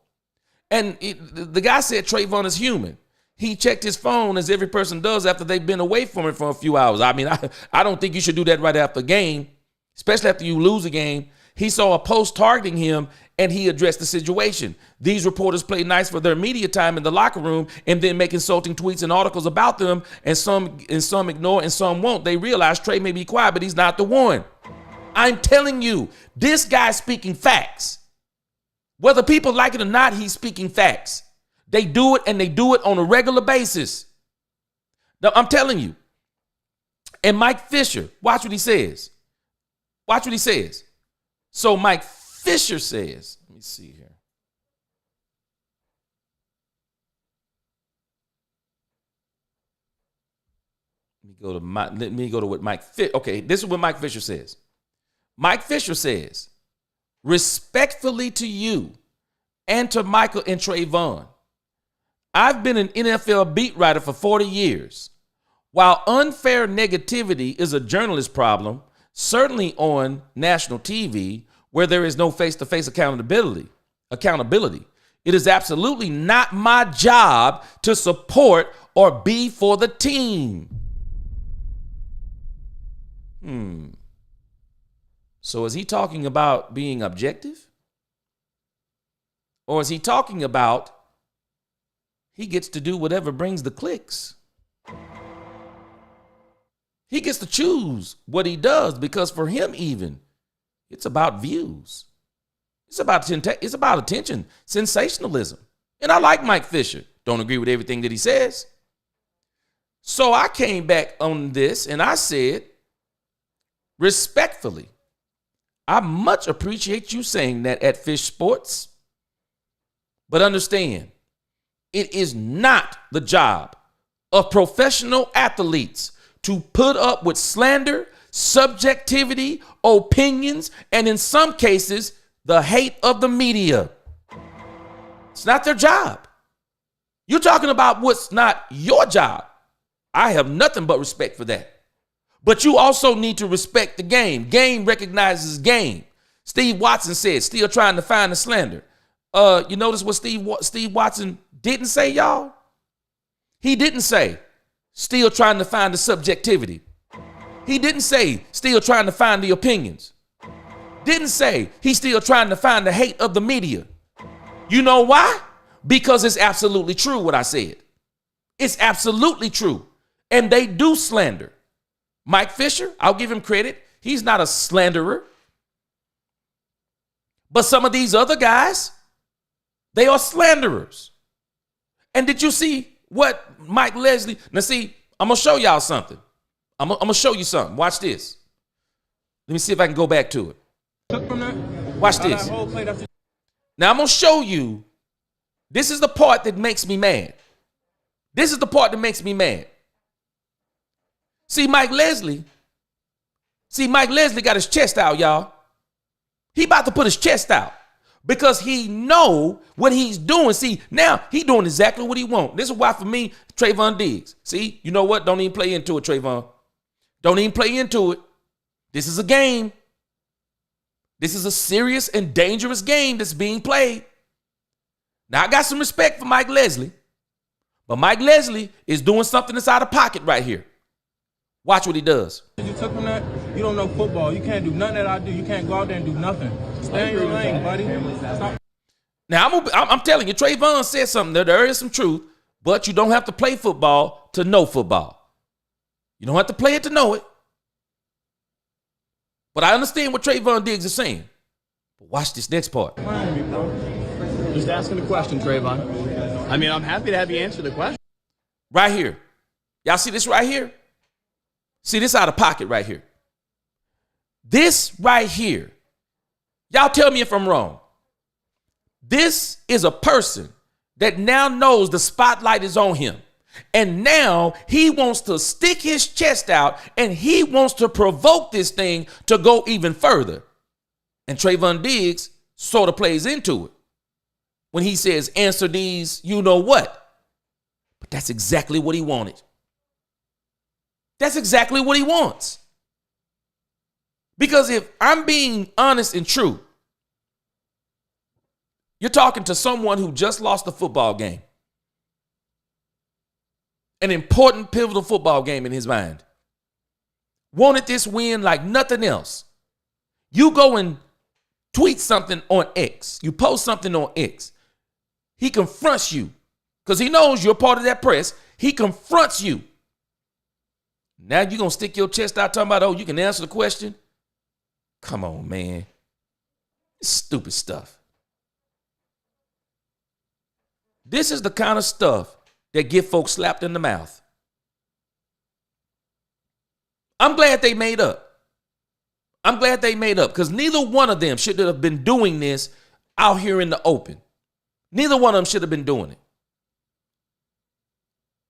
[SPEAKER 1] And the guy said Trayvon is human. He checked his phone as every person does after they've been away from it for a few hours. I mean, I don't think you should do that right after a game. Especially after you lose a game. He saw a post targeting him and he addressed the situation. These reporters play nice for their media time in the locker room and then make insulting tweets and articles about them, and some ignore and some won't. They realize Trey may be quiet, but he's not the one. I'm telling you, this guy's speaking facts. Whether people like it or not, he's speaking facts. They do it, and they do it on a regular basis. Now, I'm telling you. And Mike Fisher, watch what he says. Watch what he says. So Mike Fisher says, let me see here. Let me go to what Mike Fisher. Okay, this is what Mike Fisher says. Mike Fisher says, respectfully to you and to Michael and Trayvon, I've been an NFL beat writer for 40 years. While unfair negativity is a journalist problem, certainly on national TV, where there is no face-to-face accountability, it is absolutely not my job to support or be for the team. So is he talking about being objective? Or is he talking about he gets to do whatever brings the clicks? He gets to choose what he does because for him even, it's about views. It's about attention, sensationalism. And I like Mike Fisher. Don't agree with everything that he says. So I came back on this and I said, respectfully, I much appreciate you saying that at Fish Sports, but understand, it is not the job of professional athletes to put up with slander, subjectivity, opinions, and in some cases, the hate of the media. It's not their job. You're talking about what's not your job. I have nothing but respect for that. But you also need to respect the game. Game recognizes game. Steve Watson said, still trying to find the slander. You notice what Steve Watson didn't say, y'all? He didn't say, still trying to find the subjectivity. He didn't say, still trying to find the opinions. Didn't say, he's still trying to find the hate of the media. You know why? Because it's absolutely true what I said. It's absolutely true. And they do slander. Mike Fisher, I'll give him credit. He's not a slanderer. But some of these other guys, they are slanderers. And did you see what Mike Leslie? Now see, I'm going to show y'all something. I'm going to show you something. Watch this. Let me see if I can go back to it. Watch this. Now I'm going to show you. This is the part that makes me mad. This is the part that makes me mad. See, Mike Leslie got his chest out, y'all. He about to put his chest out because he know what he's doing. See, now he doing exactly what he want. This is why for me, Trayvon Diggs. See, you know what? Don't even play into it, Trayvon. Don't even play into it. This is a game. This is a serious and dangerous game that's being played. Now, I got some respect for Mike Leslie, but Mike Leslie is doing something that's out of pocket right here. Watch what he does.
[SPEAKER 3] You took from that, you don't know football. You can't do nothing that I do. You can't go out there and do nothing. Stay in your lane, buddy. Stop.
[SPEAKER 1] Now, I'm telling you, Trayvon said something there is some truth, but you don't have to play football to know football. You don't have to play it to know it. But I understand what Trayvon Diggs is saying. But watch this next part.
[SPEAKER 4] Just asking a question, Trayvon. I mean, I'm happy to have you answer the question.
[SPEAKER 1] Right here. Y'all see this right here? See this out of pocket right here. This right here. Y'all tell me if I'm wrong. This is a person that now knows the spotlight is on him. And now he wants to stick his chest out and he wants to provoke this thing to go even further. And Trayvon Diggs sort of plays into it when he says, answer these, you know what? But that's exactly what he wanted. That's exactly what he wants. Because if I'm being honest and true, you're talking to someone who just lost a football game. An important, pivotal football game in his mind. Wanted this win like nothing else. You go and tweet something on X. You post something on X. He confronts you because he knows you're part of that press. He confronts you. Now you're going to stick your chest out talking about, oh, you can answer the question? Come on, man. It's stupid stuff. This is the kind of stuff that get folks slapped in the mouth. I'm glad they made up. I'm glad they made up because neither one of them should have been doing this out here in the open. Neither one of them should have been doing it.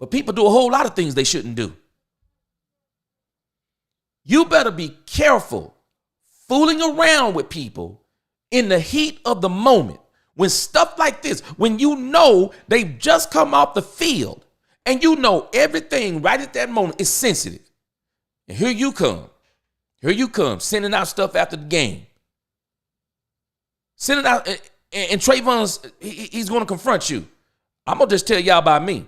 [SPEAKER 1] But people do a whole lot of things they shouldn't do. You better be careful fooling around with people in the heat of the moment. When stuff like this, when you know they've just come off the field and you know everything right at that moment is sensitive. And here you come, sending out stuff after the game. Sending out, and Trayvon's, he's going to confront you. I'm going to just tell y'all about me.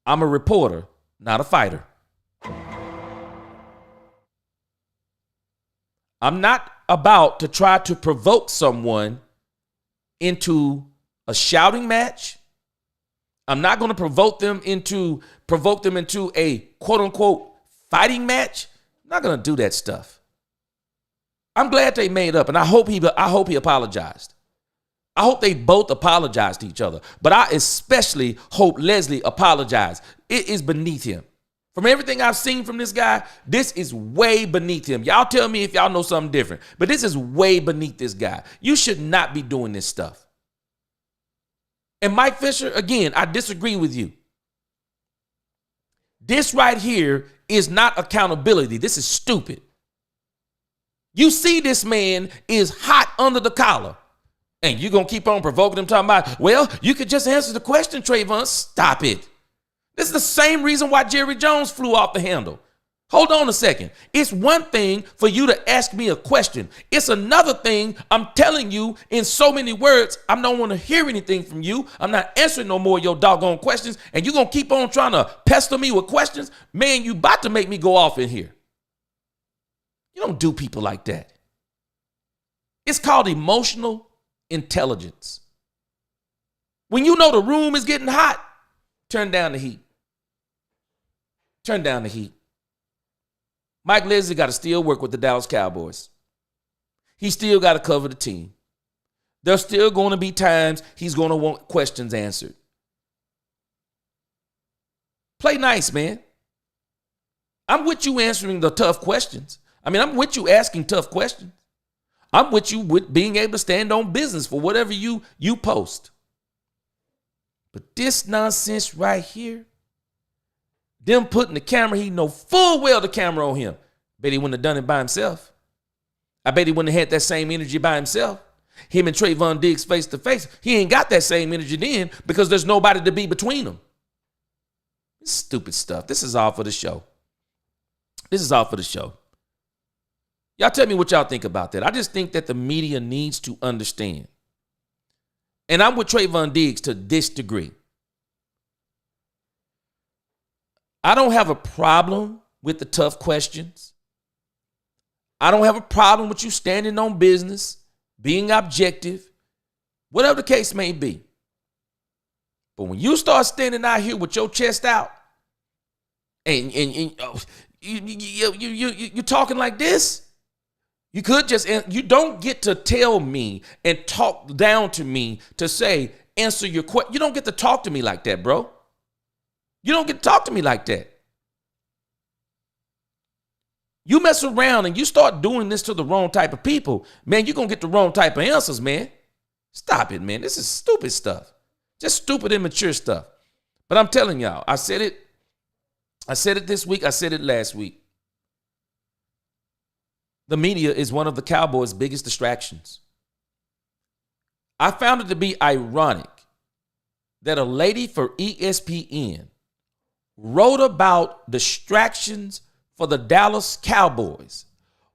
[SPEAKER 1] I'm a reporter, not a fighter. I'm not about to try to provoke someone into a shouting match. I'm not going to provoke them into a quote unquote fighting match. I'm not going to do that stuff. I'm glad they made up, and I hope he apologized. I hope they both apologized to each other, but I especially hope Leslie apologized. It is beneath him. From everything I've seen from this guy, this is way beneath him. Y'all tell me if y'all know something different, but this is way beneath this guy. You should not be doing this stuff. And Mike Fisher, again, I disagree with you. This right here is not accountability. This is stupid. You see this man is hot under the collar, and you're going to keep on provoking him talking about, well, you could just answer the question, Trayvon. Stop it. This is the same reason why Jerry Jones flew off the handle. Hold on a second. It's one thing for you to ask me a question. It's another thing I'm telling you in so many words, I don't want to hear anything from you. I'm not answering no more of your doggone questions, and you're going to keep on trying to pester me with questions. Man, you about to make me go off in here. You don't do people like that. It's called emotional intelligence. When you know the room is getting hot, turn down the heat. Turn down the heat. Mike Leslie got to still work with the Dallas Cowboys. He still got to cover the team. There's still going to be times he's going to want questions answered. Play nice, man. I'm with you answering the tough questions. I'm with you asking tough questions. I'm with you with being able to stand on business for whatever you post. But this nonsense right here, them putting the camera, he know full well the camera on him. Bet he wouldn't have done it by himself. I bet he wouldn't have had that same energy by himself. Him and Trayvon Diggs face to face. He ain't got that same energy then because there's nobody to be between them. This stupid stuff. This is all for the show. This is all for the show. Y'all tell me what y'all think about that. I just think that the media needs to understand. And I'm with Trayvon Diggs to this degree. I don't have a problem with the tough questions. I don't have a problem with you standing on business, being objective, whatever the case may be. But when you start standing out here with your chest out and you're talking like this, you don't get to tell me and talk down to me to say, answer your question. You don't get to talk to me like that, bro. You don't get to talk to me like that. You mess around and you start doing this to the wrong type of people, man, you're going to get the wrong type of answers, man. Stop it, man. This is stupid stuff. Just stupid, immature stuff. But I'm telling y'all, I said it this week. I said it last week. The media is one of the Cowboys' biggest distractions. I found it to be ironic that a lady for ESPN wrote about distractions for the Dallas Cowboys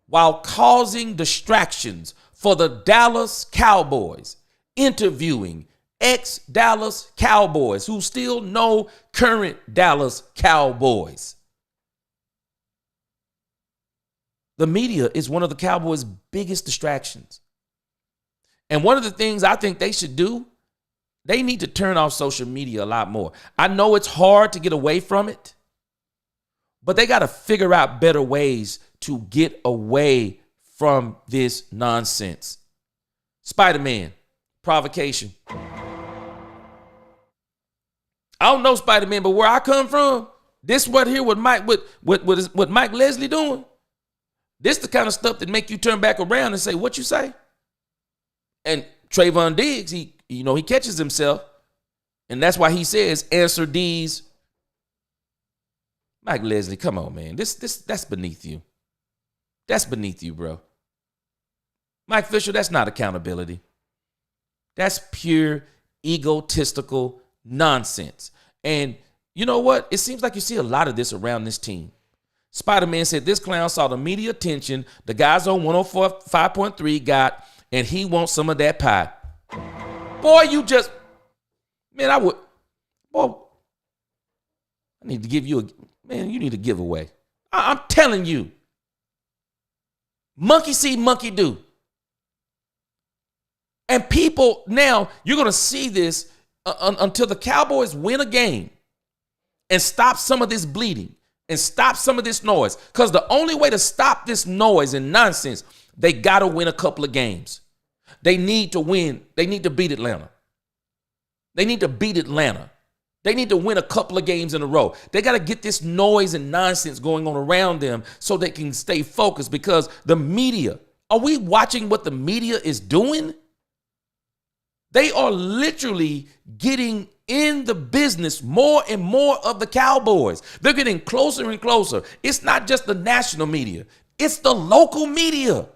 [SPEAKER 1] while causing distractions for the Dallas Cowboys, interviewing ex-Dallas Cowboys who still know current Dallas Cowboys. The media is one of the Cowboys' biggest distractions. And one of the things I think they should do, they need to turn off social media a lot more. I know it's hard to get away from it, but they got to figure out better ways to get away from this nonsense. Spider-Man, provocation. I don't know Spider-Man, but where I come from, this right here, what Mike Leslie doing, this the kind of stuff that make you turn back around and say, what you say? And Trayvon Diggs, he catches himself, and that's why he says, answer these. Mike Leslie, come on, man. That's beneath you. That's beneath you, bro. Mike Fisher, that's not accountability. That's pure egotistical nonsense. And you know what? It seems like you see a lot of this around this team. Spider-Man said this clown saw the media attention the guys on 105.3 got, and he wants some of that pie. Boy, I need to give you you need a giveaway. I'm telling you. Monkey see, monkey do. And people now, you're going to see this until the Cowboys win a game and stop some of this bleeding and stop some of this noise. Because the only way to stop this noise and nonsense, they got to win a couple of games. They need to win. They need to beat Atlanta. They need to beat Atlanta. They need to win a couple of games in a row. They got to get this noise and nonsense going on around them so they can stay focused, because the media, are we watching what the media is doing? They are literally getting in the business more and more of the Cowboys. They're getting closer and closer. It's not just the national media. It's the local media.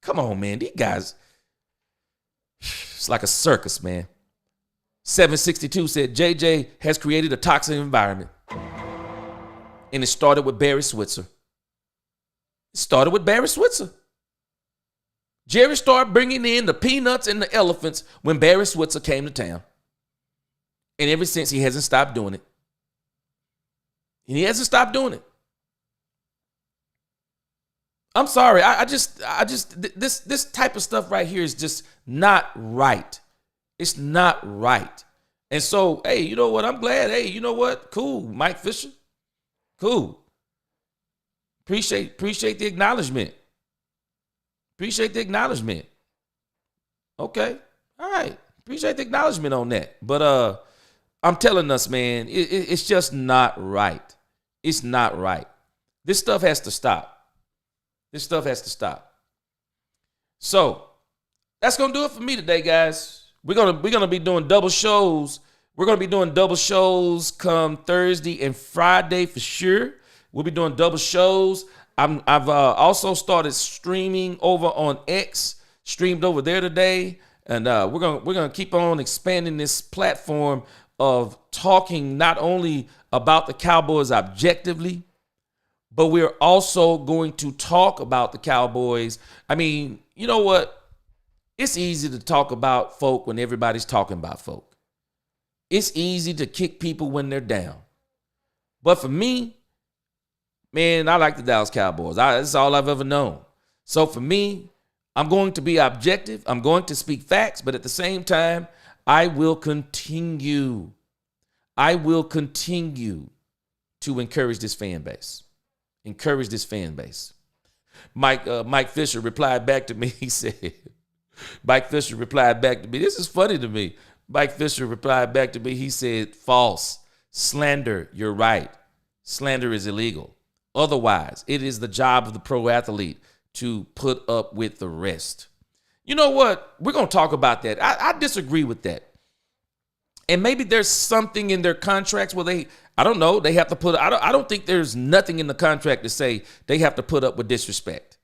[SPEAKER 1] Come on, man. These guys, it's like a circus, man. 762 said JJ has created a toxic environment. And it started with Barry Switzer. It started with Barry Switzer. Jerry started bringing in the peanuts and the elephants when Barry Switzer came to town. And ever since, he hasn't stopped doing it. And he hasn't stopped doing it. I'm sorry. This type of stuff right here is just not right. It's not right. And so, hey, you know what? I'm glad. Hey, you know what? Cool, Mike Fisher. Cool. Appreciate the acknowledgement. Appreciate the acknowledgement. Okay. All right. Appreciate the acknowledgement on that. But I'm telling us, man, it's just not right. It's not right. This stuff has to stop. This stuff has to stop. So that's gonna do it for me today, guys. We're gonna be doing double shows. We're gonna be doing double shows come Thursday and Friday for sure. We'll be doing double shows. I've also started streaming over on X. Streamed over there today, and we're gonna keep on expanding this platform of talking not only about the Cowboys objectively, but we're also going to talk about the Cowboys. I mean, you know what? It's easy to talk about folk when everybody's talking about folk. It's easy to kick people when they're down. But for me, man, I like the Dallas Cowboys. That's all I've ever known. So for me, I'm going to be objective. I'm going to speak facts, but at the same time, I will continue to encourage this fan base. Encourage this fan base. Mike Fisher replied back to me. He said, Mike Fisher replied back to me. This is funny to me. Mike Fisher replied back to me. He said, false. Slander, you're right. Slander is illegal. Otherwise, it is the job of the pro athlete to put up with the rest. You know what? We're going to talk about that. I disagree with that. And maybe there's something in their contracts where I don't know, they have to put, I don't think there's nothing in the contract to say they have to put up with disrespect.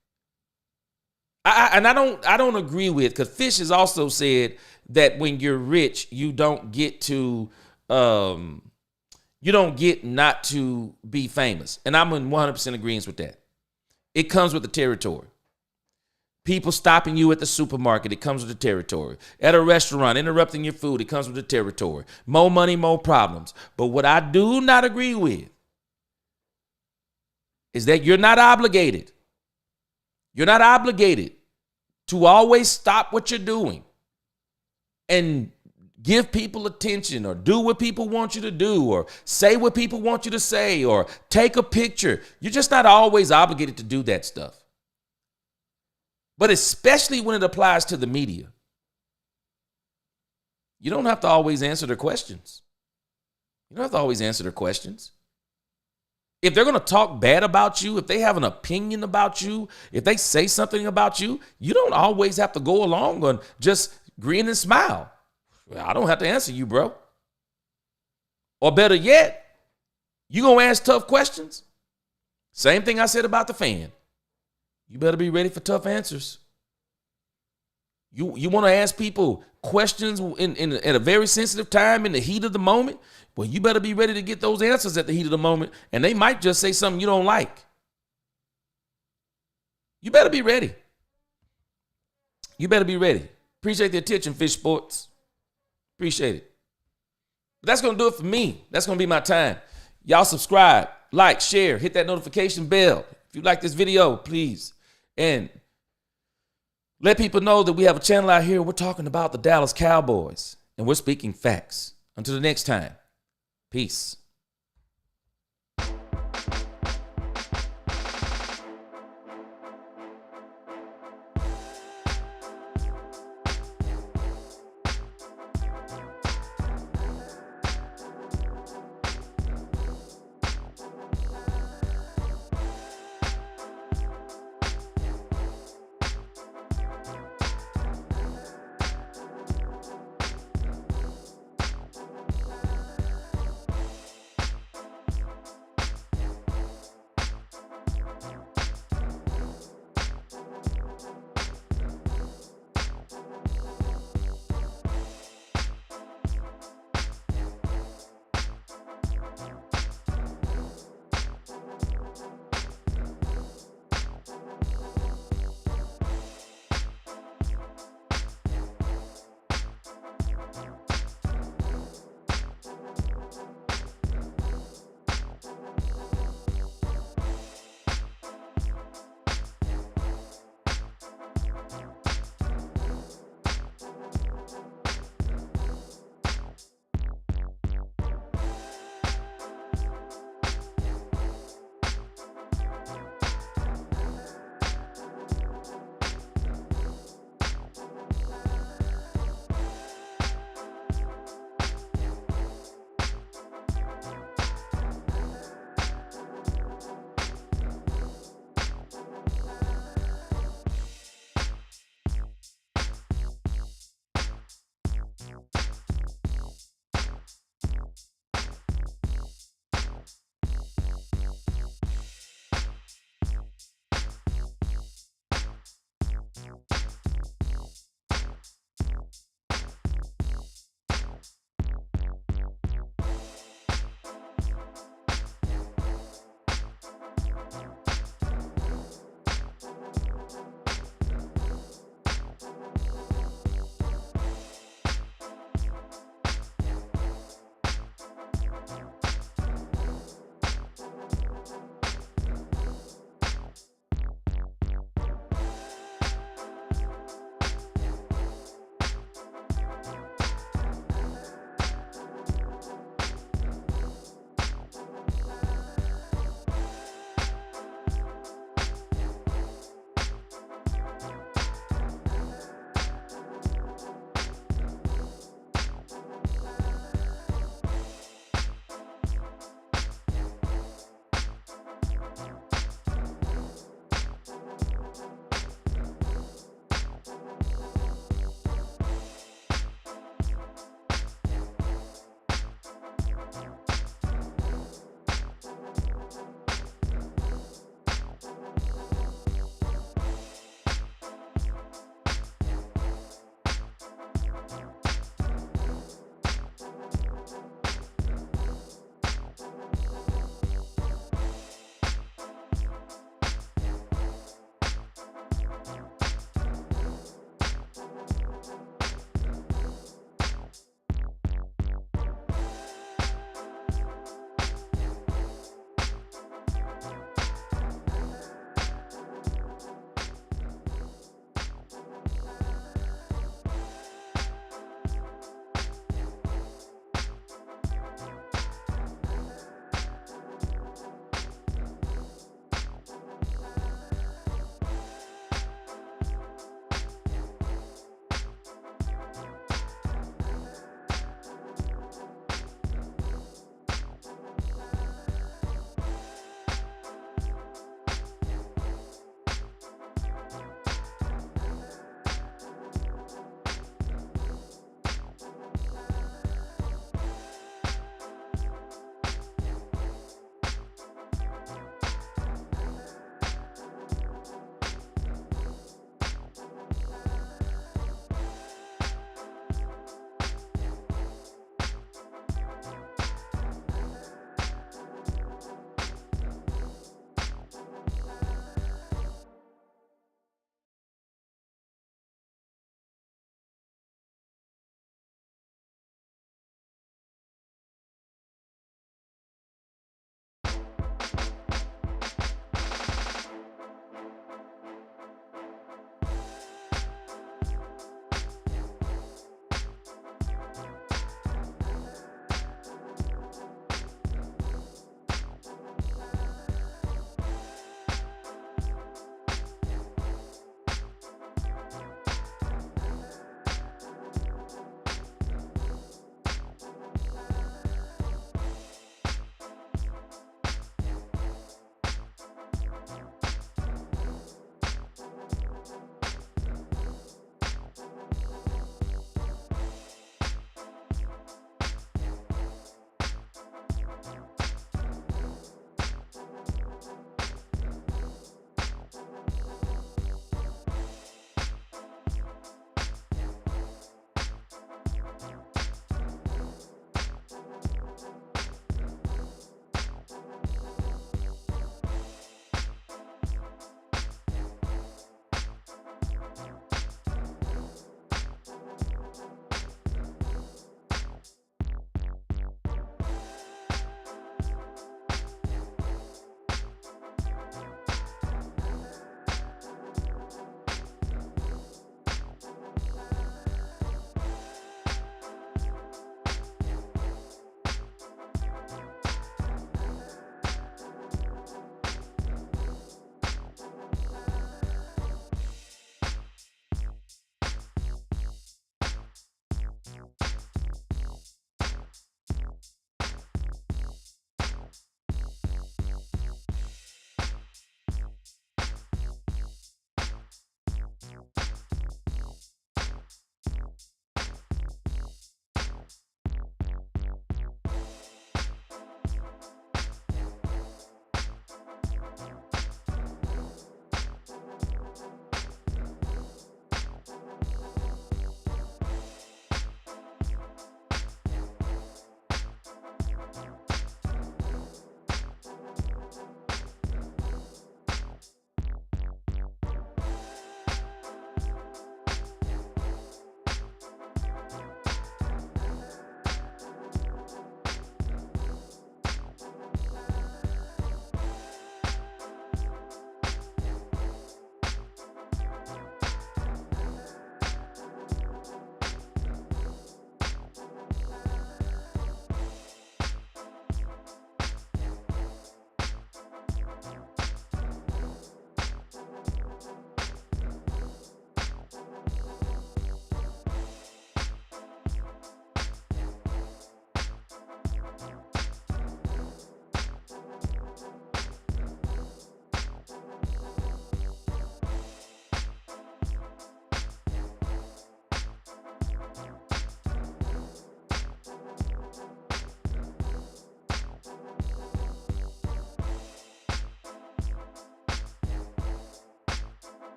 [SPEAKER 1] I don't agree with, because Fish has also said that when you're rich, you don't get not to be famous. And I'm in 100% agreement with that. It comes with the territory. People stopping you at the supermarket, it comes with the territory. At a restaurant, interrupting your food, it comes with the territory. More money, more problems. But what I do not agree with is that you're not obligated. You're not obligated to always stop what you're doing and give people attention, or do what people want you to do, or say what people want you to say, or take a picture. You're just not always obligated to do that stuff. But especially when it applies to the media, you don't have to always answer their questions. You don't have to always answer their questions. If they're going to talk bad about you, if they have an opinion about you, if they say something about you, you don't always have to go along and just grin and smile. Well, I don't have to answer you, bro. Or better yet, you going to ask tough questions? Same thing I said about the fan. You better be ready for tough answers. You want to ask people questions at a very sensitive time in the heat of the moment? Well, you better be ready to get those answers at the heat of the moment, and they might just say something you don't like. You better be ready. You better be ready. Appreciate the attention, Fish Sports. Appreciate it. But that's going to do it for me. That's going to be my time. Y'all subscribe, like, share, hit that notification bell. If you like this video, please. And let people know that we have a channel out here. We're talking about the Dallas Cowboys. and we're speaking facts. Until the next time, peace.